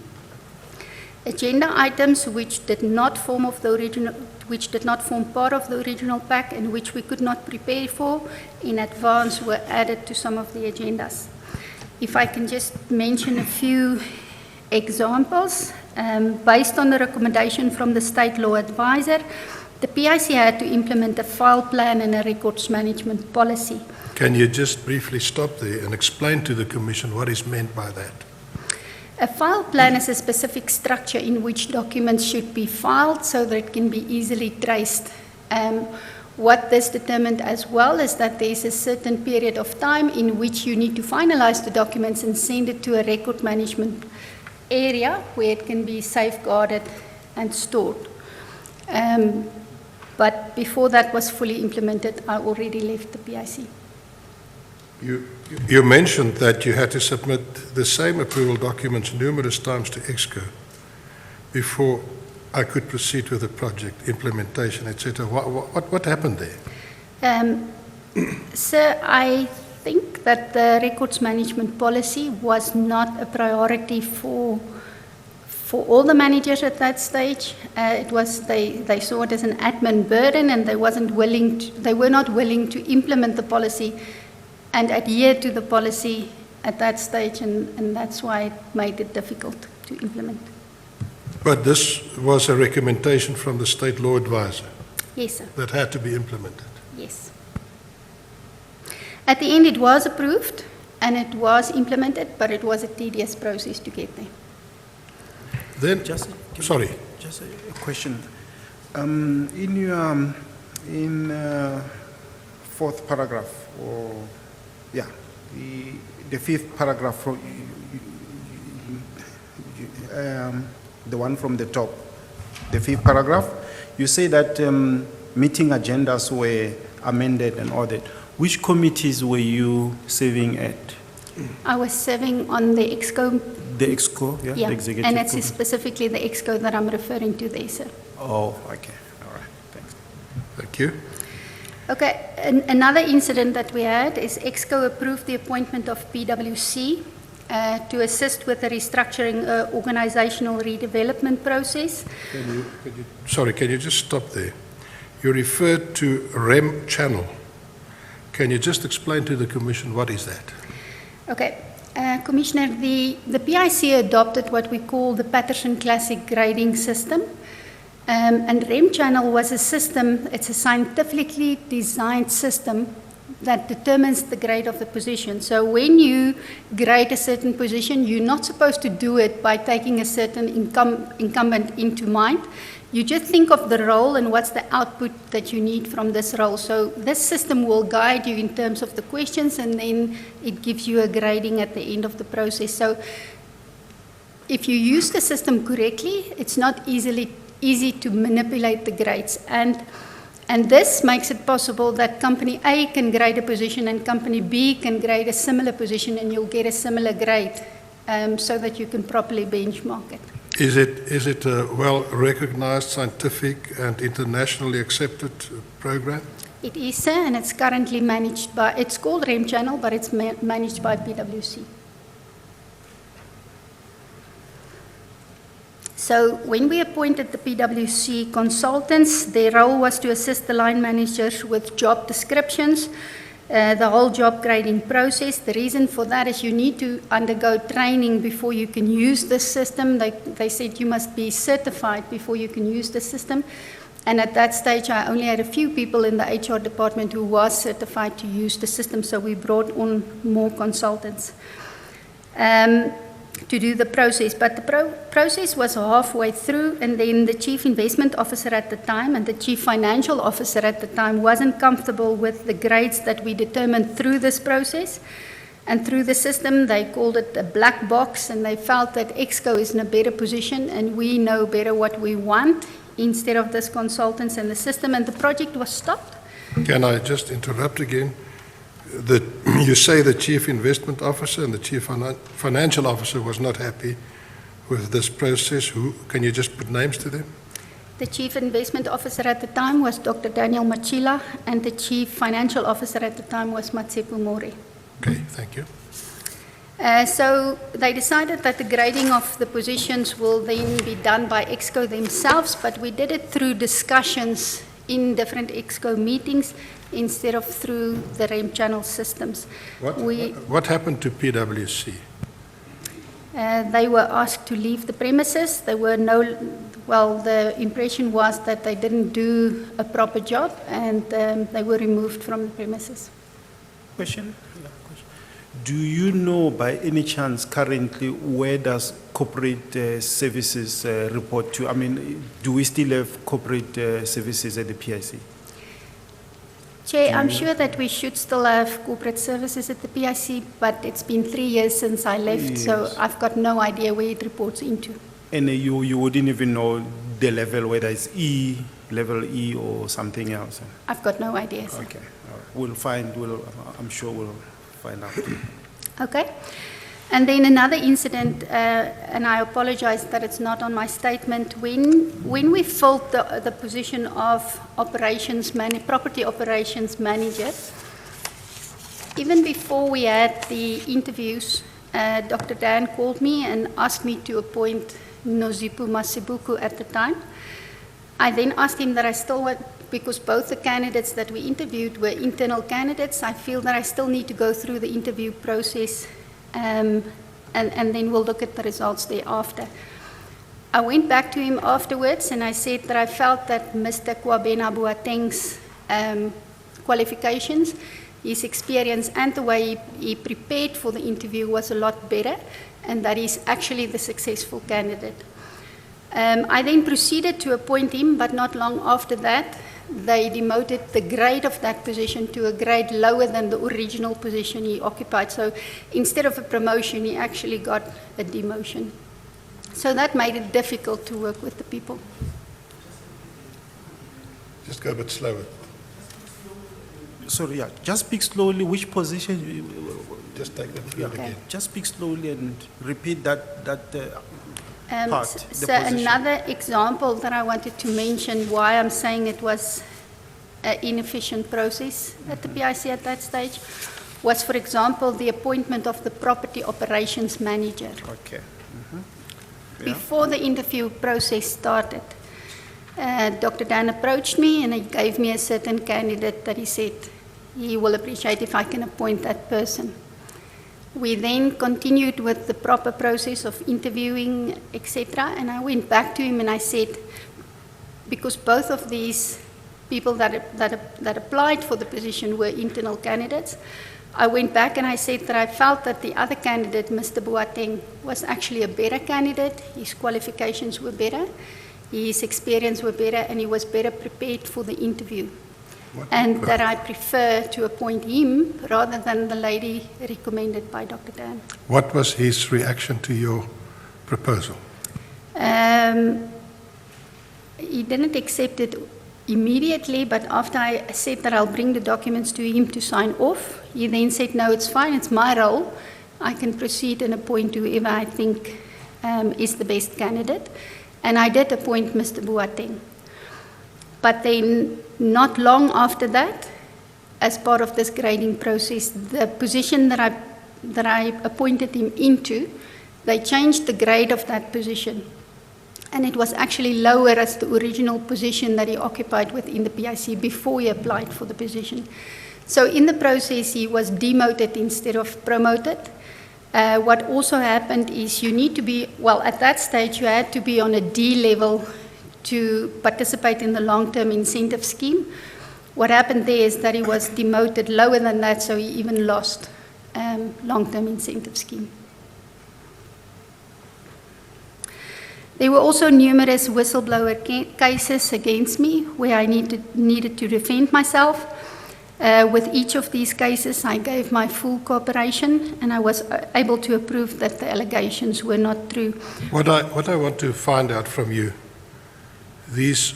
Speaker 9: Agenda items which did not form part of the original pack and which we could not prepare for in advance were added to some of the agendas. If I can just mention a few examples, based on the recommendation from the State Law Advisor, the PIC had to implement a file plan and a records management policy.
Speaker 3: Can you just briefly stop there and explain to the Commission what is meant by that?
Speaker 9: A file plan is a specific structure in which documents should be filed so that it can be easily traced. What this determined as well is that there is a certain period of time in which you need to finalize the documents and send it to a record management area where it can be safeguarded and stored. But before that was fully implemented, I already left the PIC.
Speaker 3: You mentioned that you had to submit the same approval documents numerous times to ExCo before I could proceed with the project, implementation, etc. What happened there?
Speaker 9: Sir, I think that the records management policy was not a priority for all the managers at that stage. They saw it as an admin burden, and they were not willing to implement the policy and adhere to the policy at that stage, and that's why it made it difficult to implement.
Speaker 3: But this was a recommendation from the State Law Advisor?
Speaker 9: Yes, sir.
Speaker 3: That had to be implemented?
Speaker 9: Yes. At the end, it was approved and it was implemented, but it was a tedious process to get there.
Speaker 3: Then, sorry.
Speaker 6: Just a question. In your fourth paragraph, the fifth paragraph, the one from the top, the fifth paragraph, you say that meeting agendas were amended and ordered. Which committees were you serving at?
Speaker 9: I was serving on the ExCo.
Speaker 6: The ExCo, yeah?
Speaker 9: Yeah,
Speaker 6: The executive
Speaker 9: and it's
Speaker 6: committee.
Speaker 9: specifically the ExCo that I'm referring to there, sir.
Speaker 6: Oh, okay. All right. Thanks.
Speaker 3: Thank you.
Speaker 9: Okay, another incident that we had is ExCo approved the appointment of PwC to assist with the restructuring organizational redevelopment process.
Speaker 3: Can you just stop there? You referred to REM channel. Can you just explain to the Commission what is that?
Speaker 9: Okay, Commissioner, the PIC adopted what we call the Patterson Classic grading system. And REM channel was a system, it's a scientifically designed system that determines the grade of the position. So when you grade a certain position, you're not supposed to do it by taking a certain incumbent into mind. You just think of the role and what's the output that you need from this role. So this system will guide you in terms of the questions, and then it gives you a grading at the end of the process. So if you use the system correctly, it's not easy to manipulate the grades. And this makes it possible that company A can grade a position and company B can grade a similar position, and you'll get a similar grade so that you can properly benchmark it.
Speaker 3: Is it a well-recognized scientific and internationally accepted program?
Speaker 9: It is, sir, and it's currently managed by, it's called REM channel, but it's managed by PwC. So when we appointed the PwC consultants, their role was to assist the line managers with job descriptions, the whole job grading process. The reason for that is you need to undergo training before you can use the system. They said you must be certified before you can use the system. And at that stage, I only had a few people in the HR department who was certified to use the system, so we brought on more consultants to do the process. But the process was halfway through, and then the chief investment officer at the time and the chief financial officer at the time wasn't comfortable with the grades that we determined through this process. And through the system, they called it a black box, and they felt that EXCO is in a better position, and we know better what we want instead of this consultants and the system, and the project was stopped.
Speaker 3: Can I just interrupt again? You say the chief investment officer and the chief financial officer was not happy with this process. Can you just put names to them?
Speaker 9: The chief investment officer at the time was Dr. Daniel Machila, and the chief financial officer at the time was Matsepu Mori.
Speaker 3: Okay, thank you.
Speaker 9: So they decided that the grading of the positions will then be done by EXCO themselves, but we did it through discussions in different EXCO meetings instead of through the REM channel systems.
Speaker 3: What happened to PwC?
Speaker 9: They were asked to leave the premises. There were the impression was that they didn't do a proper job, and they were removed from the premises.
Speaker 6: Question? Do you know by any chance currently where does corporate services report to? I mean, do we still have corporate services at the PIC?
Speaker 9: Chair, I'm sure that we should still have corporate services at the PIC, but it's been 3 years since I left, so I've got no idea where it reports into. And
Speaker 6: you wouldn't even know the level, whether it's E, level E or something else?
Speaker 9: I've got no idea, sir.
Speaker 6: Okay, all right. I'm sure we'll find out.
Speaker 9: Okay. And then another incident, and I apologize that it's not on my statement. When we filled the position of property operations manager, even before we had the interviews, Dr. Dan called me and asked me to appoint Nozipu Masibuku at the time. I then asked him that I still want, because both the candidates that we interviewed were internal candidates, I feel that I still need to go through the interview process, and then we'll look at the results thereafter. I went back to him afterwards and I said that I felt that Mr. Kwabena Boateng's qualifications, his experience and the way he prepared for the interview was a lot better, and that he's actually the successful candidate. I then proceeded to appoint him, but not long after that, they demoted the grade of that position to a grade lower than the original position he occupied. So instead of a promotion, he actually got a demotion. So that made it difficult to work with the people.
Speaker 3: Just go a bit slower.
Speaker 6: Sorry, yeah, just speak slowly. Which position?
Speaker 3: Just take that through again.
Speaker 6: Just speak slowly and repeat that part.
Speaker 9: So another example that I wanted to mention why I'm saying it was an inefficient process at the PIC at that stage was, for example, the appointment of the property operations manager.
Speaker 6: Okay. Yeah.
Speaker 9: Before the interview process started, Dr. Dan approached me and he gave me a certain candidate that he said he will appreciate if I can appoint that person. We then continued with the proper process of interviewing, etc. And I went back to him and I said, because both of these people that applied for the position were internal candidates, I went back and I said that I felt that the other candidate, Mr. Boateng, was actually a better candidate. His qualifications were better, his experience were better, and he was better prepared for the interview. And that I prefer to appoint him rather than the lady recommended by Dr. Dan.
Speaker 3: What was his reaction to your proposal?
Speaker 9: He didn't accept it immediately, but after I said that I'll bring the documents to him to sign off, he then said, no, it's fine, it's my role. I can proceed and appoint whoever I think is the best candidate. And I did appoint Mr. Boateng. But then, not long after that, as part of this grading process, the position that I appointed him into, they changed the grade of that position. And it was actually lower as the original position that he occupied within the PIC before he applied for the position. So in the process, he was demoted instead of promoted. What also happened is you need to be, well, at that stage, you had to be on a D level to participate in the long-term incentive scheme. What happened there is that he was demoted lower than that, so he even lost long-term incentive scheme. There were also numerous whistleblower cases against me where I needed to defend myself. With each of these cases, I gave my full cooperation, and I was able to prove that the allegations were not true.
Speaker 3: What I want to find out from you, these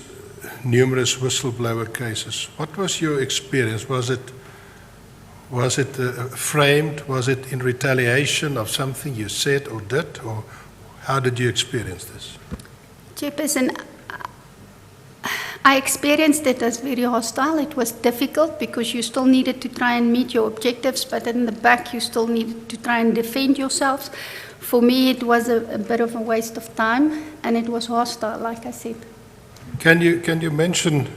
Speaker 3: numerous whistleblower cases, what was your experience? Was it framed? Was it in retaliation of something you said or did, or how did you experience this?
Speaker 9: Chairperson, I experienced it as very hostile. It was difficult because you still needed to try and meet your objectives, but in the back you still needed to try and defend yourselves. For me, it was a bit of a waste of time, and it was hostile, like I said.
Speaker 3: Can you mention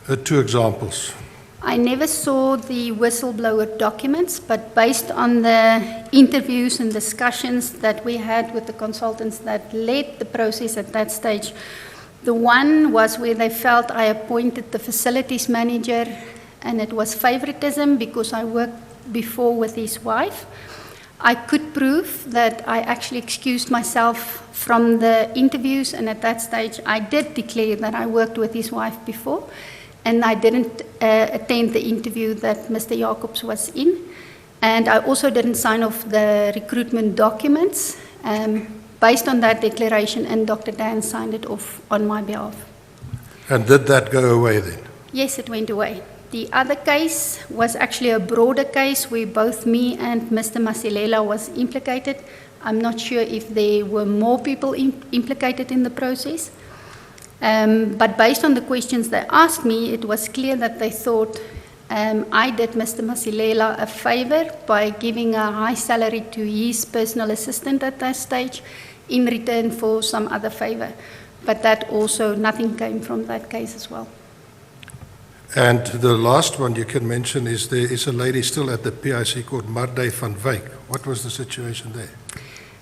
Speaker 3: 2 examples?
Speaker 9: I never saw the whistleblower documents, but based on the interviews and discussions that we had with the consultants that led the process at that stage, the one was where they felt I appointed the facilities manager, and it was favoritism because I worked before with his wife. I could prove that I actually excused myself from the interviews, and at that stage I did declare that I worked with his wife before, and I didn't attend the interview that Mr. Jacobs was in. And I also didn't sign off the recruitment documents based on that declaration, and Dr. Dan signed it off on my behalf.
Speaker 3: And did that go away then?
Speaker 9: Yes, it went away. The other case was actually a broader case where both me and Mr. Masilela was implicated. I'm not sure if there were more people implicated in the process. But based on the questions they asked me, it was clear that they thought I did Mr. Masilela a favor by giving a high salary to his personal assistant at that stage in return for some other favor. But that also, nothing came from that case as well.
Speaker 3: And the last one you can mention is there is a lady still at the PIC called Marday van Wyk. What was the situation there?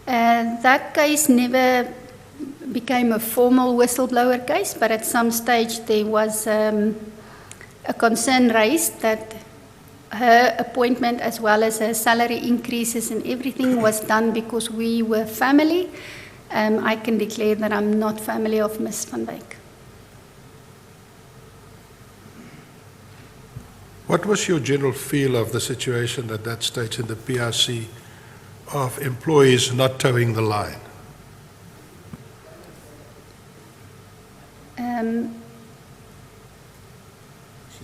Speaker 9: That case never became a formal whistleblower case, but at some stage there was a concern raised that her appointment as well as her salary increases and everything was done because we were family. I can declare that I'm not family of Ms. van Wyk.
Speaker 3: What was your general feel of the situation at that stage in the PIC of employees not towing the line?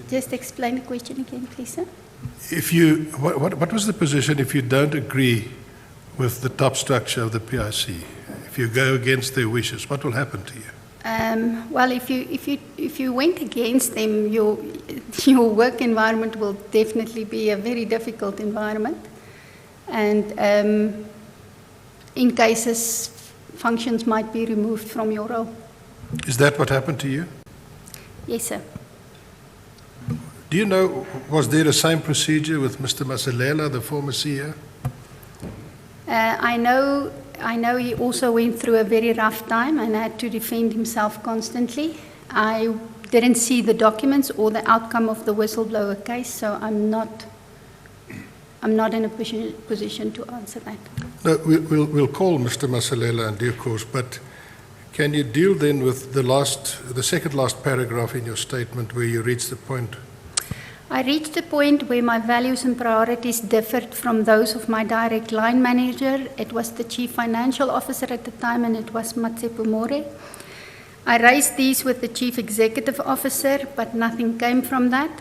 Speaker 9: Just explain the question again, please, sir.
Speaker 3: What was the position if you don't agree with the top structure of the PIC? If you go against their wishes, what will happen to you?
Speaker 9: Well, if you went against them, your work environment will definitely be a very difficult environment, and in cases, functions might be removed from your role.
Speaker 3: Is that what happened to you?
Speaker 9: Yes, sir.
Speaker 3: Do you know, was there the same procedure with Mr. Masilela, the former CEO?
Speaker 9: I know he also went through a very rough time and had to defend himself constantly. I didn't see the documents or the outcome of the whistleblower case, so I'm not in a position to answer that.
Speaker 3: No, we'll call Mr. Masilela in due course, but can you deal then with the second last paragraph in your statement where you reach the point?
Speaker 9: I reached a point where my values and priorities differed from those of my direct line manager. It was the chief financial officer at the time, and it was Matsepo More. I raised these with the chief executive officer, but nothing came from that.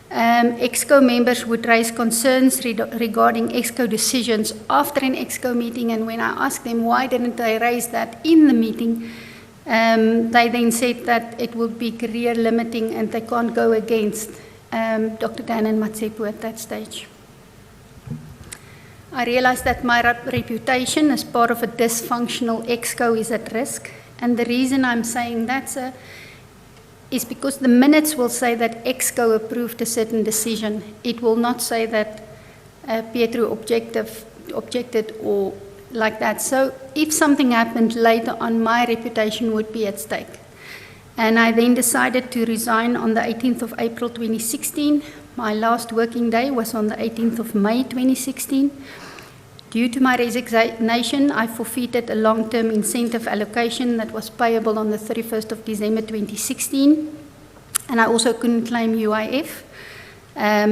Speaker 9: EXCO members would raise concerns regarding EXCO decisions after an EXCO meeting, and when I asked them why didn't they raise that in the meeting, they then said that it would be career limiting and they can't go against Dr. Dan and Matsepo at that stage. I realized that my reputation as part of a dysfunctional EXCO is at risk, And the reason I'm saying that, sir, is because the minutes will say that EXCO approved a certain decision. It will not say that Pietro objected or like that. So if something happened later on, my reputation would be at stake. And I then decided to resign on the 18th of April 2016. My last working day was on the 18th of May 2016. Due to my resignation, I forfeited a long-term incentive allocation that was payable on the 31st of December 2016. And I also couldn't claim UIF.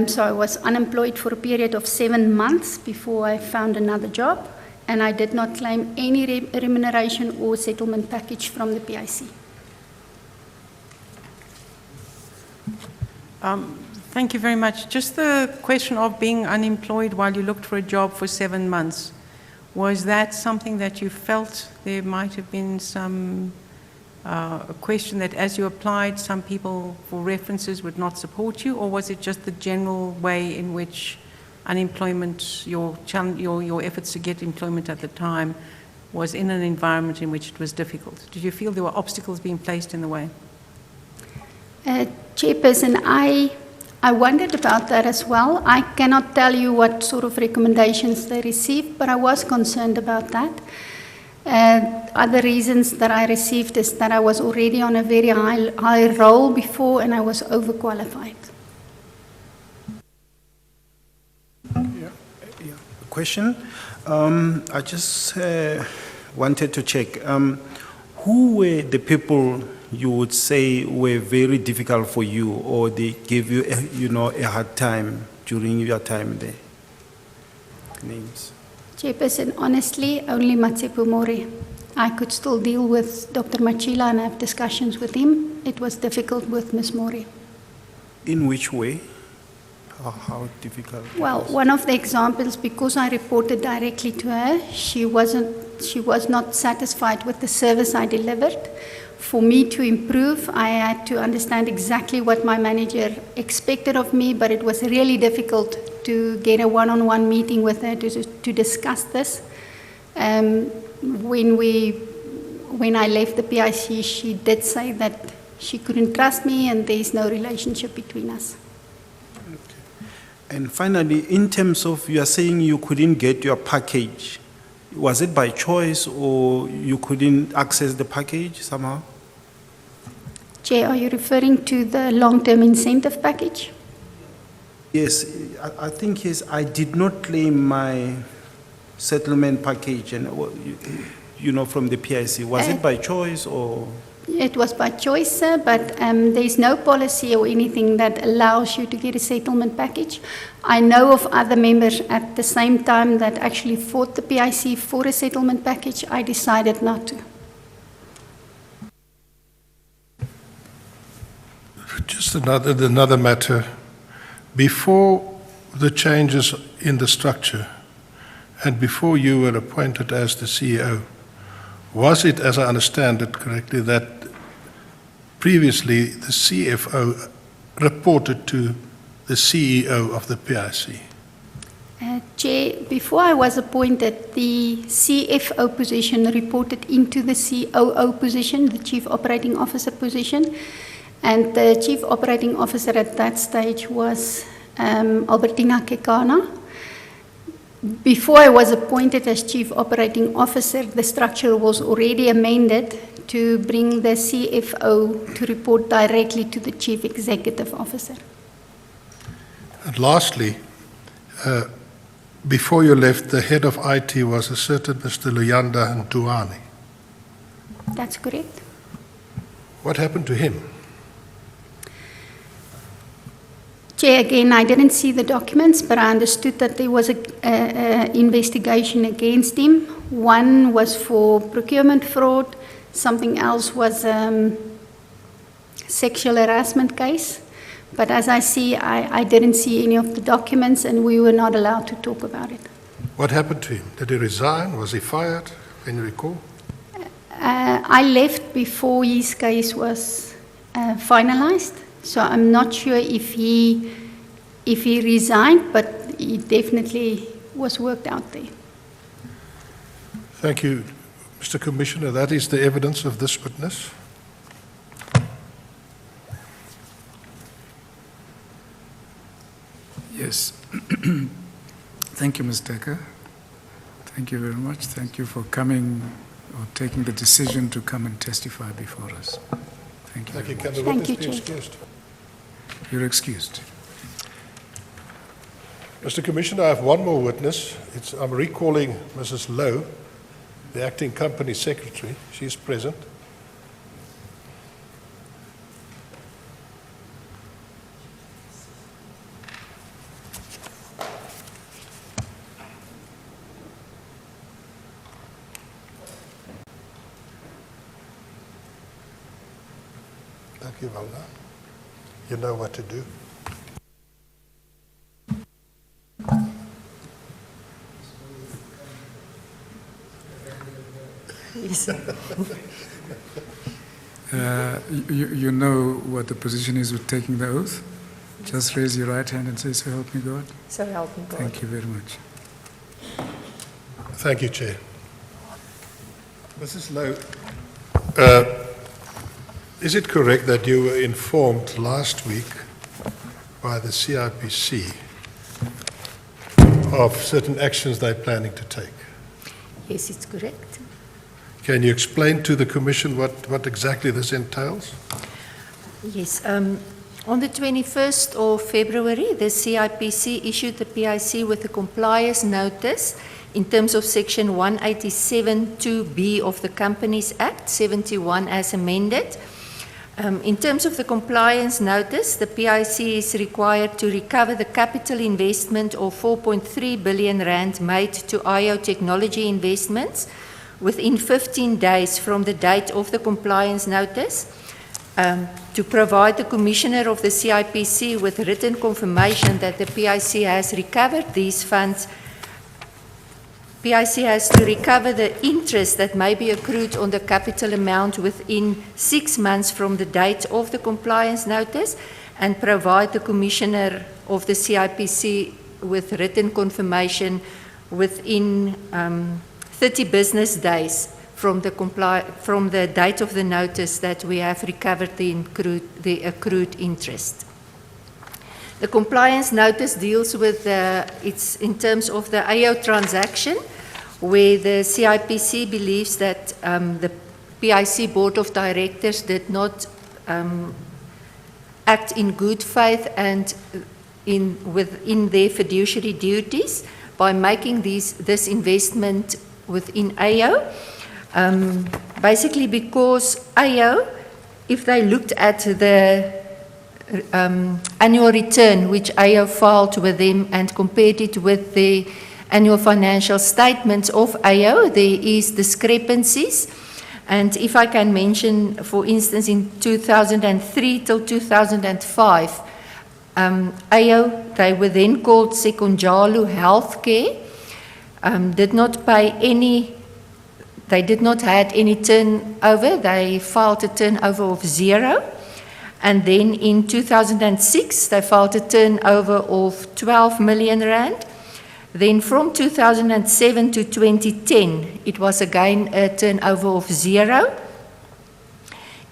Speaker 9: So I was unemployed for a period of 7 months before I found another job. And I did not claim any remuneration or settlement package from the PIC.
Speaker 1: Thank you very much. Just the question of being unemployed while you looked for a job for 7 months, was that something that you felt there might have been some a question that as you applied, some people for references would not support you, or was it just the general way in which unemployment, your efforts to get employment at the time was in an environment in which it was difficult? Did you feel there were obstacles being placed in the way?
Speaker 9: Chairperson, I wondered about that as well. I cannot tell you what sort of recommendations they received, but I was concerned about that. Other reasons that I received is that I was already on a very high role before and I was overqualified.
Speaker 6: Question. I just wanted to check. Who were the people you would say were very difficult for you, or they gave you, a hard time during your time there? Names.
Speaker 9: Chairperson, honestly, only Matsepo Mori. I could still deal with Dr. Machila and have discussions with him. It was difficult with Ms. Mori.
Speaker 6: In which way? How difficult?
Speaker 9: Well, one of the examples, because I reported directly to her, she was not satisfied with the service I delivered. For me to improve, I had to understand exactly what my manager expected of me, but it was really difficult to get a one-on-one meeting with her to discuss this. When I left the PIC, she did say that she couldn't trust me and there is no relationship between us.
Speaker 6: And finally, in terms of, you are saying you couldn't get your package. Was it by choice or you couldn't access the package somehow?
Speaker 9: Chair, are you referring to the long-term incentive package?
Speaker 6: Yes, I think yes, I did not claim my settlement package and, from the PIC. Was it by choice or?
Speaker 9: It was by choice, sir, but there's no policy or anything that allows you to get a settlement package. I know of other members at the same time that actually fought the PIC for a settlement package. I decided not to.
Speaker 3: Just another matter. Before the changes in the structure and before you were appointed as the CEO, was it, as I understand it correctly, that previously the CFO reported to the CEO of the PIC?
Speaker 9: Chair, before I was appointed, the CFO position reported into the COO position, the Chief Operating Officer position, and the Chief Operating Officer at that stage was Albertina Kekana. Before I was appointed as Chief Operating Officer, the structure was already amended to bring the CFO to report directly to the Chief Executive Officer.
Speaker 3: And lastly, before you left, the head of IT was a certain Mr. Luyanda Ntuani.
Speaker 9: That's correct.
Speaker 3: What happened to him?
Speaker 9: Chair, again, I didn't see the documents, but I understood that there was an investigation against him. One was for procurement fraud, something else was sexual harassment case. But as I see, I didn't see any of the documents and we were not allowed to talk about it.
Speaker 3: What happened to him? Did he resign? Was he fired? Can you recall?
Speaker 9: I left before his case was finalized. So I'm not sure if he resigned, but he definitely was worked out there.
Speaker 3: Thank you, Mr. Commissioner, that is the evidence of this witness.
Speaker 2: Yes. Thank you, Ms. Decker. Thank you very much. Thank you for coming or taking the decision to come and testify before us. Thank you.
Speaker 3: Thank you.
Speaker 2: Very
Speaker 3: Can
Speaker 2: much.
Speaker 3: the
Speaker 9: Thank
Speaker 3: witness
Speaker 9: you,
Speaker 3: be
Speaker 9: Chair.
Speaker 3: excused?
Speaker 2: You're excused.
Speaker 3: Mr. Commissioner, I have one more witness. I'm recalling Mrs. Lowe, the acting company secretary. She's present. Thank you, Valda. You know what to do.
Speaker 2: You know what the position is with taking the oath? Just raise your right hand and say, so help me God.
Speaker 10: So help me God.
Speaker 2: Thank you very much.
Speaker 3: Thank you, Chair. Mrs. Lowe, is it correct that you were informed last week by the CIPC of certain actions they're planning to take?
Speaker 10: Yes, it's correct.
Speaker 3: Can you explain to the Commission what exactly this entails?
Speaker 10: Yes. On the 21st of February, the CIPC issued the PIC with a compliance notice in terms of Section 187(2)(b) of the Companies Act, 71 as amended. In terms of the compliance notice, the PIC is required to recover the capital investment of 4.3 billion rand made to IO Technology Investments within 15 days from the date of the compliance notice, to provide the Commissioner of the CIPC with written confirmation that the PIC has recovered these funds. PIC has to recover the interest that may be accrued on the capital amount within 6 months from the date of the compliance notice, and provide the Commissioner of the CIPC with written confirmation within 30 business days from the date of the notice that we have recovered the accrued interest. The compliance notice deals with it's in terms of the AO transaction, where the CIPC believes that the PIC Board of Directors did not act in good faith and within their fiduciary duties by making this investment within AO. Basically because AO, if they looked at the annual return which AO filed with them and compared it with the annual financial statements of AO, there is discrepancies. And if I can mention, for instance, in 2003 till 2005, AO, they were then called Sekunjalu Healthcare, did not pay any. They did not have any turnover. They filed a turnover of 0. And then in 2006, they filed a turnover of 12 million rand. Then from 2007 to 2010, it was again a turnover of 0.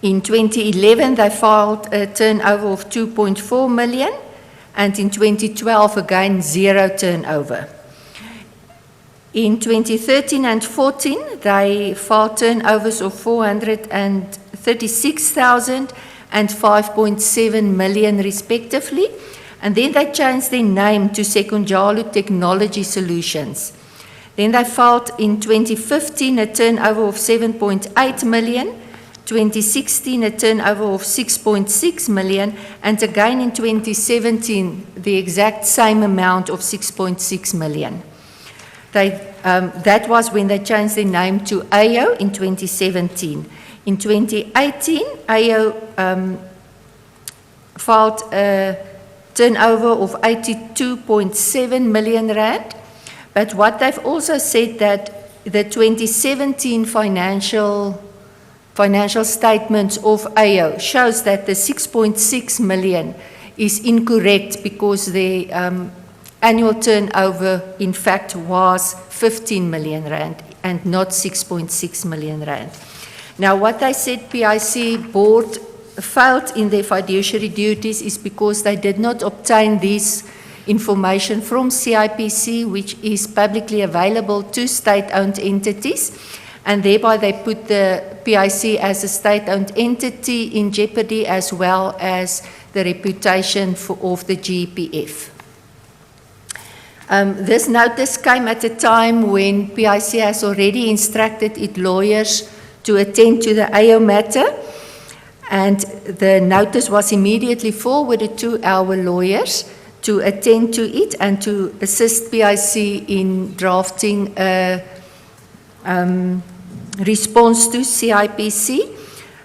Speaker 10: In 2011, they filed a turnover of 2.4 million. And in 2012, again, 0 turnover. In 2013 and 14, they filed turnovers of 436,000 and 5.7 million respectively. And then they changed their name to Sekunjalu Technology Solutions. Then they filed in 2015 a turnover of 7.8 million, 2016 a turnover of 6.6 million, and again in 2017 the exact same amount of 6.6 million. That was when they changed their name to AO in 2017. In 2018, AO filed a turnover of 82.7 million rand. But what they've also said that the 2017 financial statements of AO shows that the 6.6 million is incorrect because the annual turnover, in fact, was 15 million rand. and not 6.6 million rand. Now, what they said PIC board failed in their fiduciary duties is because they did not obtain this information from CIPC, which is publicly available to state-owned entities, and thereby they put the PIC as a state-owned entity in jeopardy, as well as the reputation of the GEPF. This notice came at a time when PIC has already instructed its lawyers to attend to the AO matter, and the notice was immediately forwarded to our lawyers to attend to it and to assist PIC in drafting a response to CIPC.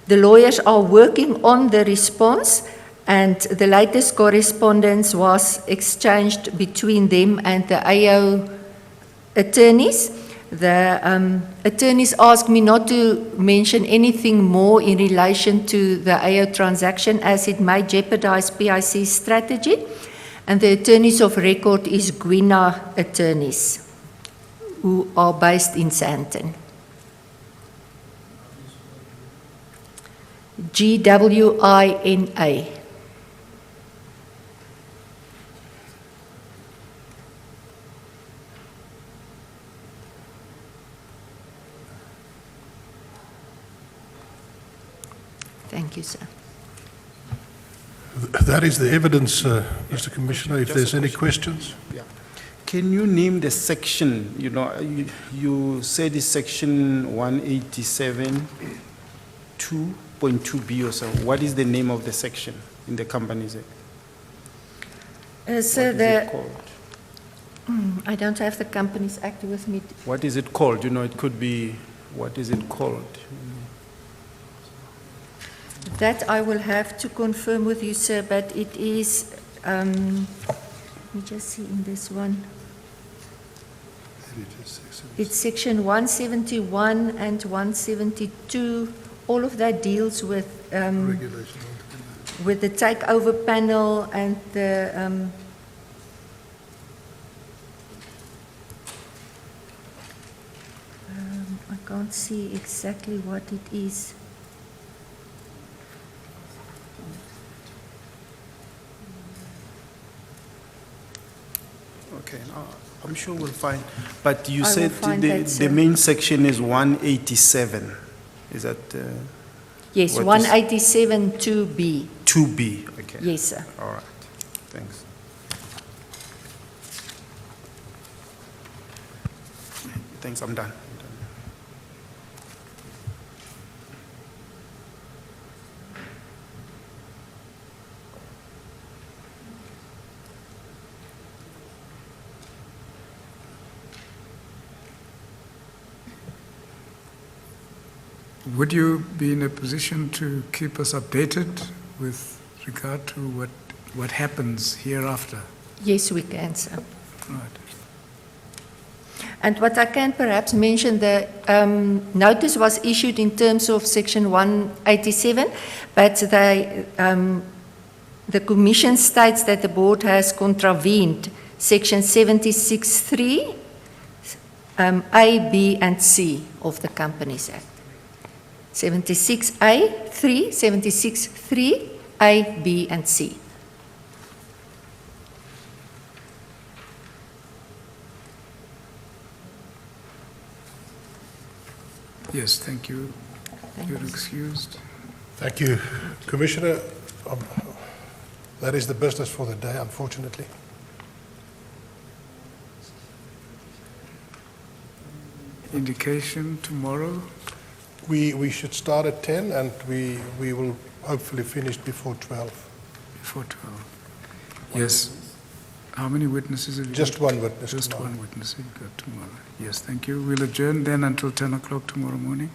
Speaker 10: The lawyers are working on the response, and the latest correspondence was exchanged between them and the AO attorneys. The attorneys asked me not to mention anything more in relation to the AO transaction, as it may jeopardize PIC's strategy. And the attorneys of record is Gwina attorneys, who are based in Sandton. GWINA. Thank you, sir.
Speaker 3: That is the evidence, Mr. Commissioner, if there's any questions.
Speaker 6: Yeah. Can you name the section? You know, you said it's section 187, 2.2b or so. What is the name of the section in the Companies Act?
Speaker 10: Sir,
Speaker 6: What is it called?
Speaker 10: I don't have the Companies Act with me.
Speaker 6: What is it called? You know, it could be, what is it called?
Speaker 10: That I will have to confirm with you, sir, but it is, let me just see in this one. It's section 171 and 172. All of that deals with the takeover panel and the I can't see exactly what it is.
Speaker 6: Okay, I'm sure we'll find. But you
Speaker 10: I will
Speaker 6: said
Speaker 10: find that,
Speaker 6: the
Speaker 10: sir.
Speaker 6: main section is 187. Is that?
Speaker 10: Yes,
Speaker 6: what is-
Speaker 10: 187 2B.
Speaker 6: 2B, okay.
Speaker 10: Yes, sir.
Speaker 6: All right, thanks. Thanks, I'm done.
Speaker 2: Would you be in a position to keep us updated with regard to what happens hereafter?
Speaker 10: Yes, we can, sir.
Speaker 2: Right.
Speaker 10: And what I can perhaps mention, the notice was issued in terms of section 187, but the Commission states that the board has contravened section 76(3), A, B, and C of the Companies Act. 76(a)(3), 76(3), A, B, and C.
Speaker 2: Yes, thank you.
Speaker 10: Thank
Speaker 2: You're
Speaker 10: you.
Speaker 2: excused.
Speaker 3: Thank you, Commissioner. That is the business for the day, unfortunately.
Speaker 2: Indication tomorrow?
Speaker 3: We should start at 10 and we will hopefully finish before 12.
Speaker 2: Before 12. Yes. How many witnesses have you
Speaker 3: Just
Speaker 2: got?
Speaker 3: one witness
Speaker 2: Just
Speaker 3: tomorrow.
Speaker 2: one witness you've got tomorrow. Yes, thank you. We'll adjourn then until 10 o'clock tomorrow morning.